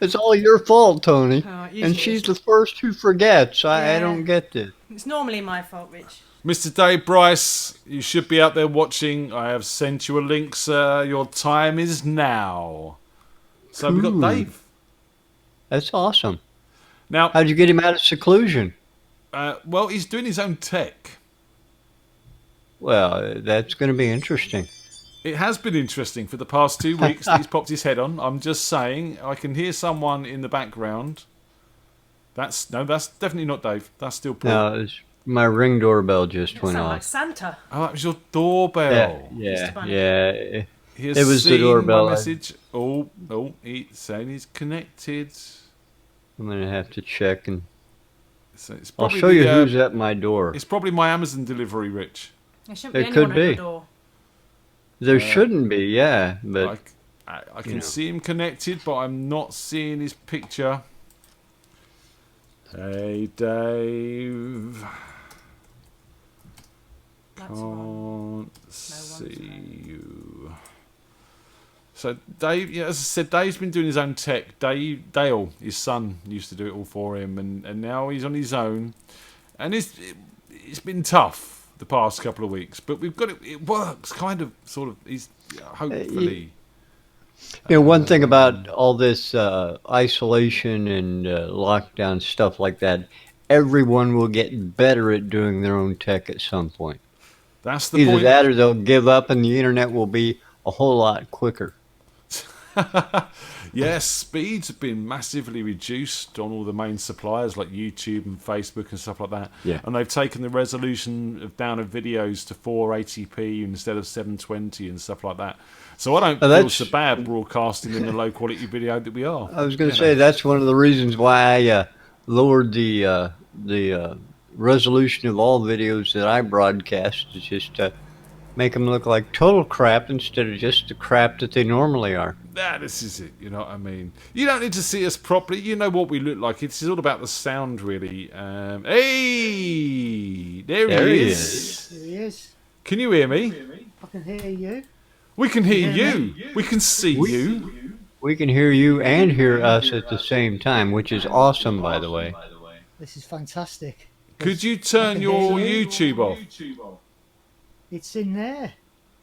It's all your fault, Tony. Oh, it usually And she's the first who forgets. I Yeah. don't get this. It's normally my fault, Rich. Mr. Dave Bryce, you should be out there watching. I have sent you a link, sir. Your time is now. So we've got Cool. Dave. That's awesome. Now, How'd you get him out of seclusion? well, he's doing his own tech. Well, that's going to be interesting. It has been interesting for the past 2 weeks that he's popped his head on. I'm just saying, I can hear someone in the background. That's definitely not Dave. That's still Paul. No, my ring doorbell just It went sounded off. like Santa. Oh, that was your doorbell. Yeah. He has It was the seen doorbell. my message. Oh, he's saying he's connected. I'm going to have to check and So it's I'll probably show you the, who's at my door. It's probably my Amazon delivery, Rich. There shouldn't be It anyone could at the be. door. There shouldn't be, yeah, but I can you know. see him connected, but I'm not seeing his picture. Hey, Dave. Can't see you. So Dave, yeah, as I said, Dave's been doing his own tech. Dale, his son, used to do it all for him, and now he's on his own. And it's been tough the past couple of weeks, but we've got it. It works, kind of, sort of. He's hopefully. One thing about all this isolation and lockdown stuff like that, everyone will get better at doing their own tech at some point. That's the Either point. that or they'll give up and the internet will be a whole lot quicker. Yes, speeds have been massively reduced on all the main suppliers like YouTube and Facebook and stuff like that. Yeah. And they've taken the resolution down of videos to 480p instead of 720 and stuff like that. So I don't feel so bad broadcasting in the low quality video that we are. I was going to say that's one of the reasons why I lowered the resolution of all videos that I broadcast, is just to make them look like total crap instead of just the crap that they normally are. This is it, you know what I mean? You don't need to see us properly. You know what we look like. It's all about the sound, really. Hey! There he is. There he is. Can you hear me? I can hear you. We can hear you. We can see you. We can hear you and hear us at the same time, which is awesome, by the way. This is fantastic. Could you turn your YouTube off? It's in there.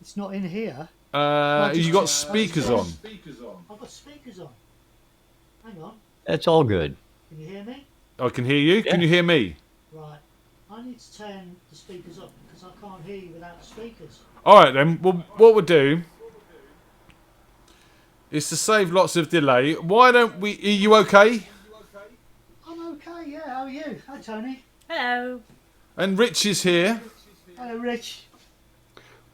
It's not in here. You got speakers on. I've got speakers on. Hang on. That's all good. Can you hear me? I can hear you. Can you hear me? Right. I need to turn the speakers up because I can't hear you without the speakers. All right then. Well, what we'll do is to save lots of delay. Why don't we? Are you okay? I'm okay. Yeah. How are you? Hi, Tony. Hello. And Rich is here. Hello, Rich.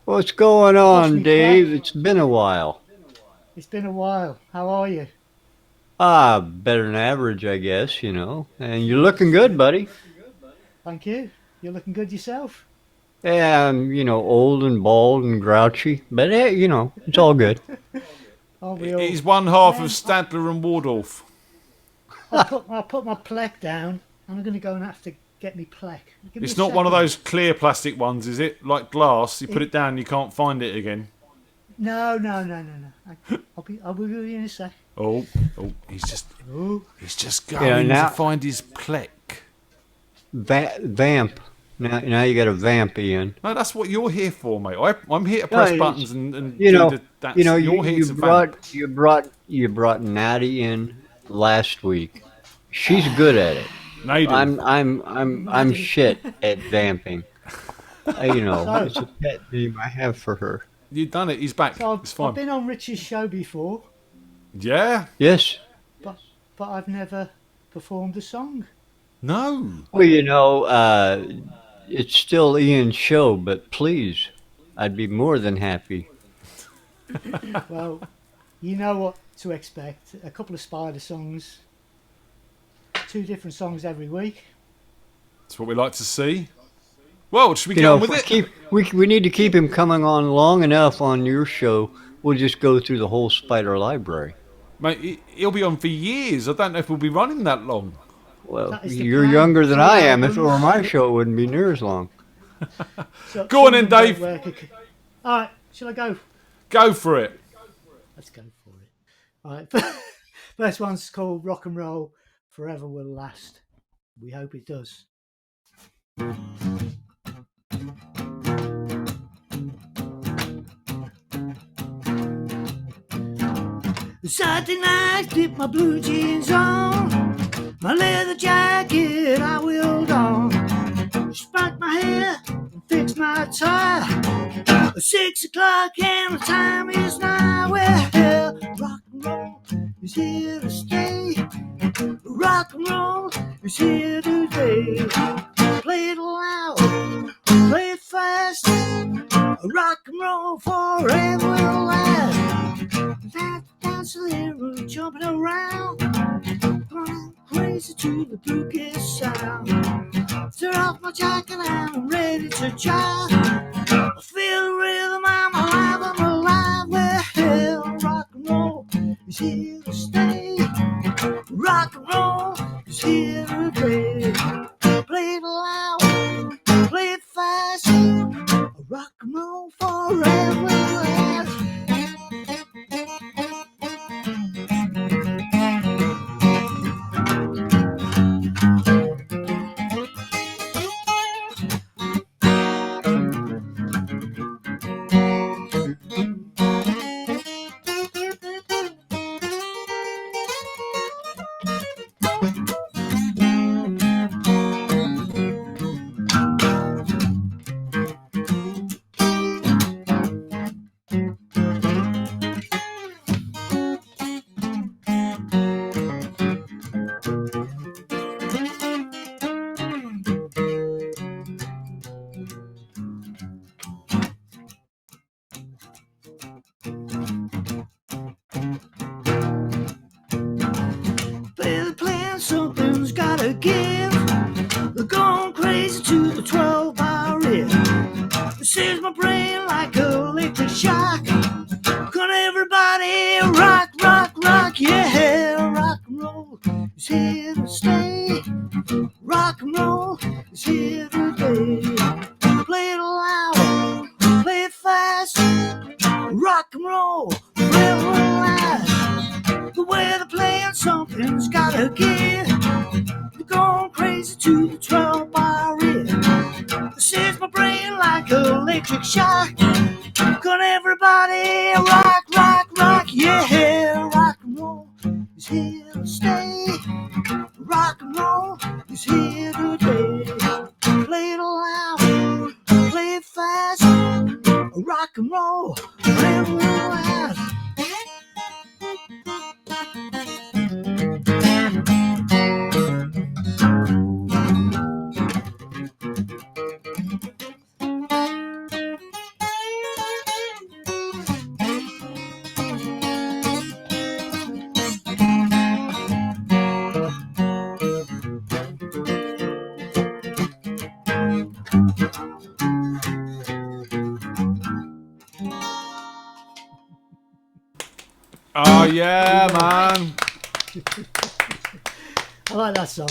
What's going on, Dave? It's been a while. It's been a while. How are you? Better than average, I guess, And you're looking good, buddy. Thank you. You're looking good yourself. Yeah, I'm, old and bald and grouchy, but it's all good. He's one half of Stadler and Waldorf. I'll put my plec down. I'm going to go and have to get me plec. It's not one of those clear plastic ones, is it? Like glass. You put it down, you can't find it again. No. I'll be with you in a sec. Oh, he's just going to find his plec. Vamp. Now you got a vamp, Ian. No, that's what you're here for, mate. I'm here to press buttons and you're here to vamp. You brought Natty in last week. She's good at it. I'm shit at vamping. It's a pet name I have for her. You've done it. He's back. So it's fine. I've been on Rich's show before. Yeah. Yes. But I've never performed a song. No. Well, it's still Ian's show, but please, I'd be more than happy. Well, you know what to expect. A couple of Spider songs. 2 different songs every week. That's what we like to see. Well, should we get on with it? We need to keep him coming on long enough on your show. We'll just go through the whole Spider library. Mate, he'll be on for years. I don't know if we'll be running that long. Well, you're younger than I am. If it were my show, it wouldn't be near as long. Go on then, Dave. All right, shall I go? Go for it. Let's go for it. All right, first one's called Rock and Roll Forever Will Last. We hope it does. Saturday night, dip my blue jeans on, my leather jacket I will don, spark my hair and fix my tie. 6 o'clock and the time is now. Well, rock and roll is here to stay. Rock and roll is here today. Play it loud, play it fast. Rock and roll forever will last. That dancing there, jumping around, going crazy to the bluegrass sound. Tear off my jacket and I'm ready to jive. I feel the rhythm, I'm alive. Well, rock and roll is here to stay. Rock and roll is here to play. Play it loud, play it fast. Rock and roll forever lasts. is here to stay. Rock and roll is here today. Play it loud, play it fast. Rock and roll, play it loud. The way they're playing, something's gotta give. They're going crazy to the 12 bar ring. This is my brain like an electric shock. Gonna everybody rock, rock, rock, yeah. Rock and roll is here to stay. Rock and roll is here today. Play it loud, play it fast. Rock and roll, play it loud. Oh yeah, man. I like that song.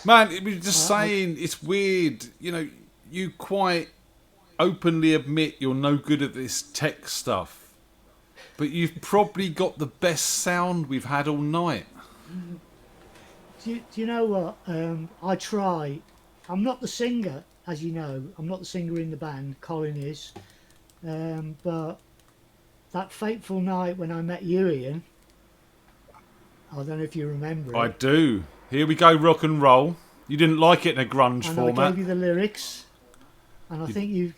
Man, it was just saying, it's weird. You know, you quite openly admit you're no good at this tech stuff, but you've probably got the best sound we've had all night. Do you know what? I try. I'm not the singer, as you know. I'm not the singer in the band. Colin is. But that fateful night when I met you, Ian, I don't know if you remember it. I do. Here we go, rock and roll. You didn't like it in a grunge and format. I gave you the lyrics, and I think.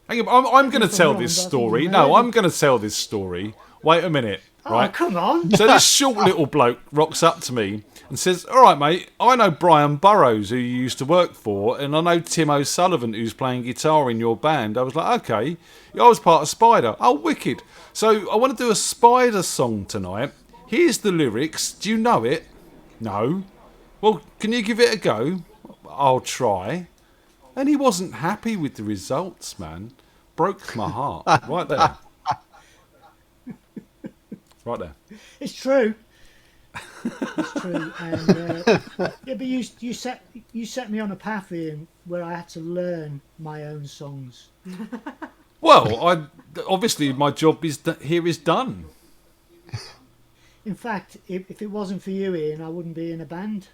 Hang on, I'm going to tell this story. No, I'm going to tell this story. Wait a minute, right? Oh, come on. So this short little bloke rocks up to me and says, all right, mate, I know Brian Burrows, who you used to work for, and I know Tim O'Sullivan, who's playing guitar in your band. I was like, okay, I was part of Spider. Oh, wicked. So I want to do a Spider song tonight. Here's the lyrics. Do you know it? No. Well, can you give it a go? I'll try. And he wasn't happy with the results, man. Broke my heart. Right there. Right there. It's true. It's true. And yeah, but you set me on a path, Ian, where I had to learn my own songs. Well, obviously my job is here is done. In fact, if it wasn't for you, Ian, I wouldn't be in a band.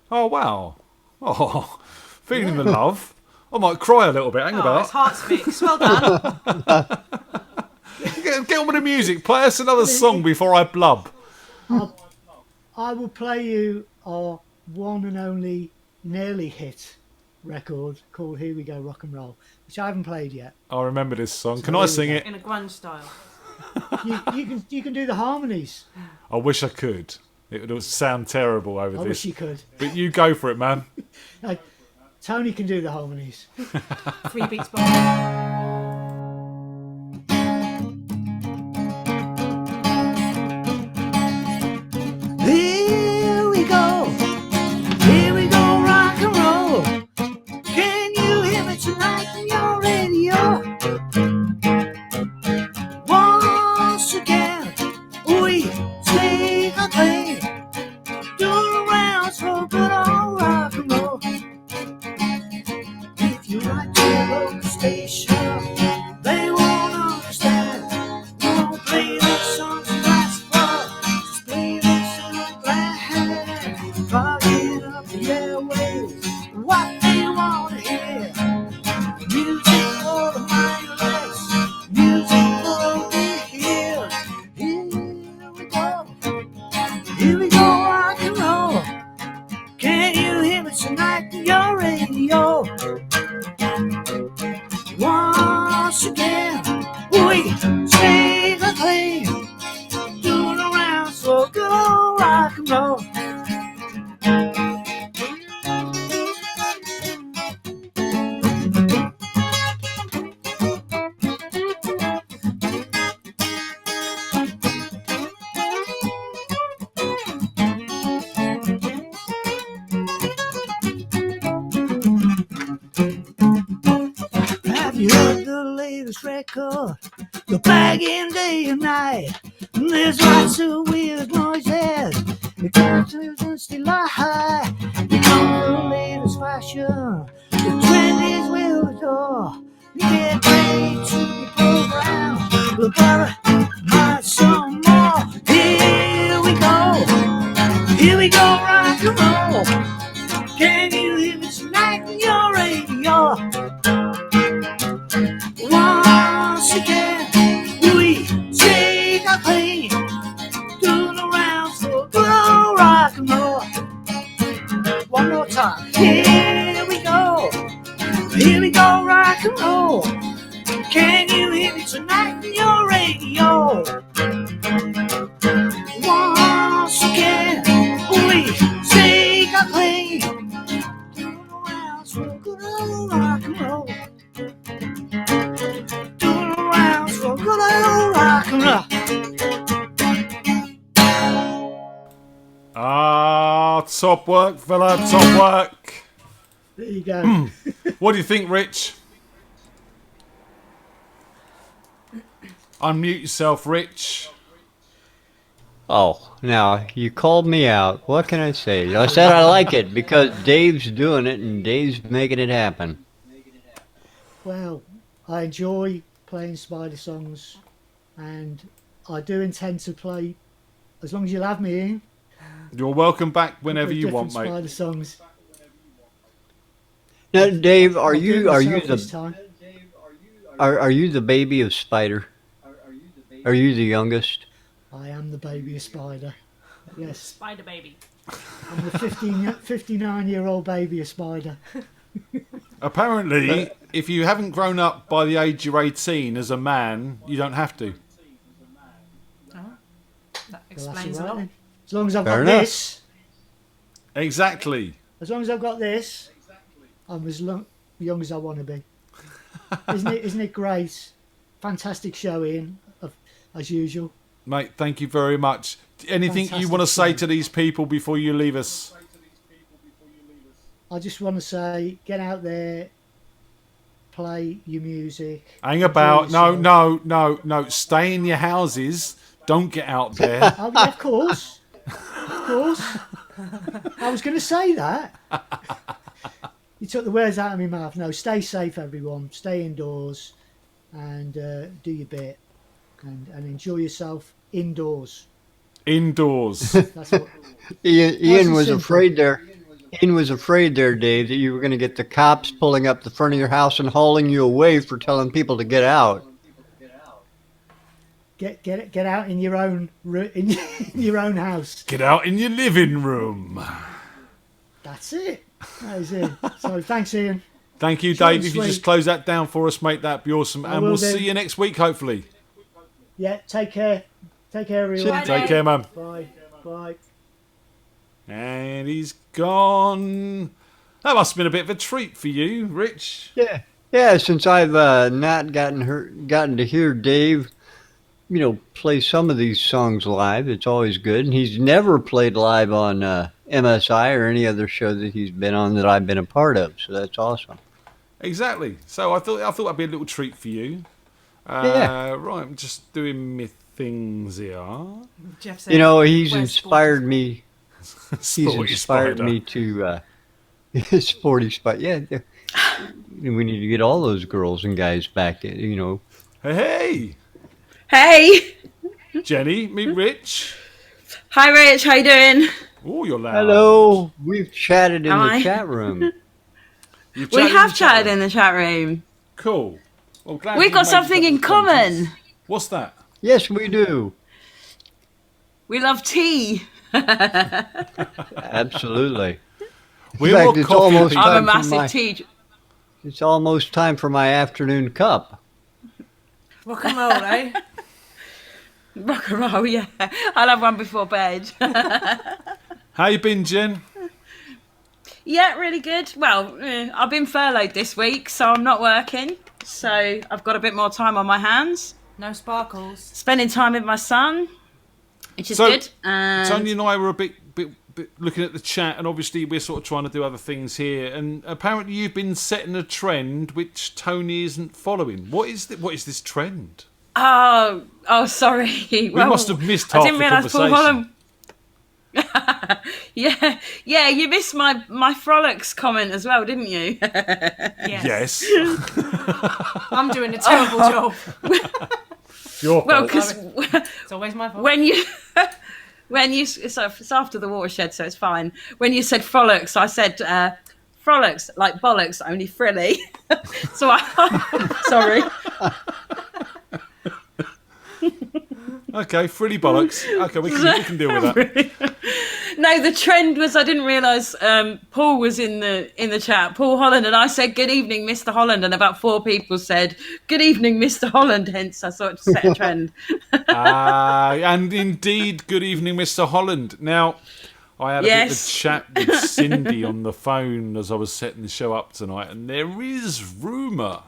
Oh wow! Oh, feeling the love. I might cry a little bit. Hang about. It's heart speaks. Well done. Get on with the music. Play us another song before I blub. I will play you our one and only nearly hit record called "Here We Go Rock and Roll," which I haven't played yet. I remember this song. Can I sing it? In a grunge style. You can do the harmonies. I wish I could. It would sound terrible over I this. wish you could. But you go for it, man. No, Tony can do the harmonies. 3 beats by. Here we go, rock and roll. Can you hear me tonight on your radio? Once again, we take a thing, do the rounds for good old rock and roll. If you like your local station, they won't understand. We won't play the songs in glass bar, just play this in a glass, clogging up the airwaves. What they want to hear, music for the mindless, music for the ears. Here we go, rock and roll. Can you hear me tonight on your radio? Once again, we take a thing, doing the rounds for good old rock and roll. Have you heard the latest record? You're bagging day and night. There's lots of weird noises intelligence delight. You know the latest fashion, the trendies will adore. You get ready to be programmed, but brother, my some more. Here we go, rock and roll. Can you hear me tonight in your radio? Once again, we take our pain, doing the rounds for good old rock and roll. One more time. Here we go, rock and roll. Can you hear me tonight in your radio? Once again, we take our pain, doing the rounds for good old rock and roll. Doing the rounds for good old rock and roll. Top work, fella, top work. There you go. What do you think, Rich? Unmute yourself, Rich. Oh, now you called me out. What can I say? I said I like it because Dave's doing it and Dave's making it happen. Well, I enjoy playing Spider songs, and I do intend to play as long as you'll have me in. You're welcome back whenever you want, Different mate. Spider songs. Now, Dave, are you This time. are you the baby of Spider? Are you the youngest? I am the baby of Spider. Yes. Spider baby. I'm the 59-year-old baby of Spider. Apparently, if you haven't grown up by the age you're 18 as a man, you don't have to. That explains a Well, lot. then. As long as I've Fair got enough. this. Exactly. As long as I've got this, I'm as young as I want to be. Isn't it great? Fantastic show, Ian, as usual. Mate, thank you very much. Anything you want to say to these people before you leave us? I just want to say, get out there, play your music. Hang about. No. Stay in your houses. Don't get out there. Oh, yeah, of course. Of course. I was going to say that. You took the words out of my mouth. No, stay safe, everyone. Stay indoors and do your bit and enjoy yourself indoors. Indoors. That's what. Ian was afraid there. Ian was afraid there, Dave, that you were going to get the cops pulling up the front of your house and hauling you away for telling people to get out. Get out in your own in your own house. Get out in your living room. That's it. That is it. So thanks, Ian. Thank you, Short Dave. and If you just sweet. close that down for us, mate, that'd be awesome. I And will we'll do. see you next week, hopefully. Yeah, take care. Take care, everyone. Take care, man. Bye. Bye. And he's gone. That must have been a bit of a treat for you, Rich. Yeah. Since I've not gotten to hear Dave, play some of these songs live, it's always good. And he's never played live on MSI or any other show that he's been on that I've been a part of. So that's awesome. Exactly. So I thought that'd be a little treat for you. Yeah. Right, I'm just doing my things here. Jeff said, He's "Where's inspired me. He's Sporty inspired Spider. me to Sporty Spider. Yeah, we need to get all those girls and guys back. Hey, Hey, Jenny, meet Rich. hi Rich, how you doing? Oh, you're loud. Hello. We've chatted in Am the I? chat room. You've We in have the chat chatted room. in the chat room. Cool. Well, glad We've you got made something in yourself acquaintance. common. What's that? Yes, we do. We love tea. Absolutely. We're In all fact, it's coffee almost people. I'm a time for massive my- tea. It's almost time for my afternoon cup. Rock and roll, eh? Rock and roll, yeah. I'll have one before bed. How you been, Jen? Yeah, really good. Well, I've been furloughed this week, so I'm not working. So I've got a bit more time on my hands. No sparkles. Spending time with my son, which is So, good. And Tony and I were a bit looking at the chat, and obviously we're sort of trying to do other things here. And apparently you've been setting a trend which Tony isn't following. What is this trend? Oh, sorry. We must have missed I half didn't the realise Paul conversation. Holland. Yeah, you missed my frolics comment as well, didn't you? Yes. I'm doing a terrible job. Your Well, fault. because It's always my fault. when you it's after the watershed, so it's fine. When you said frolics, I said frolics like bollocks, only frilly. So sorry. Okay, frilly bollocks. Okay, we can deal with that. No, the trend was I didn't realise Paul was in the chat. Paul Holland, and I said good evening, Mr. Holland, and about 4 people said good evening, Mr. Holland. Hence, I thought to set a trend. And indeed, good evening, Mr. Holland. Now, I had a bit of a chat with Cindy on the phone as I was setting the show up tonight, and there is rumour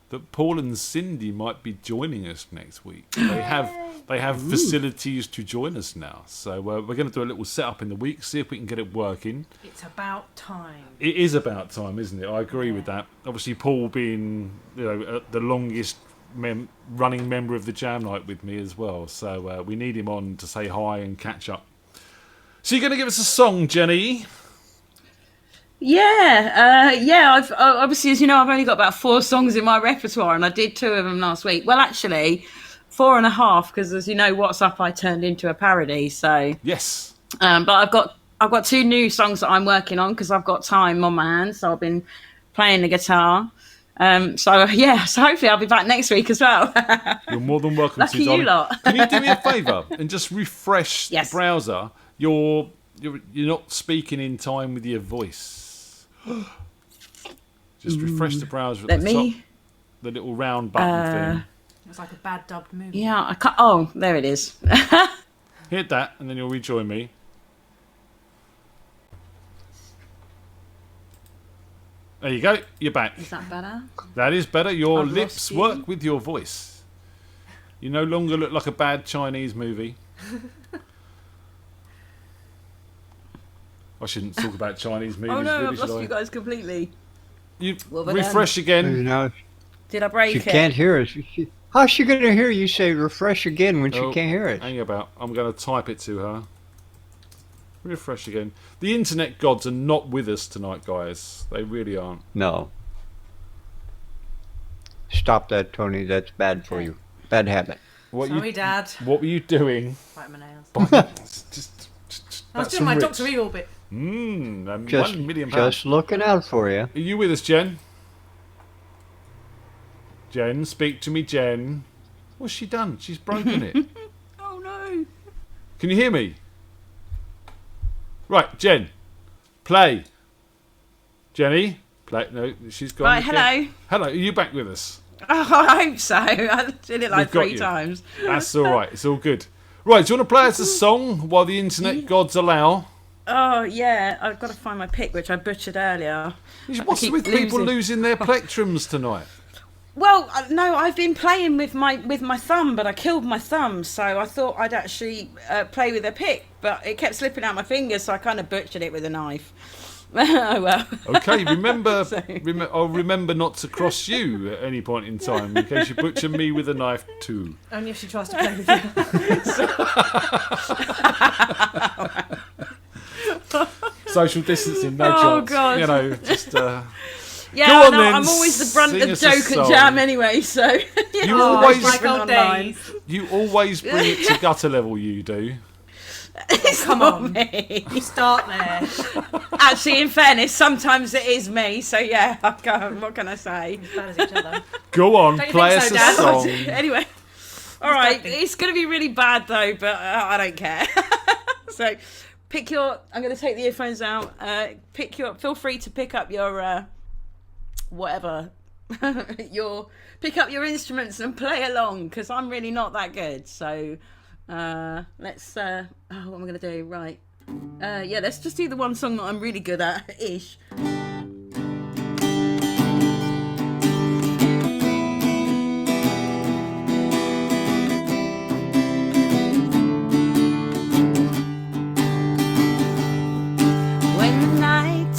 that Paul and Cindy might be joining us next week. They have facilities to join us now, so we're going to do a little setup in the week, see if we can get it working. It's about time. It is about time, isn't it? I agree with that. Obviously, Paul being the longest running member of the Jam Night with me as well, so we need him on to say hi and catch up. So you're going to give us a song, Jenny? Yeah. I've obviously, as you know, I've only got about 4 songs in my repertoire, and I did 2 of them last week. Well, actually, 4.5, because as you know, What's Up I turned into a parody. So yes. But I've got 2 new songs that I'm working on because I've got time on my hands. So I've been playing the guitar. So hopefully I'll be back next week as well. You're more than welcome. Lucky you lot. Can you do me a favour and just refresh the browser? You're not speaking in time with your voice. Just refresh the browser at the top. The little round button thing. It's like a bad dubbed movie. Yeah, I can't. Oh, there it is. Hit that, and then you'll rejoin me. There you go. You're back. Is that better? That is better. Your I've lips lost you. work with your voice. You no longer look like a bad Chinese movie. I shouldn't talk about Chinese movies. Oh no, really, I've lost should you guys completely. You What about refresh them? again. No, Did I break she it? can't hear us. How's she going to hear you say refresh again when she Oh, can't hear it? Hang about. I'm going to type it to her. Refresh again. The internet gods are not with us tonight, guys. They really aren't. No. Stop that, Tony. That's bad for you. Bad habit. Sorry, Dad. What were you doing? Bite my nails. I was That's doing my rich. Doctor Evil bit. Just, £1 million. just looking out for you. Are you with us, Jen? Jen, speak to me, Jen. What's she done? She's broken it. Oh no. Can you hear me? Right, Jen. Play. Jenny. Play. No, she's gone. Right, hello. Hello, are you back with us? Oh, I hope so. I did it like We've got 3 you. times. That's all right. It's all good. Right, do you want to play us a song while the internet gods allow? Oh yeah, I've got to find my pick, which I butchered earlier. What's with people losing their plectrums tonight? Well, no, I've been playing with my thumb, but I killed my thumb, so I thought I'd actually play with a pick, but it kept slipping out my fingers, so I kind of butchered it with a knife. Oh well. Okay, I'll remember not to cross you at any point in time in case you butcher me with a knife too. Only if she tries to play with you. Social distancing, no Oh, chance. God. You know, just. Yeah, Go I on know, then, I'm always the brunt sing of us a joke at song. Jam anyway, so You always like old days. You always bring it to gutter level. You do. Come on, you start there. Actually, in fairness, sometimes it is me, so yeah, what can I say? As bad as each other. Go on, Don't you play think us so, a Dad? song. Anyway, all right, it's going to be really bad though, but I don't care. So, I'm going to take the earphones out. Feel free to pick up your whatever, pick up your instruments and play along because I'm really not that good. So, let's. What am I going to do? Right. Let's just do the one song that I'm really good at ish. When the night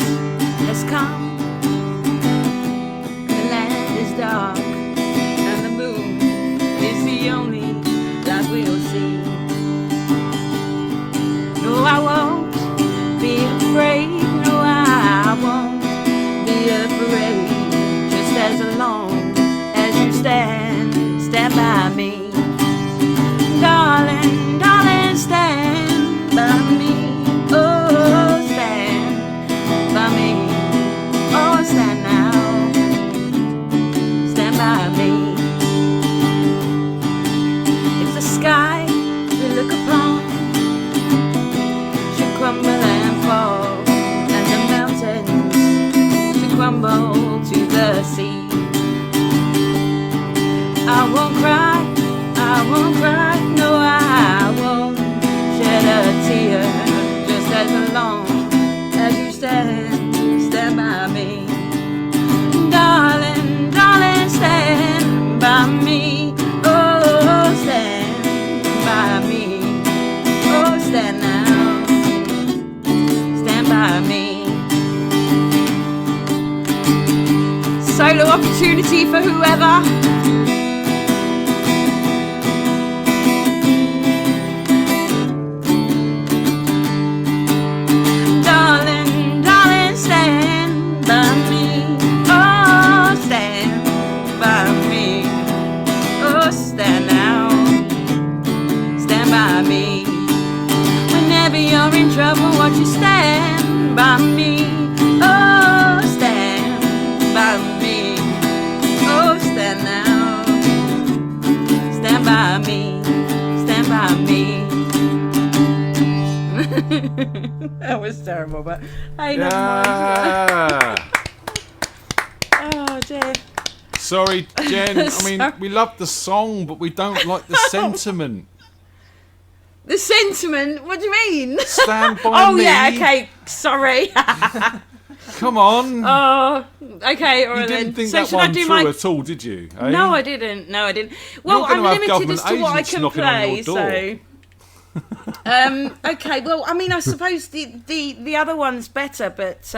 has come, the land is dark, and the moon is the only light we'll see. No, I along as you stand by me. Darling, darling, stand by me. Oh, stand by me. Oh, stand now. Stand by me. Solo opportunity for whoever. Darling, darling, stand by me. Oh, stand by me. Oh, stand now. Stand by me. Whenever you're in trouble, won't you stand by me? Oh, stand by me. Oh, stand now. Stand by me. Stand by me. That was terrible, but hey, never mind. Oh, dear. Sorry, Jen. I mean, Sorry. we love the song, but we don't like the sentiment. The sentiment? What do you mean? Stand by oh, me. yeah, okay. Sorry. Come on. Oh, okay. All You right, didn't then. think So that should I one do through my... at all, did you? Eh? No, I didn't. No, I didn't. Well, You're I'm gonna have limited government as to what I agents can knocking on play, your door. so... okay, well, I mean, I suppose the other one's better, but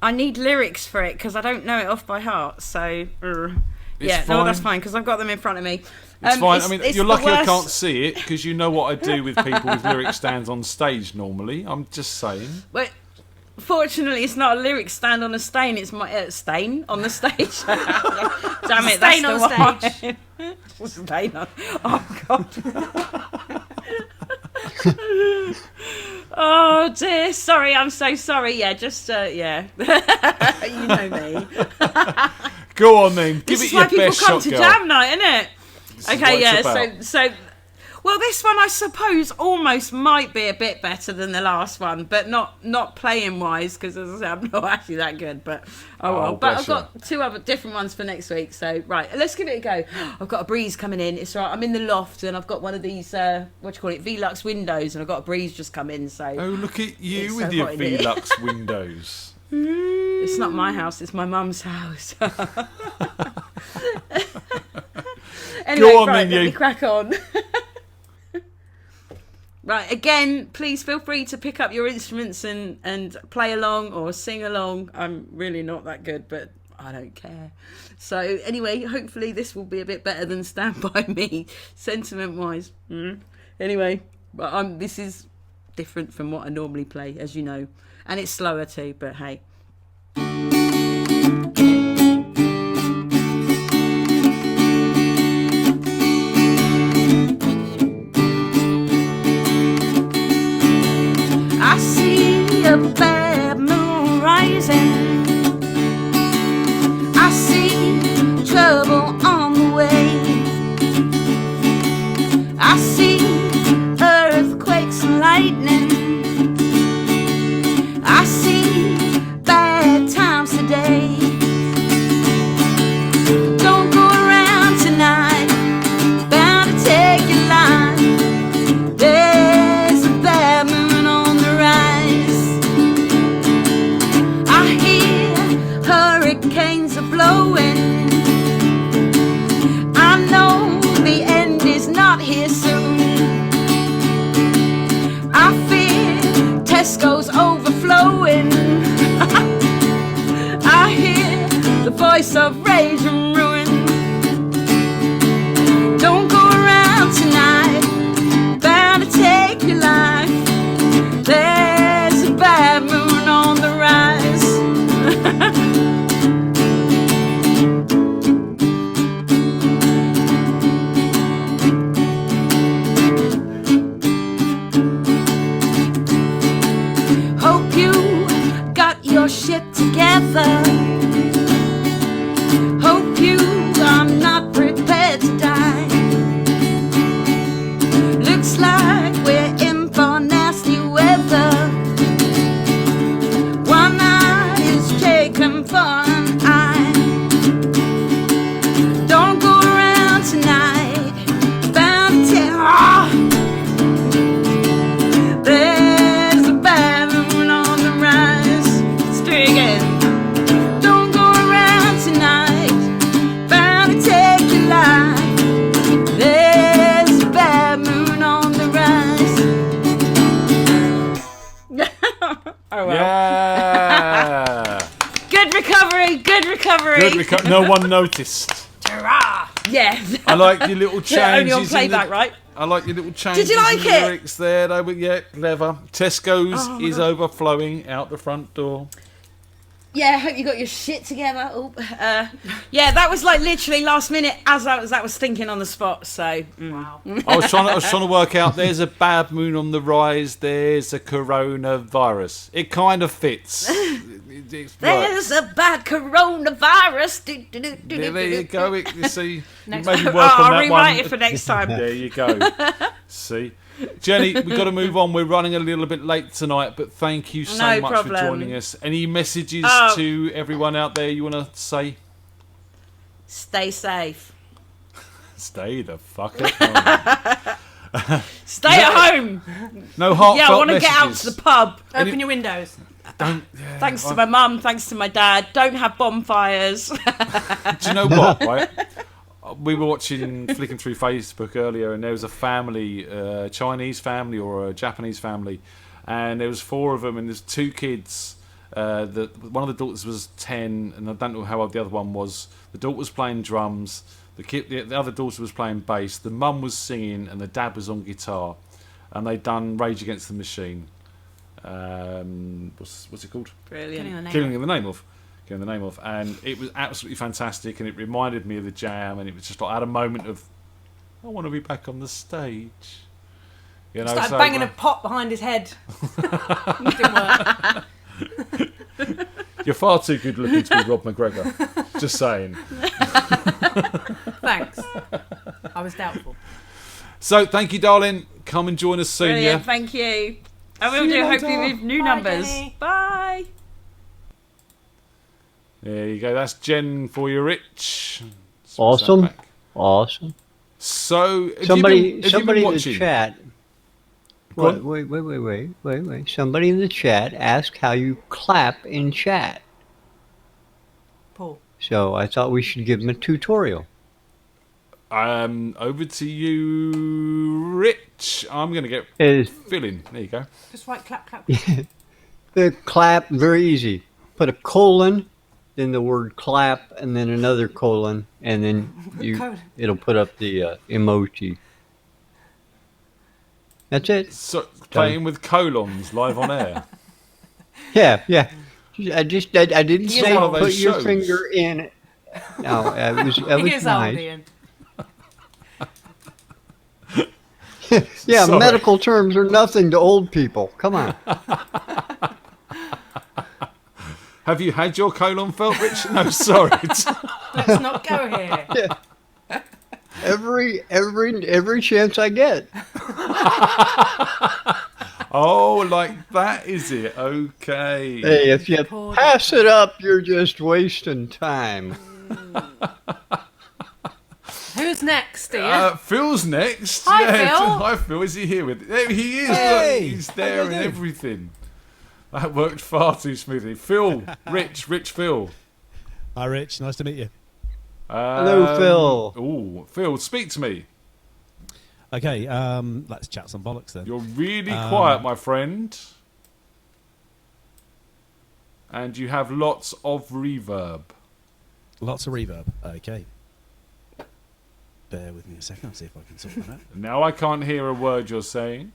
I need lyrics for it because I don't know it off by heart. So yeah, fine. no, that's fine because I've got them in front of me. It's fine. I mean, it's you're the lucky I worst- can't see it because you know what I do with people with lyric stands on stage normally. I'm just saying. But fortunately, it's not a lyric stand on a stain. It's my stain on the stage. Damn it, Stain that's on the stage. one. Stain on. Oh god. Oh dear, sorry, I'm so sorry. Yeah, just yeah, you know me. Go on then, give This it is your why people best come shot, to girl. jam night, isn't it? This is Okay, what yeah. it's about. So, well, this one I suppose almost might be a bit better than the last one, but not playing wise because as I say, I'm not actually that good. But oh well. But bless I've got two other different ones for next week. So right, let's give it a go. I've got a breeze coming in. It's right. I'm in the loft and I've got one of these what do you call it, Velux windows, and I've got a breeze just come in. So Oh, look at you It's with so your hot in here. Velux windows. It's not my house, it's my mum's house. Anyway, Go on right, then, let you. me crack on. Right, again, please feel free to pick up your instruments and play along or sing along. I'm really not that good, but I don't care. So anyway, hopefully this will be a bit better than Stand By Me, sentiment-wise. Anyway, but this is different from what I normally play, as you know. And it's slower too, but hey. I see a bad moon rising. I see trouble on the way. I see earthquakes and lightning. I see bad times today. Don't go around tonight, bound to take your life. There's a bad moon on the rise. I hear hurricanes are blowing. I know the end is not here soon. I fear Tesco's overflowing. I hear the voice of rage and ruin. Don't go around tonight, bound to take your life. There's a bad moon on the rise. Hope you got your shit together. Hope you are not prepared to die. Looks like we're in for nasty weather. One eye is taken for an eye. Don't go around tonight, bound to tell. There's a bad Oh well. Yeah. Good recovery. Good recovery. No one noticed. Hurrah! Yeah. I like your little changes. Only on playback, right? I like your little changes. Did you like in the it? lyrics there. They were, yeah, clever. Tesco's Oh, my is God. overflowing out the front door. Yeah, I hope you got your shit together. Yeah, that was like literally last minute as that was thinking on the spot. So wow. I was trying to work out. There's a bad moon on the rise. There's a coronavirus. It kind of fits. There's a bad coronavirus. Yeah, there you go. You see, Next maybe time. work on I'll that rewrite one. it for next time. There you go. See, Jenny, we've got to move on. We're running a little bit late tonight, but thank you so No much problem. for joining us. Any messages Oh. to everyone out there you want to say? Stay safe. Stay the fuck at home. Stay at home. No heartfelt Yeah, I want to get out messages. to the pub. Open your windows. Thanks to my mum, thanks to my dad. Don't have bonfires. Do you know what, right? We were flicking through Facebook earlier, and there was a family, a Chinese family or a Japanese family, and there was 4 of them, and there's 2 kids. One of the daughters was 10, and I don't know how old the other one was. The daughter was playing drums. The other daughter was playing bass. The mum was singing, and the dad was on guitar. And they'd done Rage Against the Machine. What's it called? Brilliant. Killing in the Name of. And it was absolutely fantastic, and it reminded me of the Jam, and it was just like I had a moment of I want to be back on the stage. You know, Started banging a pot behind his head. Didn't work. You're far too good looking to be Rob McGregor. Just saying. Thanks. I was doubtful. So thank you, darling. Come and join us soon. Brilliant, Yeah. thank you. I will See you do, hopefully later. with new Bye, numbers. Jenny. Bye. There you go. That's Jen for you, Rich. Awesome. Awesome. So Somebody have you been in the watching? chat. Go What, on. wait. Somebody in the chat asked how you clap in chat. Paul. So I thought we should give him a tutorial. Over to you, Rich. I'm going to get Is- Phil in. There you go. Just right, clap, clap. The clap, very easy. Put a colon, then the word clap, and then another colon, and then Colon. it'll put up the emoji. That's it. So playing with colons live on air. Yeah. I didn't It's say one of put those your shows. finger in it. No, it was He is old, nice. Ian. Yeah, Sorry. medical terms are nothing to old people. Come on. Have you had your colon felt, Rich? No, sorry. Let's not go here. Every chance I get. Oh, like that is it? Okay. Hey, if you pass it up, you're just wasting time. Who's next, Ian? Phil's next. Hi, Yeah, Phil. Hi, Phil. Is he here with? There he is. Hey. Look, he's there and everything. That worked far too smoothly. Phil, Rich, Phil. Hi, Rich. Nice to meet you. Hello, Phil. Oh, Phil, speak to me. Okay, let's chat some bollocks then. You're really quiet, my friend. And you have lots of reverb. Lots of reverb. Okay. Bear with me a second. I'll see if I can sort that out. Now I can't hear a word you're saying.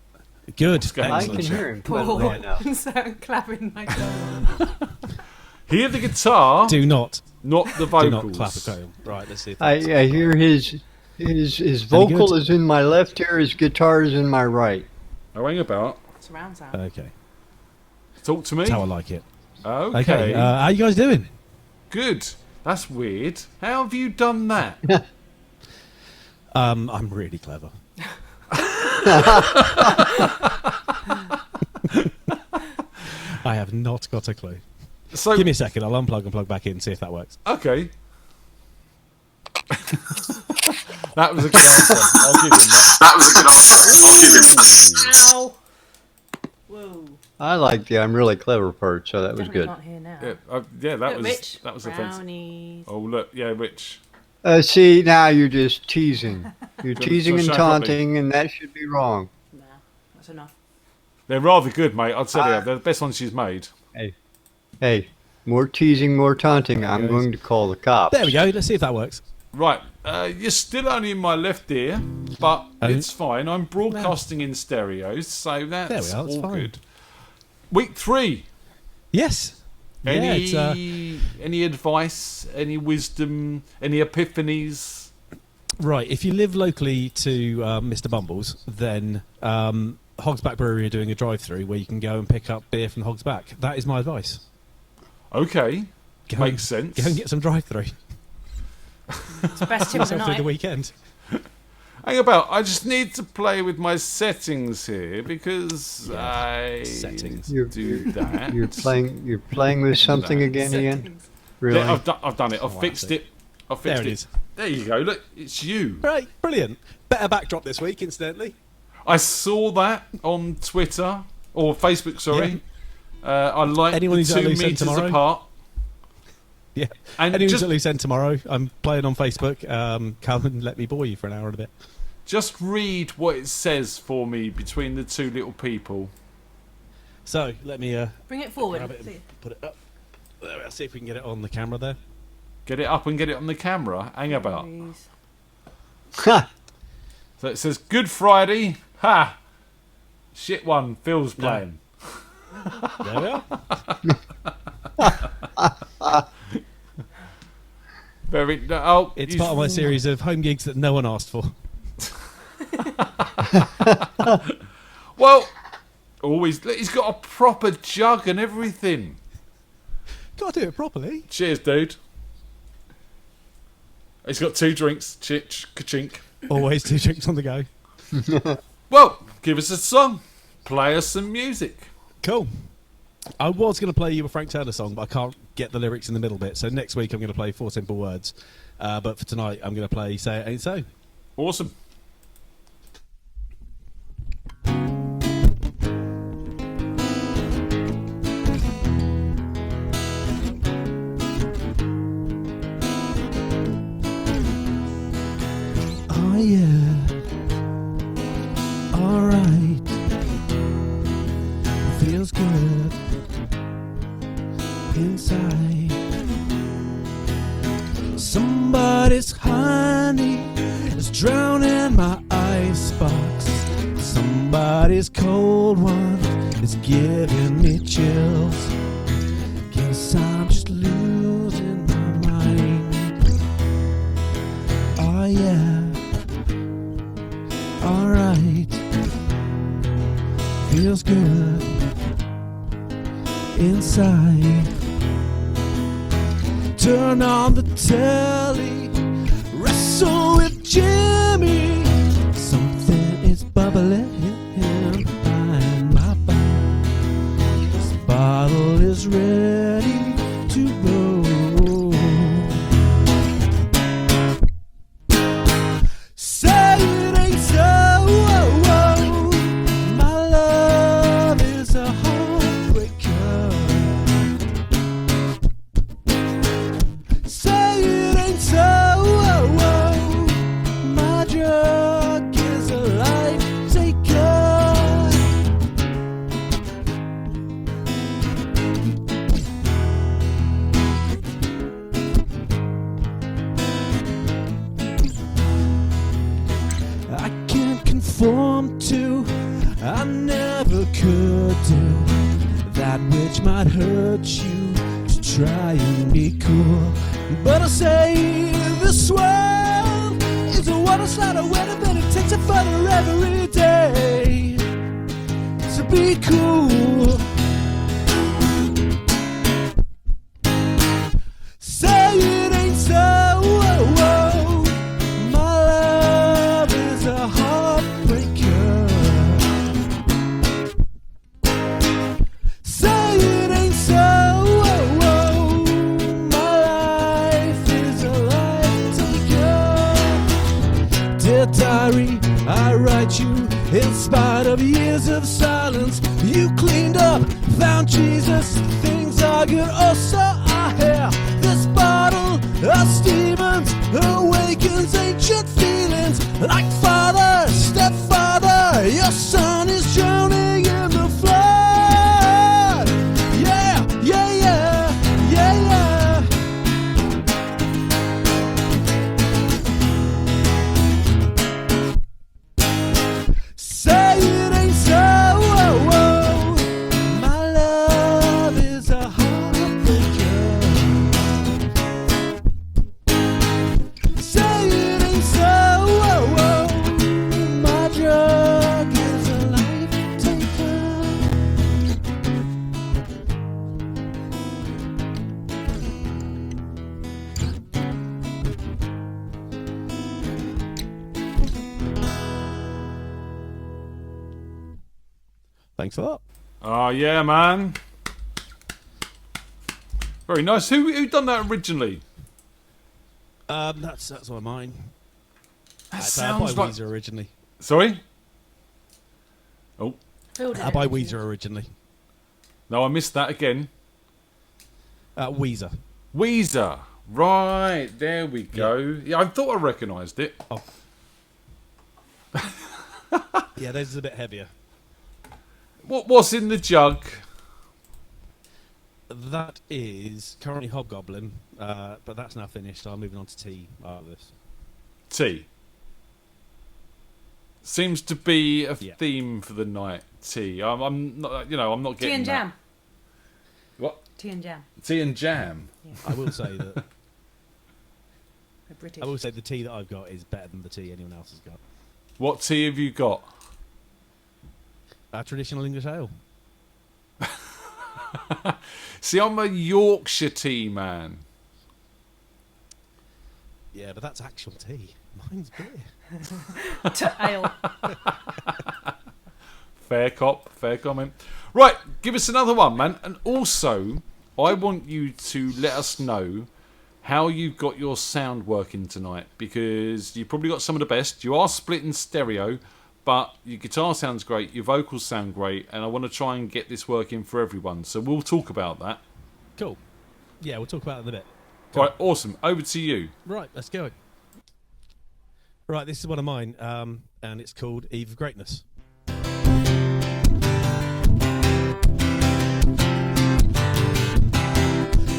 Good. I can hear him. Paul. Yeah, no. So clapping my colon. Hear the guitar. Do not. Not the Do vocals. not clap a colon. Right, let's see. If I hear his vocal is in my left ear, his guitar is in my right. Oh, hang about. Surround sound. Okay. Talk to me. That's how I like it. Okay. How you guys doing? Good. That's weird. How have you done that? I'm really clever. I have not got a clue. So give me a second. I'll unplug and plug back in and see if that works. Okay. That was a good answer. I'll give him that. That was a good answer. I'll give him that. Ow. Whoa. I like the I'm really clever part, so that was Definitely good. not here now. Yeah, that Look, was Rich. that was offensive. Brownies. Oh look, yeah, Rich. See, now you're just teasing. You're Good. teasing So and shall I probably- taunting, and that should be wrong. Nah, that's enough. They're rather good, mate. I'll tell you, they're the best ones she's made. Hey, more teasing, more taunting. I'm going to call the cops. There we go. Let's see if that works. Right, you're still only in my left ear, but it's fine. I'm broadcasting in stereo, so that's there we are, all fine. good. Week 3. Yes. Any advice, any wisdom, any epiphanies? Right, if you live locally to Mr. Bumbles, then Hog's Back Brewery are doing a drive-through where you can go and pick up beer from Hog's Back. That is my advice. Okay, makes sense. Go and get some drive-through. It's the best tip of the Yourself through the night. weekend. Hang about, I just need to play with my settings here because I do that. You're playing with something again, Ian? Really? Yeah, I've done it. I've fixed it. There it is. There you go. Look, it's you. Right, brilliant. Better backdrop this week, incidentally. I saw that on Twitter or Facebook. Sorry, I like Anyone the who's at 2 loose end meters tomorrow? apart. Yeah. And Anyone's just- at loose end tomorrow, I'm playing on Facebook. Come and let me bore you for an hour and a bit. Just read what it says for me between the two little people. So let me Bring it forward. grab it and put it up. There, I'll see if we can get it on the camera there. Get it up and get it on the camera. Hang about. Ha! So it says Good Friday. Ha! Shit one. Phil's playing. There we are. Very. It's part of my series of home gigs that no one asked for. Well, always. He's got a proper jug and everything. Got to do it properly. Cheers, dude. He's got 2 drinks. Ka-chink. Always 2 drinks on the go. Well, give us a song. Play us some music. Cool. I was going to play you a Frank Turner song, but I can't get the lyrics in the middle bit. So next week I'm going to play 4 Simple Words. But for tonight I'm going to play Say It Ain't So. Awesome. Oh yeah, alright. Feels good inside. Somebody's honey is drowning my icebox. Somebody's cold one is giving me chills. Guess I'm just losing my mind. Oh yeah, alright. Feels good inside. Turn on the telly, wrestle with Jimmy. Something is bubbling behind my back. This bottle is ready to roll. Say it ain't so. My love is a heartbreaker. Say it ain't so. My drug is a life taker. I can't conform to, I never could do that which might hurt you to try and be cool. But I say this world is a water slide of weather, but it takes a further every day to be cool. Say it ain't so. My love is a heartbreaker. Say it ain't so. My life is a life taker. Dear diary, I write you in spite of years of silence. You cleaned up, found Jesus. Things are good, oh so I hear. This bottle of Stevens awakens ancient feelings. Like father, stepfather, your son is drowning in the flood. Thanks for that. Oh, yeah, man. Very nice. Who done that originally? That's one of mine. That That's sounds by like... Weezer originally. Sorry? Oh. By Weezer originally. No, I missed that again. Weezer. Weezer. Right, there we go. Yeah, I thought I recognised it. Oh. Yeah, those are a bit heavier. What's in the jug? That is currently Hobgoblin, but that's now finished, so I'm moving on to tea after this. Tea. Seems to be a theme for the night. Tea. I'm not. I'm not getting Tea and that. jam. What? Tea and jam. Tea and jam. Yeah. I will say that. British. I will say the tea that I've got is better than the tea anyone else has got. What tea have you got? Traditional English ale. See, I'm a Yorkshire tea man. Yeah, but that's actual tea. Mine's beer. Ale. Fair cop, fair comment. Right, give us another one, man. And also, I want you to let us know how you've got your sound working tonight, because you've probably got some of the best. You are split in stereo, but your guitar sounds great, your vocals sound great, and I want to try and get this working for everyone. So we'll talk about that. Cool. Yeah, we'll talk about it in a bit. Cool. Right, awesome. Over to you. Right, let's go. Right, this is one of mine, and it's called Eve of Greatness.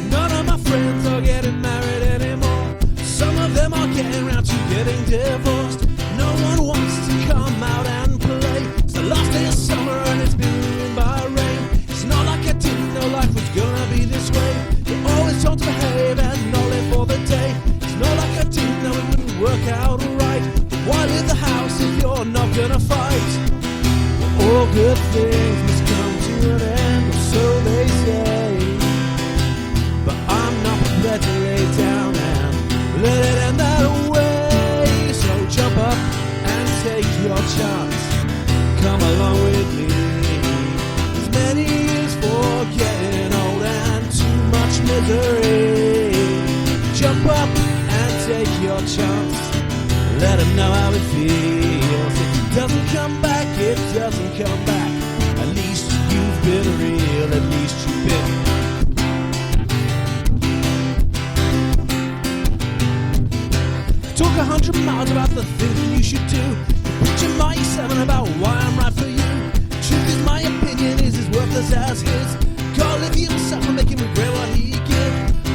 None of my friends are getting married anymore. Some of them are getting round to getting divorced. No one wants to come out and play. It's the last day of summer and it's been ruined by rain. It's not like I didn't know life was gonna be this way. You're always told to behave and not live for the day. It's not like I didn't know it wouldn't work out right. But why leave the house if you're not gonna fight? All good things must come to an end, or so they say. But I'm not prepared to lay down and let it end that way. So jump up and take your chance. Come along with me. There's many years for getting old and too much misery. Jump up and take your chance. Let him know how it feels. If it doesn't come back, it doesn't come back. At least you've been real. At least you've been. Talk 100 miles about the things that you should do. Preaching my 7 about why I'm right for you. Truth is, my opinion is as worthless as his. Can't live himself and make him regret what he did.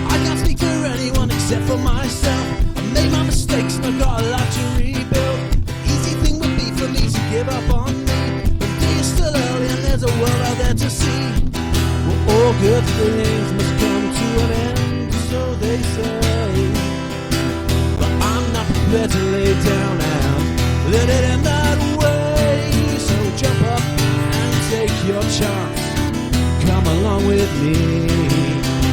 I can't speak for anyone except for myself. I made my mistakes and I've got a lot to rebuild. The easy thing would be for me to give up on me. But the day is still early and there's a world out there to see. Well, all good things must come to an end, so they say. Prepared to lay down and let it end that way. So jump up and take your chance. Come along with me.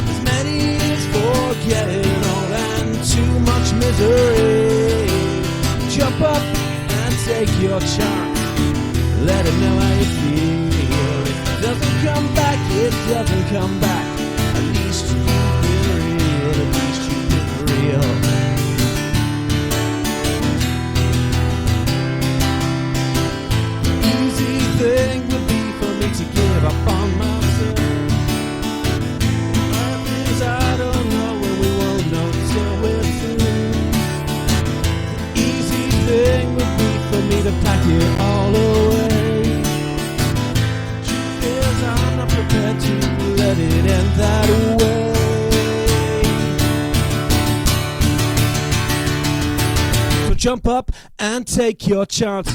There's many years for getting old and too much misery. Jump up and take your chance. Let it know how you feel. If it doesn't come back, it doesn't come back. At least you've been real. At least you've been real. Thing would be for me to give up on myself. Things I don't know when we won't know till we're through. The easy thing would be for me to pack it all away. Truth is, I'm not prepared to let it end that way. So jump up and take your chance.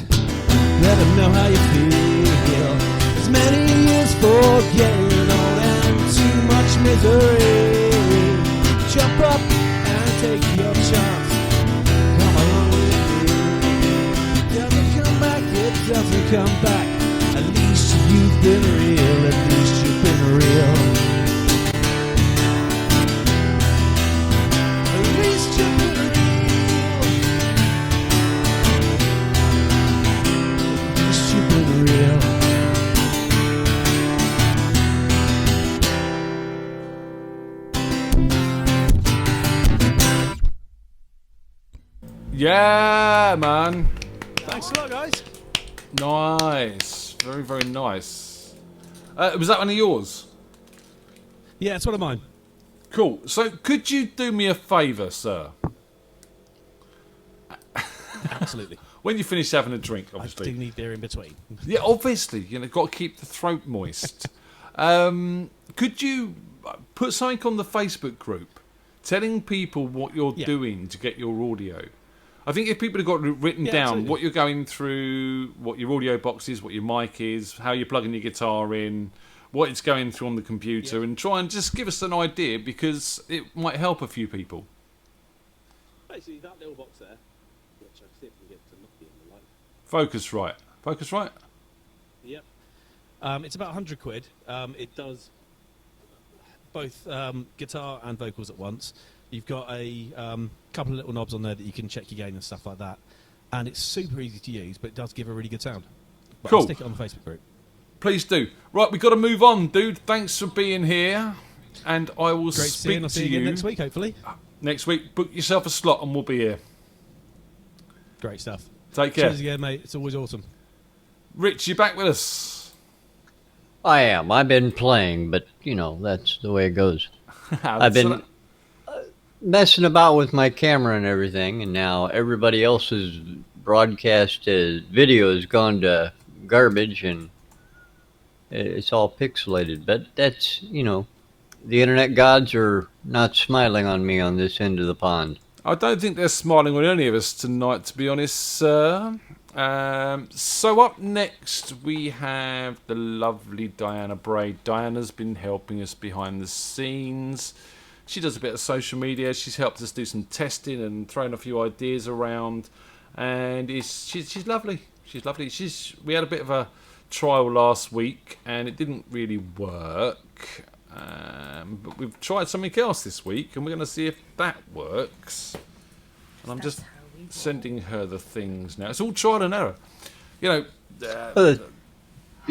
Let them know how you feel. There's many years for getting old and too much misery. Jump up and take your chance. Come along with me. It doesn't come back, it doesn't come back. At least you've been real. At least you've been real. At least you've been real. Real. Yeah, man. Thanks a lot, guys. Nice. Very, very nice. Was that one of yours? Yeah, it's one of mine. Cool. So, could you do me a favour, sir? Absolutely. When you finish having a drink, obviously. I do need beer in between. Yeah, obviously. Got to keep the throat moist. Could you put something on the Facebook group telling people what you're doing to get your audio? I think if people have got written down absolutely. what you're going through, what your audio box is, what your mic is, how you're plugging your guitar in, what it's going through on the computer, and try and just give us an idea, because it might help a few people. Basically, that little box there, which I see if we can get to look in the light. Focus right. Focus right. Yep. It's about 100 quid. It does both guitar and vocals at once. You've got a couple of little knobs on there that you can check your gain and stuff like that. And it's super easy to use, but it does give a really good sound. But Cool. I'll stick it on the Facebook group. Please do. Right, we've got to move on, dude. Thanks for being here. And I will Great to see you, and I'll speak see to you again you next week, hopefully. Next week. Book yourself a slot and we'll be here. Great stuff. Take care. Cheers again, mate. It's always awesome. Rich, you back with us? I am. I've been playing, but, that's the way it goes. I've been messing about with my camera and everything, and now everybody else's broadcast video has gone to garbage, and it's all pixelated. But that's, the internet gods are not smiling on me on this end of the pond. I don't think they're smiling on any of us tonight, to be honest, sir. So up next we have the lovely Diana Braid. Diana's been helping us behind the scenes. She does a bit of social media. She's helped us do some testing and thrown a few ideas around. And she's lovely. She's lovely. We had a bit of a trial last week and it didn't really work. But we've tried something else this week and we're going to see if that works. And I'm just sending her the things now. It's all trial and error. You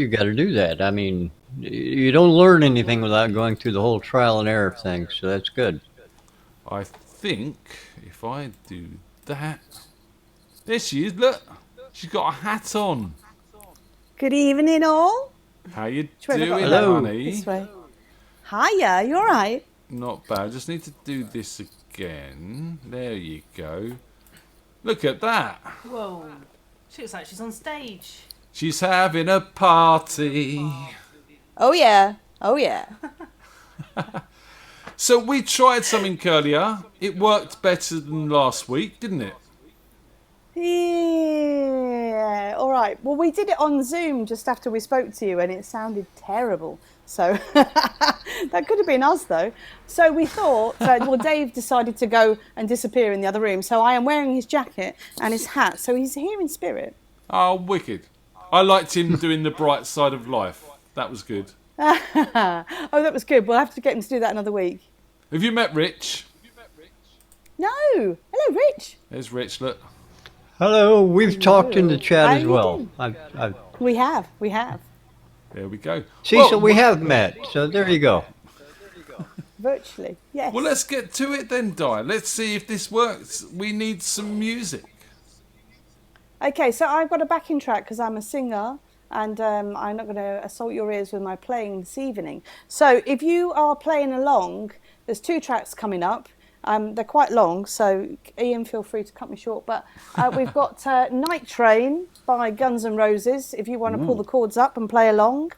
got to do that. I mean, you don't learn anything without going through the whole trial and error thing, so that's good. I think if I do that... There she is, look. She's got a hat on. Good evening, all. How you Trevor doing, got a honey? This way. Hiya, you all right? Not bad. Just need to do this again. There you go. Look at that. Whoa. She looks like she's on stage. She's having a party. Oh, yeah. Oh, yeah. So we tried something earlier. It worked better than last week, didn't it? Yeah. All right. Well, we did it on Zoom just after we spoke to you, and it sounded terrible. So that could have been us, though. So we thought, Dave decided to go and disappear in the other room. So I am wearing his jacket and his hat. So he's here in spirit. Oh, wicked. I liked him doing the bright side of life. That was good. Oh, that was good. We'll have to get him to do that another week. Have you met Rich? No. Hello, Rich. There's Rich, look. Hello, we've talked in the chat How as you well. doing? We have. There we go. See, Well, so we have met. So there you go. Virtually, yes. Well, let's get to it then, Di. Let's see if this works. We need some music. Okay, so I've got a backing track because I'm a singer, and I'm not going to assault your ears with my playing this evening. So if you are playing along, there's 2 tracks coming up. They're quite long, so Ian, feel free to cut me short. But we've got Night Train by Guns N' Roses, if you want to pull the chords up and play along.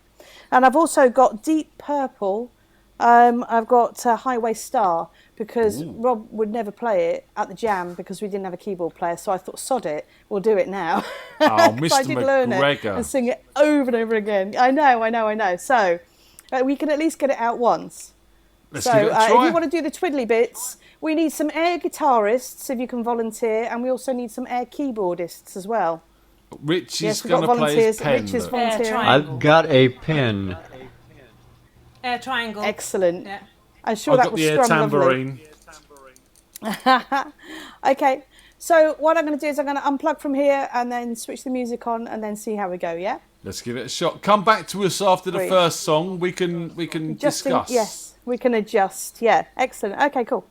And I've also got Deep Purple. I've got Highway Star, because Rob would never play it at the jam because we didn't have a keyboard player. So I thought, sod it, we'll do it now. Oh, I Mr. did learn it McGregor. and sing it over and over again. I know. So we can at least get it out once. Let's So give it a if try. you want to do the twiddly bits, we need some air guitarists if you can volunteer, and we also need some air keyboardists as well. Rich Yes, is we've going got to play his volunteers. pen. Rich is look. volunteering. I've got a pen. Air triangle. Excellent. Yeah. I'm sure I've that got was the air strong tambourine. lovely. Okay, so what I'm going to do is I'm going to unplug from here and then switch the music on and then see how we go, yeah? Let's give it a shot. Come back to us after the Great. first song. We can discuss. Yes, we can adjust. Yeah, excellent. Okay, cool.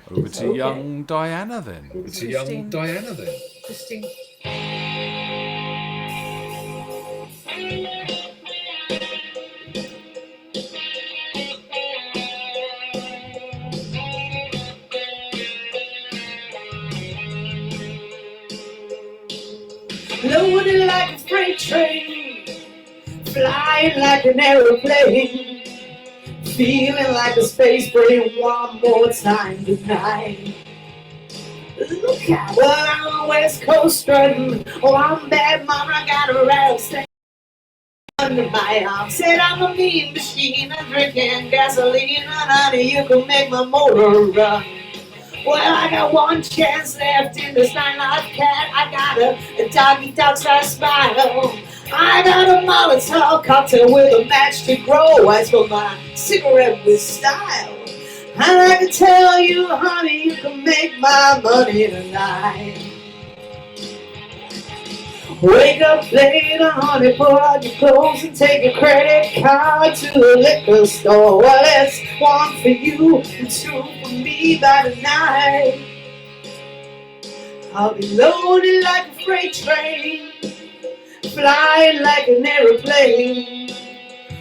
Over to young Diana then. Over to young Diana then. Christine. Loaded like a freight train, flying like an aeroplane, feeling like a space brain one more time tonight. Look out, well, I'm on West Coast strutting. Oh, I'm bad, mama, I got a rattlesnake under my arm. Said I'm a mean machine, I'm drinking gasoline, and honey, you can make my motor run. Well, I got one chance left in this nine-life cat. I got a doggy-dog-style smile. I got a Molotov cocktail with a match to grow. I smoke my cigarette with style. And I can tell you, honey, you can make my money tonight. Wake up later, honey, pull out your clothes and take a credit card to the liquor store. Well, it's one for you and two for me by the night. I'll be loaded like a freight train, flying like an aeroplane,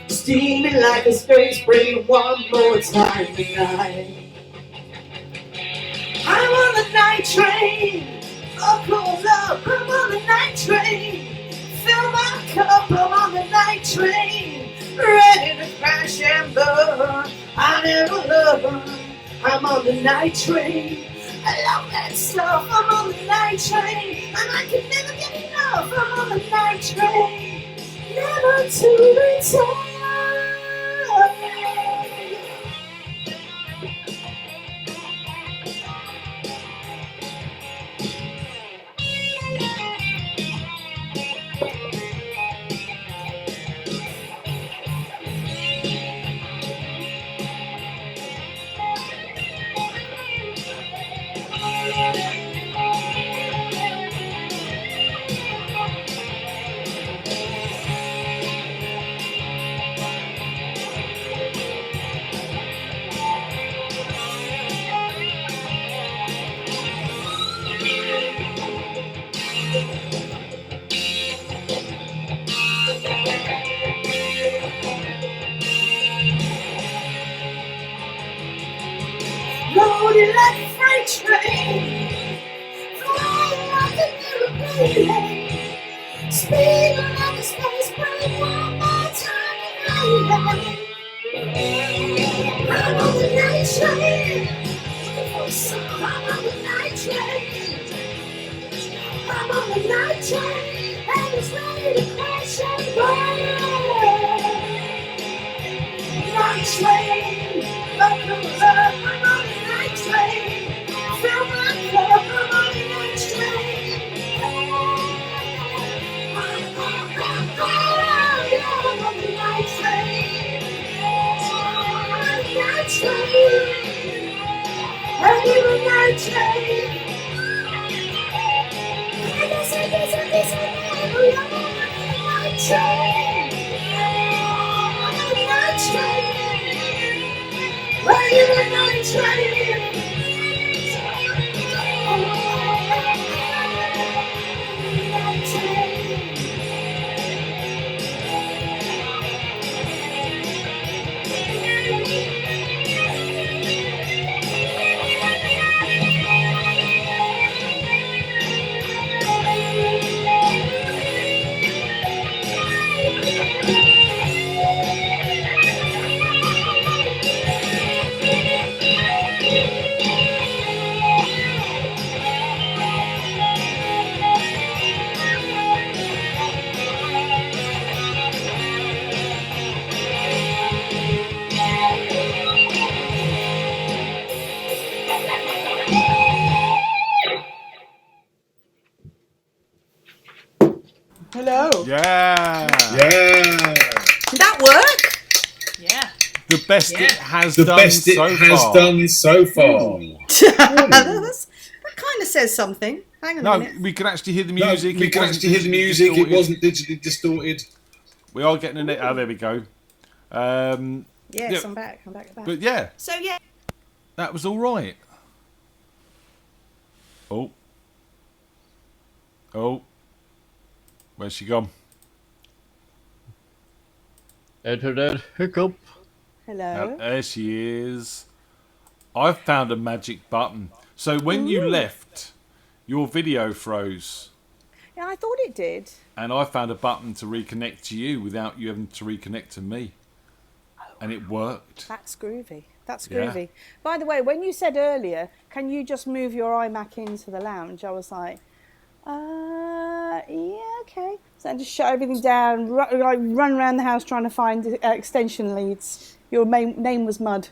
steaming like a space brain one more time tonight. I'm on the night train. Oh, cool love, I'm on the night train. Fill my cup, I'm on the night train. Ready to crash and burn. I never love. I'm on the night train. I love that stuff. I'm on the night train. And I can never get enough. I'm on the night train. Never to return. Loaded like a freight train, flying like an aeroplane, speeding like a space plane, one more time tonight. I'm on the night train, I'm on the night train, I'm on the night train, and it's ready to crash and burn. Night train, I'm on the night train. Fill my cup, I'm on the night train. I'm on the night train. I'm on the night train. I'm on the night train. I guess I'm on the night train. I'm on the night train. We're the night train. Hello. Yeah. Yeah. Did that work? Yeah. The best it has The done best it so has far. done so far. That kind of says something. Hang on a No, minute. we can actually hear the No, music. we It can wasn't actually hear the digitally music. It distorted. wasn't digitally distorted. We are getting a net. Oh, there we go. Yes, yeah. I'm back. I'm back. But yeah, So yeah. that was all right. Oh. Oh. Where's she gone? Internet hiccup. Hello. There she is. I've found a magic button. So when you left, your video froze. Yeah, I thought it did. And I found a button to reconnect to you without you having to reconnect to me. And it worked. That's groovy. That's Yeah. groovy. By the way, when you said earlier, can you just move your iMac into the lounge? I was like, yeah, okay. So I just shut everything down, run around the house trying to find extension leads. Your name was Mud.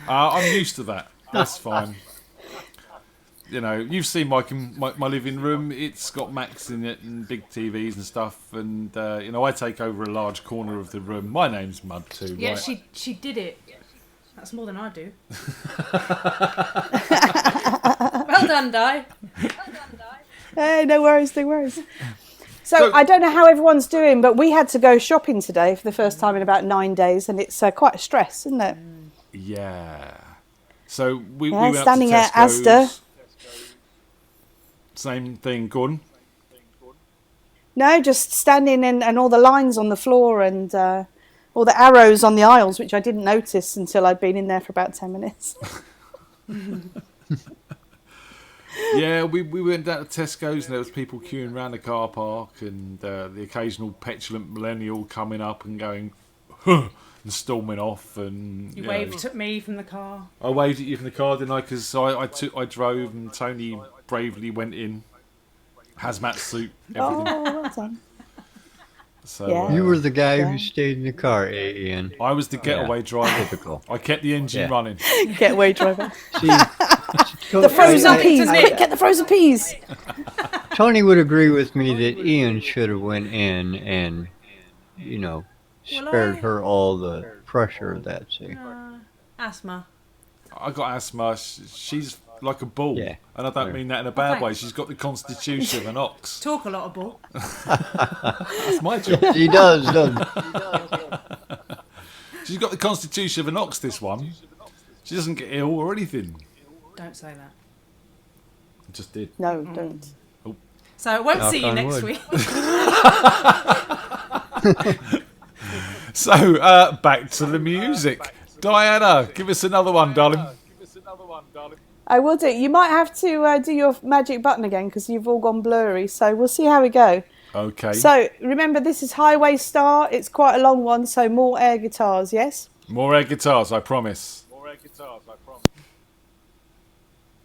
I'm used to that. That's fine. You know, you've seen my living room. It's got Macs in it and big TVs and stuff. And, you know, I take over a large corner of the room. My name's Mud too, Yeah, right? she did it. That's more than I do. Well done, Di. Hey, no worries, no worries. So I don't know how everyone's doing, but we had to go shopping today for the first time in about 9 days, and it's quite a stress, isn't it? Yeah. So we Yeah, went standing up to at Tesco's. Asda. Same thing, Gordon. No, just standing and all the lines on the floor and all the arrows on the aisles, which I didn't notice until I'd been in there for about 10 minutes. Yeah, we went down to Tesco's and there was people queuing around the car park and the occasional petulant millennial coming up and going, huh, and storming off. And You know, waved at me from the car. I waved at you from the car, didn't I? Because I drove and Tony bravely went in, hazmat suit, everything. Oh, well done. So, Yeah. You were the guy who stayed in the car, Ian. I was the getaway driver. Typical. I kept the engine running. Getaway driver. See, The frozen I- peas. Quick, get the frozen peas. Tony would agree with me that Ian should have went in and, you know, spared her all the pressure of that scene. Asthma. I got asthma. She's like a bull. Yeah. And I don't mean that in a bad way. She's got the constitution of an ox. Talk a lot of bull. That's my job. She does, doesn't She's got the constitution of an ox, this one. She doesn't get ill or anything. Don't say that. I just did. No, don't. Oh. So I won't Knock see you on next wood. week. So, back to the music. Diana, give us another one, darling. I will do. You might have to do your magic button again because you've all gone blurry. So we'll see how we go. Okay. So remember, this is Highway Star. It's quite a long one, so more air guitars, yes? More air guitars, I promise.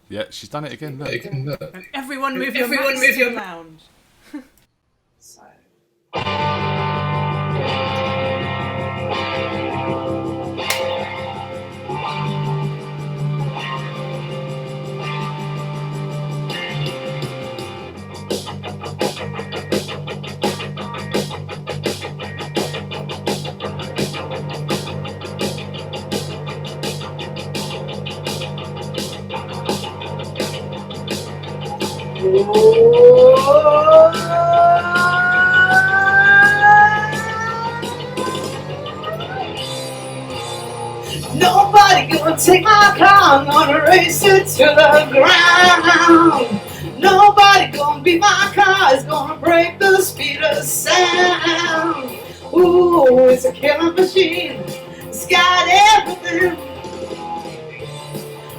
Yeah, she's done it again. Look. Everyone move your mouths to the lounge. Nobody gonna take my car, I'm gonna race it to the ground. Nobody gonna beat my car, it's gonna break the speed of sound. Ooh, it's a killing machine, it's got everything.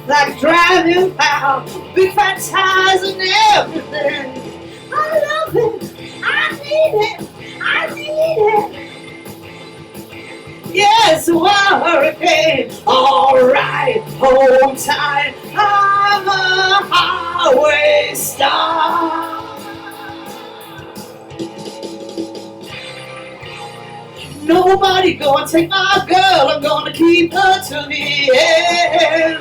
Like driving power, big fat tires and everything. I love it, I need it, I need it. Yes, a hurricane. Alright, hold tight. I'm a highway star. Nobody gonna take my girl. I'm gonna keep her to the end.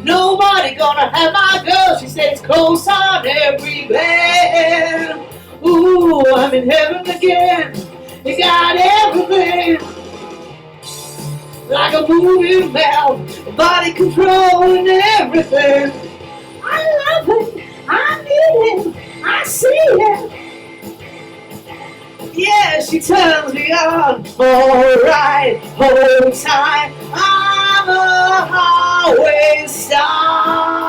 Nobody gonna have my girl. She stays close on every bed. Ooh, I'm in heaven again. You got everything. Like a moving bell, body control and everything. I love it, I need it, I see it. Yeah, she turns me on. Alright, hold tight. I'm a highway star.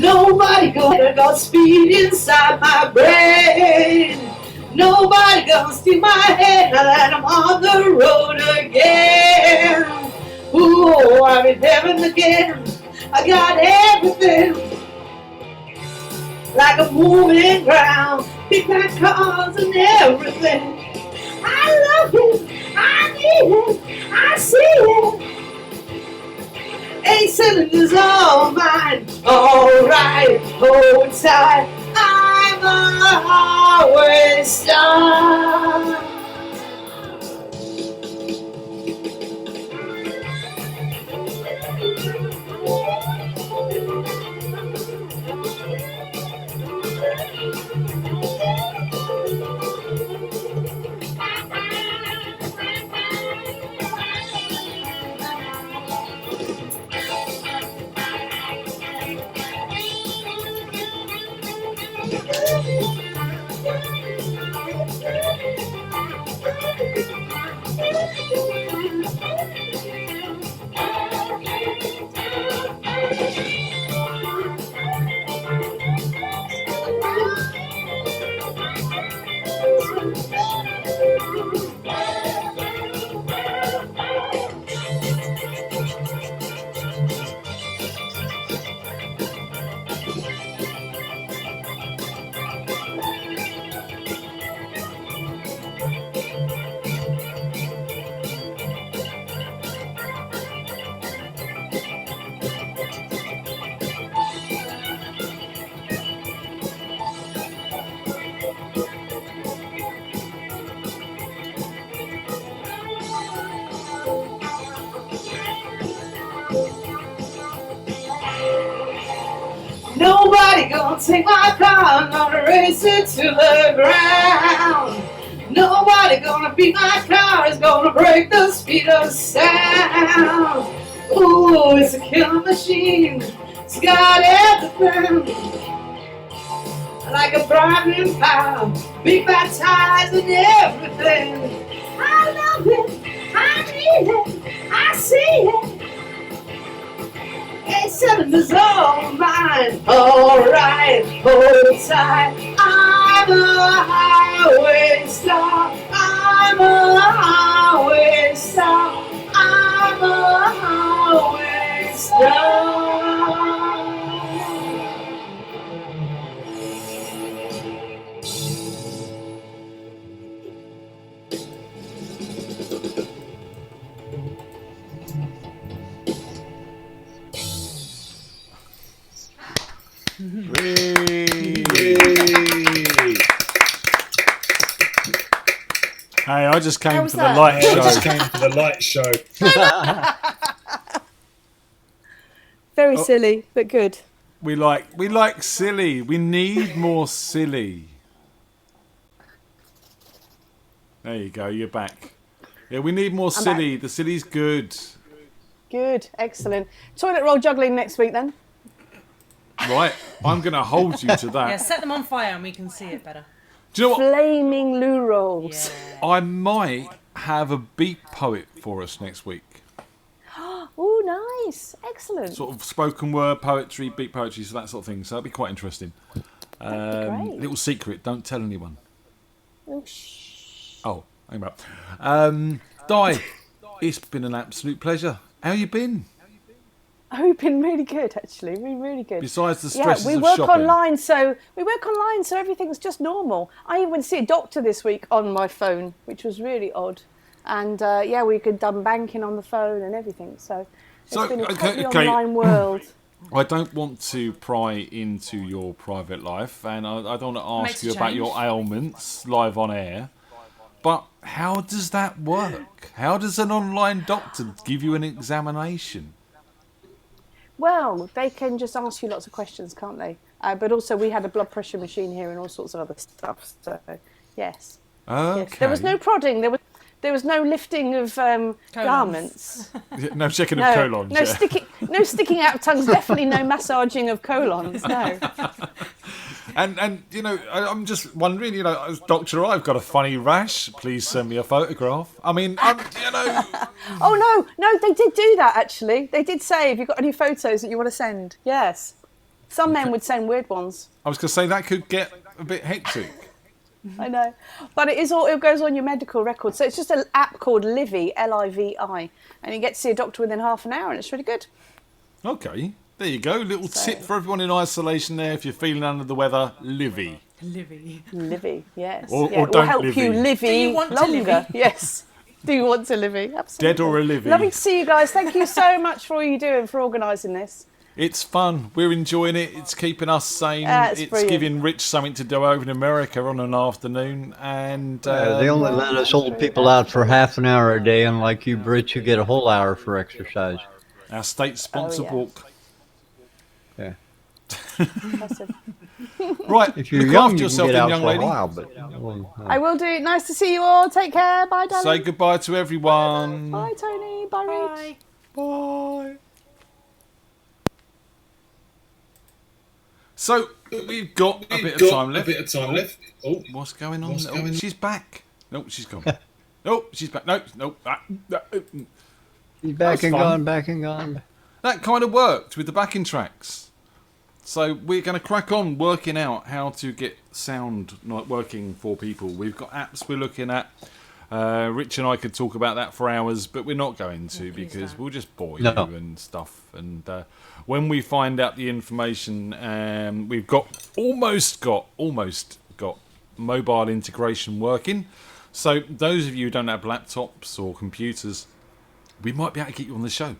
Nobody gonna got speed inside my brain. Nobody gonna steal my head now that I'm on the road again. Ooh, I'm in heaven again. I got everything, like a moving ground, big fat cars and everything. I love it, I need it, I see it. 8 cylinders all mine, alright, hold tight. I'm always star. Nobody gonna take my car, I'm gonna race it to the ground. Nobody gonna beat my car, it's gonna break the speed of sound. Ooh, it's a killing machine, it's got everything, like a driving power, big fat tires and everything. I love it, I need it, I see it. 8 cylinders all mine, alright, hold tight. I'm a highway star, I'm a highway star, I'm a highway star. Hey, I just came was for the that? light I show. just came for the light show. Very silly, but good. We like silly. We need more silly. There you go. You're back. Yeah, we need more I'm silly. The silly's good. Good, excellent. Toilet roll juggling next week then. Right, I'm going to hold you to that. Yeah, set them on fire and we can see it better. Do you know what? Flaming loo rolls. I might have a beat poet for us next week. Oh, nice, excellent. Sort of spoken word poetry, beat poetry, so that sort of thing. So that'd be quite interesting. Great. Little secret, don't tell anyone. Oh, shh. Oh, hang on. Di, it's been an absolute pleasure. How you been? Oh, we've been really good, actually. Really good. Besides the stresses we of work shopping. online, so everything's just normal. I even went to see a doctor this week on my phone, which was really odd. And we could done banking on the phone and everything. So it's been a totally online world. I don't want to pry into your private life, and I don't want to ask you about your ailments live on air. But how does that work? How does an online doctor give you an examination? Well, they can just ask you lots of questions, can't they? But also, we had a blood pressure machine here and all sorts of other stuff. So, yes. Okay. Yes. There was no prodding. There was no lifting of garments. No checking of colons. No sticking out of tongues. Definitely no massaging of colons. No. And you know, I'm just wondering, you know, Doctor, I've got a funny rash. Please send me a photograph. I mean, you know. Oh no, they did do that actually. They did say, "Have you got any photos that you want to send?" Yes. Some men would send weird ones. I was going to say that could get a bit hectic. I know, but it goes on your medical record. So it's just an app called Livi, Livi, and you get to see a doctor within half an hour, and it's really good. Okay, there you go. Little tip for everyone in isolation there. If you're feeling under the weather, Livi. Livi, yes. Or We'll don't help Livi. you live Do you want to longer. live? Yes. Do you want to live? Absolutely. Dead or a Livi. Lovely to see you guys. Thank you so much for all you do and for organising this. It's fun. We're enjoying it. It's keeping us sane. It's It's brilliant. giving Rich something to do over in America on an afternoon. And They only let us old people out for half an hour a day, unlike you Brits who get a whole hour for exercise. Our state-sponsored walk. Yeah. Right. If you're look young, after you yourself, can get out young for lady. a while, but I will do. Nice to see you all. Take care. Bye, darling. Say goodbye to everyone. Bye, Tony. Bye, Rich. Bye. So we've got a bit of time left. Oh, what's going on? She's back. No, she's gone. No, she's back. No. He's That was back and fun. gone, back and gone. That kind of worked with the backing tracks. So we're going to crack on working out how to get sound not working for people. We've got apps we're looking at. Rich and I could talk about that for hours, but we're not going to because we'll just bore you No. and stuff. And when we find out the information, we've almost got mobile integration working. So those of you who don't have laptops or computers, we might be able to get you on the show.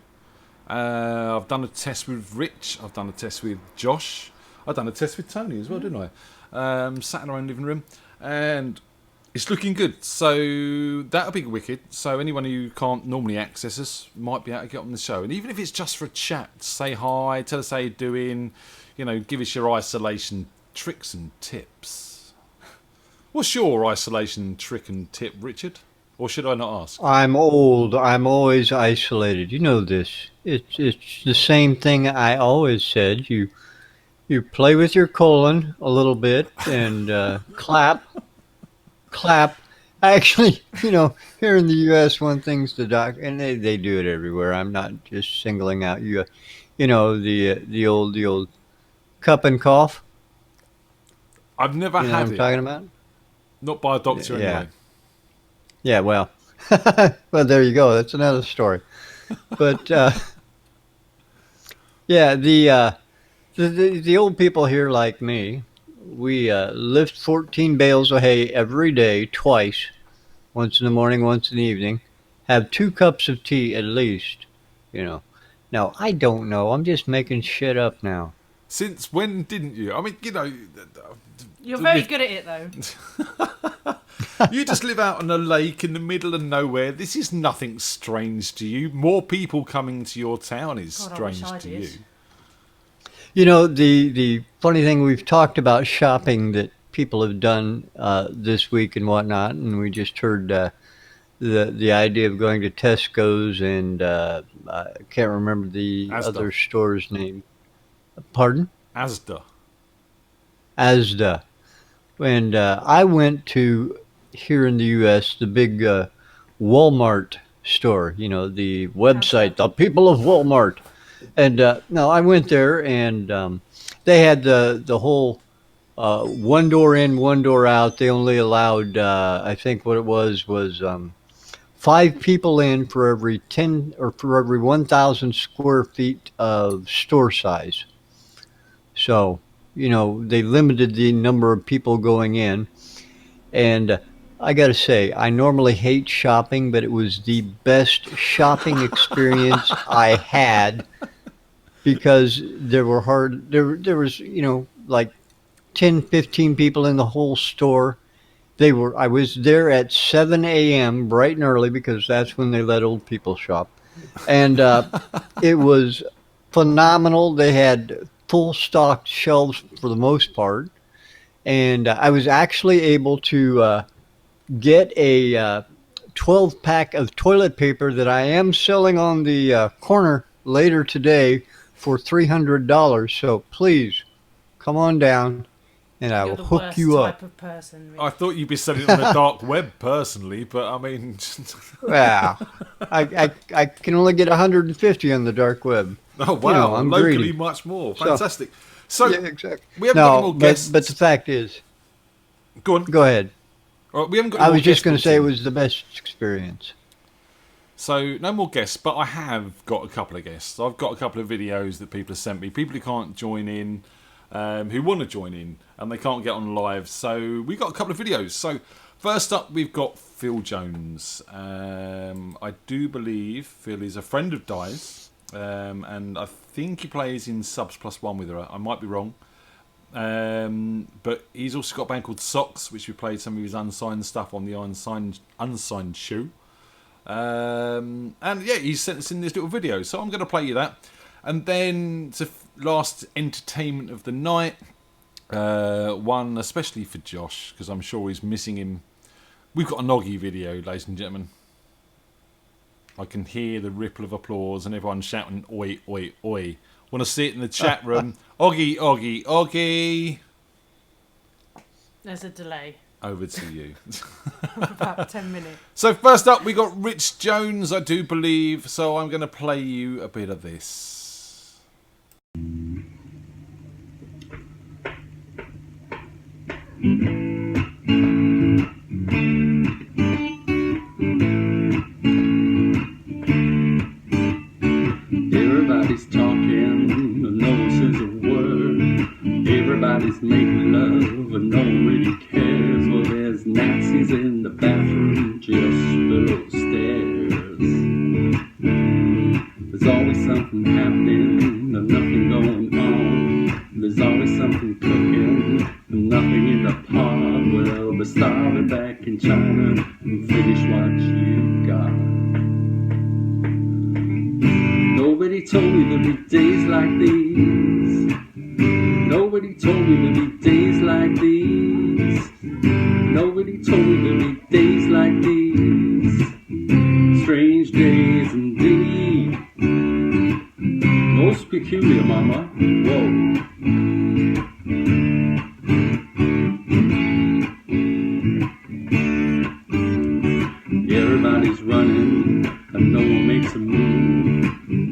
I've done a test with Rich. I've done a test with Josh. I've done a test with Tony as well, didn't I? Sat in our own living room, and it's looking good. So that'll be wicked. So anyone who can't normally access us might be able to get on the show. And even if it's just for a chat, say hi, tell us how you're doing, give us your isolation tricks and tips. What's your isolation trick and tip, Richard? Or should I not ask? I'm old. I'm always isolated. You know this. It's the same thing I always said. You play with your colon a little bit and clap. Actually, here in the U.S., one thing's the doc, and they do it everywhere. I'm not just singling out you. The old cup and cough. I've never You know had what I'm it. talking about? Not by a doctor Yeah. anyway. Yeah, well, there you go. That's another story. But yeah, the old people here like me, we lift 14 bales of hay every day, twice, once in the morning, once in the evening. Have 2 cups of tea at least. Now I don't know. I'm just making shit up now. Since when didn't you? I mean, You're very good at it, though. You just live out on a lake in the middle of nowhere. This is nothing strange to you. More people coming to your town is God, I wish strange I to did. you. The funny thing, we've talked about shopping that people have done this week and whatnot, and we just heard the idea of going to Tesco's and I can't remember the Asda. other store's name. Pardon? Asda. Asda. And I went to, here in the U.S., the big Walmart store, the website, the people of Walmart. And no, I went there and they had the whole one door in, one door out. They only allowed, I think what it was 5 people in for every 10 or for every 1,000 square feet of store size. So, they limited the number of people going in. And I got to say, I normally hate shopping, but it was the best shopping experience I had because there was, like 10, 15 people in the whole store. I was there at 7 a.m. bright and early because that's when they let old people shop. And it was phenomenal. They had full stocked shelves for the most part. And I was actually able to get a 12-pack of toilet paper that I am selling on the corner later today for $300. So please come on down and I will hook you up. Type of person, really. I thought you'd be selling it on the dark web personally, but I mean... Well, I can only get 150 on the dark web. Oh, wow. I'm Locally, greedy. much more. So- Fantastic. So yeah, exactly. We haven't got any more but guests. the fact is, go on. Go ahead. All right, we haven't got. I any was more just guests going to booked say it in. was the best experience. So no more guests, but I have got a couple of guests. I've got a couple of videos that people have sent me. People who can't join in, who want to join in, and they can't get on live. So we got a couple of videos. So first up, we've got Phil Jones. I do believe Phil is a friend of Di's, and I think he plays in Subs Plus One with her. I might be wrong. But he's also got a band called Socks, which we played some of his unsigned stuff on the unsigned show. And yeah, he sent us in this little video, so I'm going to play you that. And then to last entertainment of the night, one especially for Josh, because I'm sure he's missing him. We've got a Noggy video, ladies and gentlemen. I can hear the ripple of applause and everyone shouting oi oi oi. Want to see it in the chat room? Oggy oggy oggy. There's a delay. Over to you. About 10 minutes. So first up, we got Rich Jones, I do believe. So I'm going to play you a bit of this. Everybody's talking, no one says a word. Everybody's making love, and no one really cares. Well, there's Nazis in the bathroom just below stairs. There's always something happening, and nothing going on. There's always something cooking, and nothing in the pot. Well, they're starving back in China and finish what you got. Nobody told me there'd be days like these. Nobody told me there'd be days like these. Nobody told me there'd be days like these. Strange days indeed. Most peculiar, mama. Whoa. Everybody's running and no one makes a move.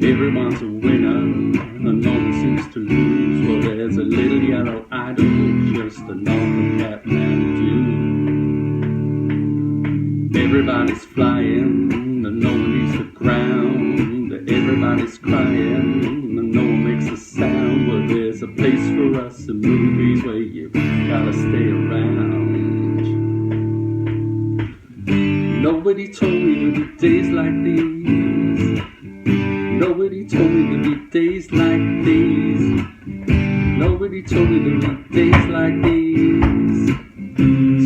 Everyone's a winner and no one seems to lose. Well, there's a little yellow idol, just an awful cat man do. Everybody's flying and no one leaves the ground. Everybody's crying and no one makes a sound. Well, there's a place for us in movies where you gotta stay around. Nobody told me there'd be days like these. Nobody told me there'd be days like these. Nobody told me there'd be days like these.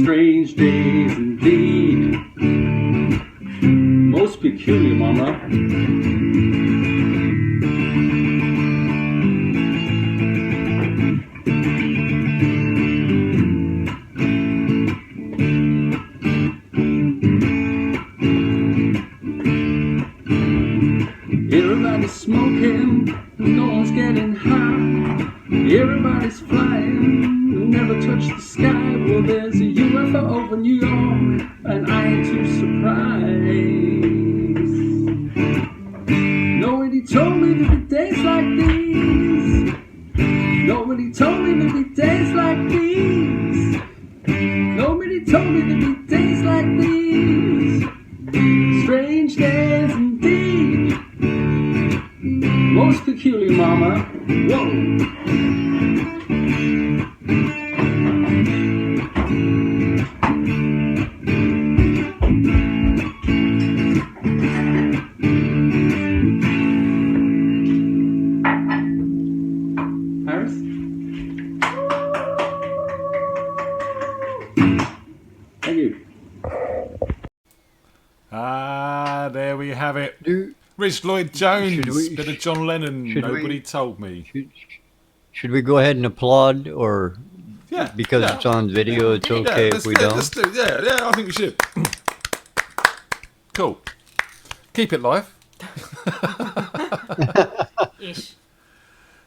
Strange days indeed. Most peculiar, mama. Everybody's smoking, no one's getting high. Everybody's flying, never touch the sky. Well, there's a UFO over New York, and I ain't too surprised. Nobody told me there'd be days like these. Nobody told me there'd be days like these. Nobody told me there'd be days like these. Strange days indeed. Most peculiar, mama. Whoa. Harris? Thank you. Ah, there we have it. Rich Lloyd Jones, bit of John Lennon. Nobody told me. Should we go ahead and applaud, or Yeah, because yeah. it's on video, it's okay if we don't? Let's do, yeah, I think we should. Cool. Keep it live. Ish.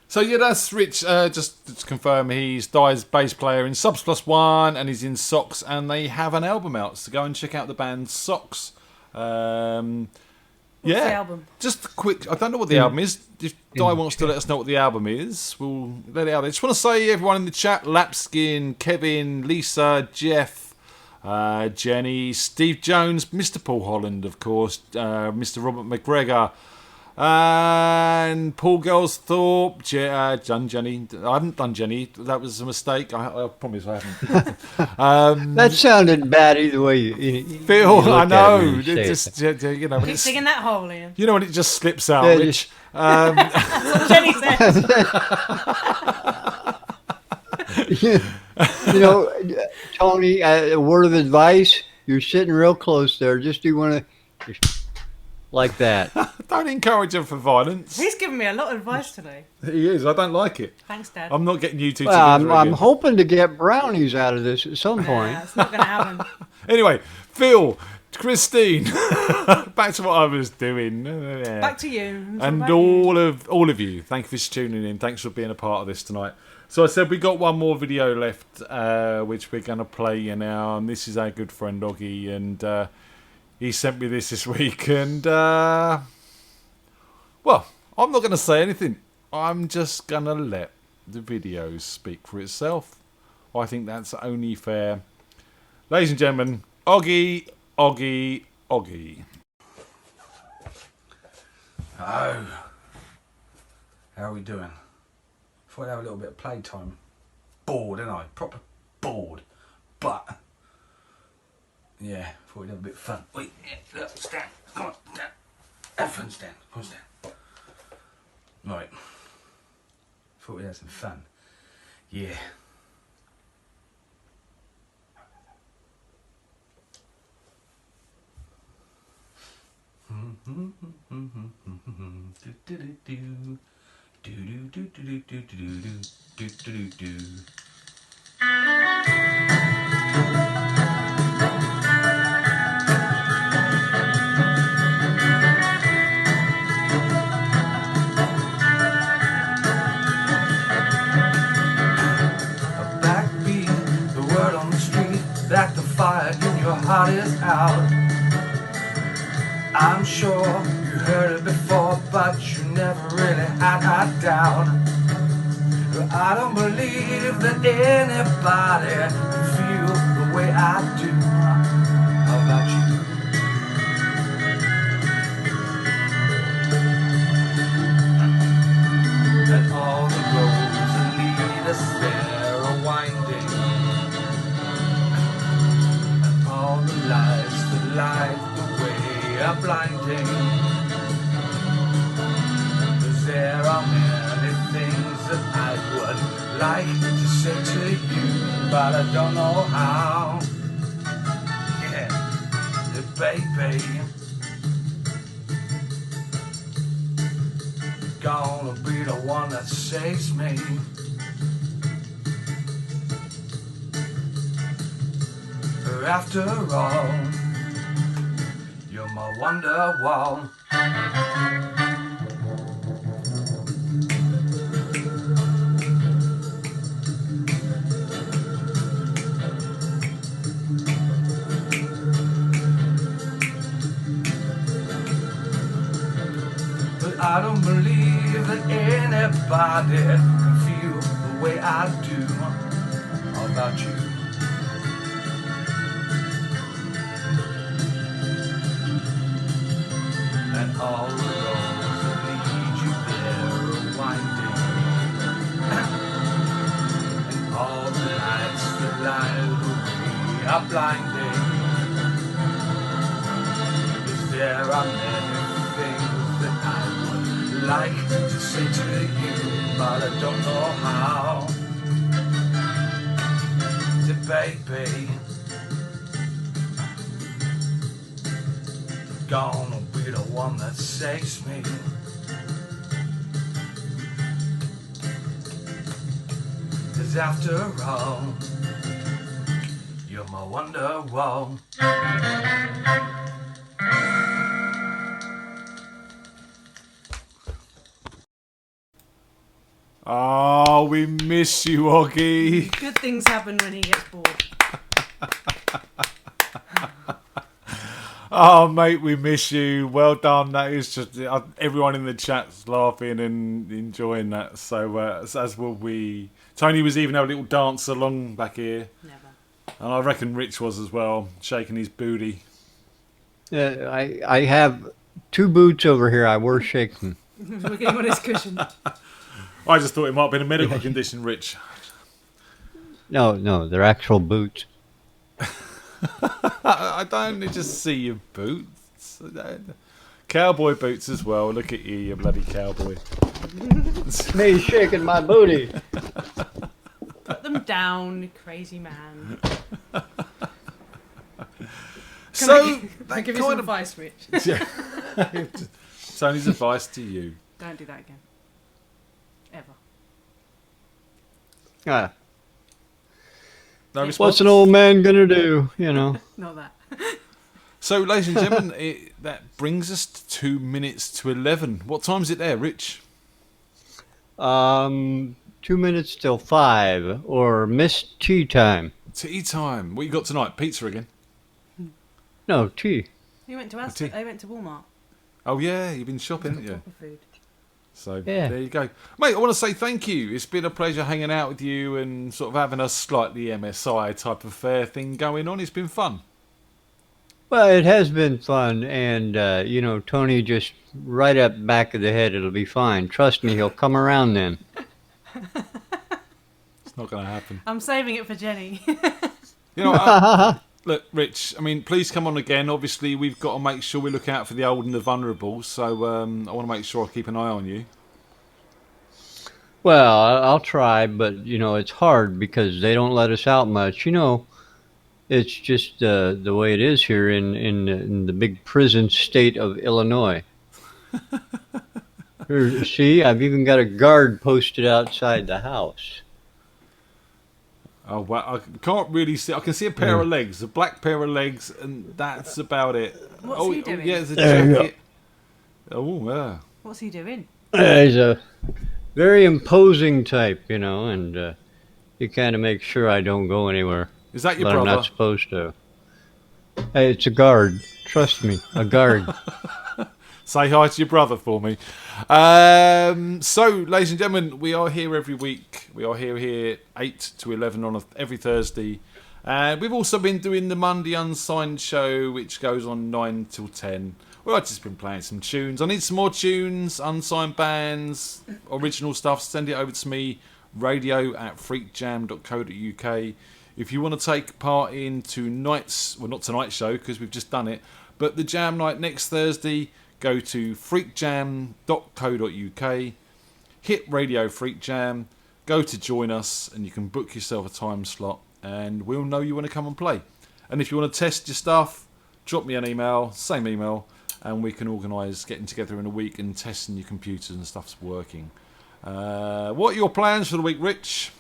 So yeah, that's Rich. Just to confirm, he's Di's bass player in Subs Plus One, and he's in Socks, and they have an album out. So go and check out the band Socks. Yeah, What's the album? Just a quick. I don't know what the album is. If Di wants to let us know what the album is, we'll let it out there. Just want to say, everyone in the chat: Lapskin, Kevin, Lisa, Jeff, Jenny, Steve Jones, Mr. Paul Holland, of course, Mr. Robert McGregor, and Paul Gelsthorpe, done Jenny. I haven't done Jenny. That was a mistake. I promise I haven't. That sounded bad either way. You Phil, you I looked at it know. when you It say it. just, you know, when Keep it's, digging that hole, Ian. you know when it just slips out, Yeah, Rich. That's what Jenny said. You know, Tony, a word of advice. You're sitting real close there. Just do one of like that. Don't encourage him for violence. He's given me a lot of advice today. He is. I don't like it. Thanks, Dad. I'm not getting you two Well, together I'm again. hoping to get brownies out of this at some point. It's not going to happen. Anyway, Phil, Christine, back to what I was doing. Back to you. And all of you, thank you for tuning in. Thanks for being a part of this tonight. So I said we got one more video left, which we're going to play you now. And this is our good friend Oggy, and he sent me this week. And well, I'm not going to say anything. I'm just going to let the video speak for itself. I think that's only fair. Ladies and gentlemen, Oggy. Oh, how are we doing? Thought I'd have a little bit of playtime. Bored, ain't I? Proper bored. But yeah, thought we'd have a bit of fun. Wait, yeah, look, stand. Come on, stand. Have fun, stand. Come on, stand. Right. Thought we'd have some fun. Yeah. Backbeat, the word on the street that the fire in your heart is out. I'm sure you heard it before, but you never really had a doubt. I don't believe that anybody can feel the way I do. How about you? And all the roads that lead us there are winding, and all the lights that light the way are blinding. 'Cause there are many things that I would like to say to you, but I don't know how. Yeah, baby, gonna be the one that saves me. After all, you're my wonder wall. But I don't believe that anybody can feel the way I do. How about you? And all the roads that lead you there are winding, and all the lights that light the way are blinding. 'Cause there are many things that I would like to say to you, but I don't know how. So baby, gonna be the one that saves me. 'Cause after all, you're my wonder wall. Oh, we miss you, Oggy. Good things happen when he gets bored. Oh, mate, we miss you. Well done. That is just everyone in the chat's laughing and enjoying that. So as will we. Tony was even having a little dance along back here. Never. And I reckon Rich was as well, shaking his booty. I have 2 boots over here. I were shaking. We're getting on his cushion. I just thought it might have been a medical condition, Rich. No, they're actual boots. I don't just see your boots. Cowboy boots as well. Look at you bloody cowboy. Me shaking my booty. Put them down, you crazy man. Can I give you some advice, Rich? Tony's advice to you. Don't do that again. Ever. Ah. No response? What's an old man gonna do? You know. Not that. So, ladies and gentlemen, that brings us to 2 minutes to 11. What time is it there, Rich? 2 minutes till 5, or missed tea time. Tea time. What you got tonight? Pizza again? No, tea. You went to Asda. I went to Walmart. Oh yeah, you've been shopping, haven't you? Proper food. So Yeah. there you go, mate. I want to say thank you. It's been a pleasure hanging out with you and sort of having a slightly MSI type of fair thing going on. It's been fun. Well, it has been fun, and Tony just right up back of the head. It'll be fine. Trust me, he'll come around then. It's not going to happen. I'm saving it for Jenny. You know, look, Rich. I mean, please come on again. Obviously, we've got to make sure we look out for the old and the vulnerable. So I want to make sure I keep an eye on you. Well, I'll try, but it's hard because they don't let us out much. It's just the way it is here in the big prison state of Illinois. Here, see, I've even got a guard posted outside the house. Oh, well, I can't really see. I can see a pair of legs, a black pair of legs, and that's about it. What's he doing? Oh, yeah, there's a There you jacket. Oh, yeah. What's he doing? He's a very imposing type, and he kind of makes sure I don't go anywhere. Is that your but brother? I'm not supposed to. Hey, it's a guard. Trust me, a guard. Say hi to your brother for me. So, ladies and gentlemen, we are here every week. We are here 8 to 11 on every Thursday. We've also been doing the Monday Unsigned show, which goes on 9 till 10. Well, I've just been playing some tunes. I need some more tunes, unsigned bands, original stuff. Send it over to me, radio@freakjam.co.uk. If you want to take part in tonight's, well, not tonight's show because we've just done it, but the jam night next Thursday, go to freakjam.co.uk, hit Radio Freak Jam, go to join us, and you can book yourself a time slot, and we'll know you want to come and play. And if you want to test your stuff, drop me an email, same email, and we can organise getting together in a week and testing your computers and stuff's working. What are your plans for the week, Rich?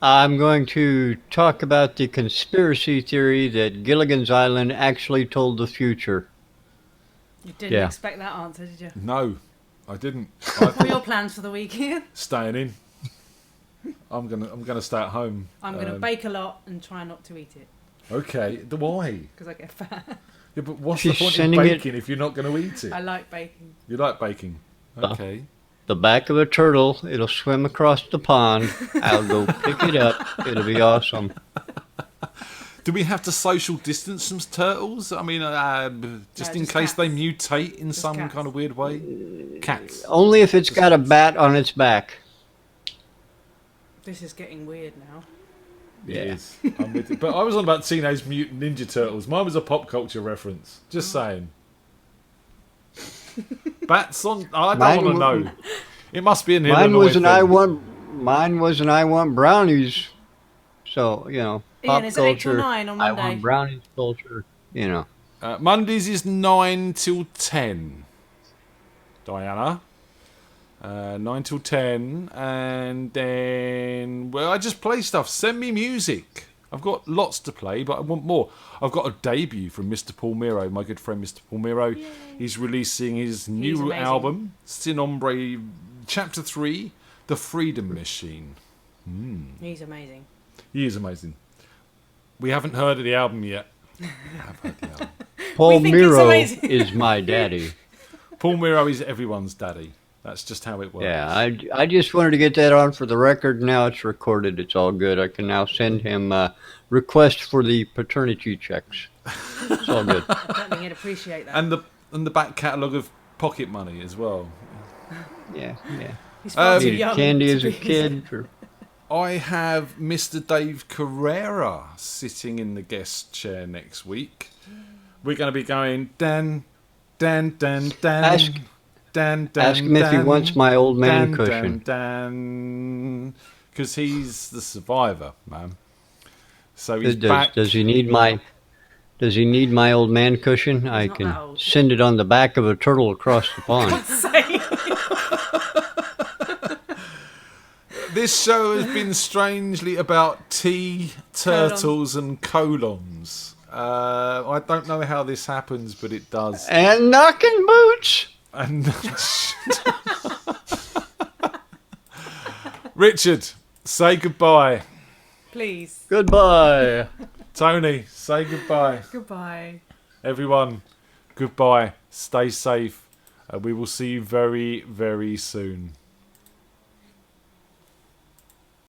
I'm going to talk about the conspiracy theory that Gilligan's Island actually told the future. You didn't expect that answer, did you? No, I didn't. What are your plans for the weekend? Staying in. I'm gonna stay at home. I'm going to bake a lot and try not to eat it. Okay, why? Because I get fat. Yeah, but what's She's the point in sending baking if you're not going to eat it? I like baking. You like baking? Okay. The back of a turtle, it'll swim across the pond. I'll go pick it up. It'll be awesome. Do we have to social distance some turtles? I mean, just in just case cats. they mutate in some cats. kind of weird way? Cats. Only if it's got a bat on its back. This is getting weird now. It is. I'm with you. But I was on about Teenage Mutant Ninja Turtles. Mine was a pop culture reference. Just saying. Bats on... I don't want to know. It must be an Mine Illinois was an thing. Mine was an I want brownies. So, pop Ian, is it 8 till culture. 9 on I Monday? want brownies culture. Mondays is 9 till 10. Diana. 9 till 10. And then... Well, I just play stuff. Send me music. I've got lots to play, but I want more. I've got a debut from Mr. Paul Miro, my good friend Mr. Paul Miro. Yay. He's releasing his new album, Sin Hombre, Chapter 3, The Freedom Machine. He's amazing. He is amazing. We haven't heard of the album yet. Paul We think it's Miro amazing. is my daddy. Paul Miro is everyone's daddy. That's just how it works. Yeah, I just wanted to get that on for the record. Now it's recorded. It's all good. I can now send him a request for the paternity checks. It's all good. I don't think he'd appreciate that. And the back catalogue of pocket money as well. Yeah. He's far too Needed young candy to as a be- kid. I have Mr. Dave Carrera sitting in the guest chair next week. We're going to be going Dan. Ask him if he wants my old man cushion. Dan. Because he's the survivor, man. So he's back. Does he need my old man cushion? I can send it on the back of a turtle across the pond. This show has been strangely about tea, turtles, and colons. I don't know how this happens, but it does. And knocking boots. And Richard, say goodbye. Please. Goodbye. Tony, say goodbye. Goodbye. Everyone, goodbye. Stay safe. We will see you very, very soon.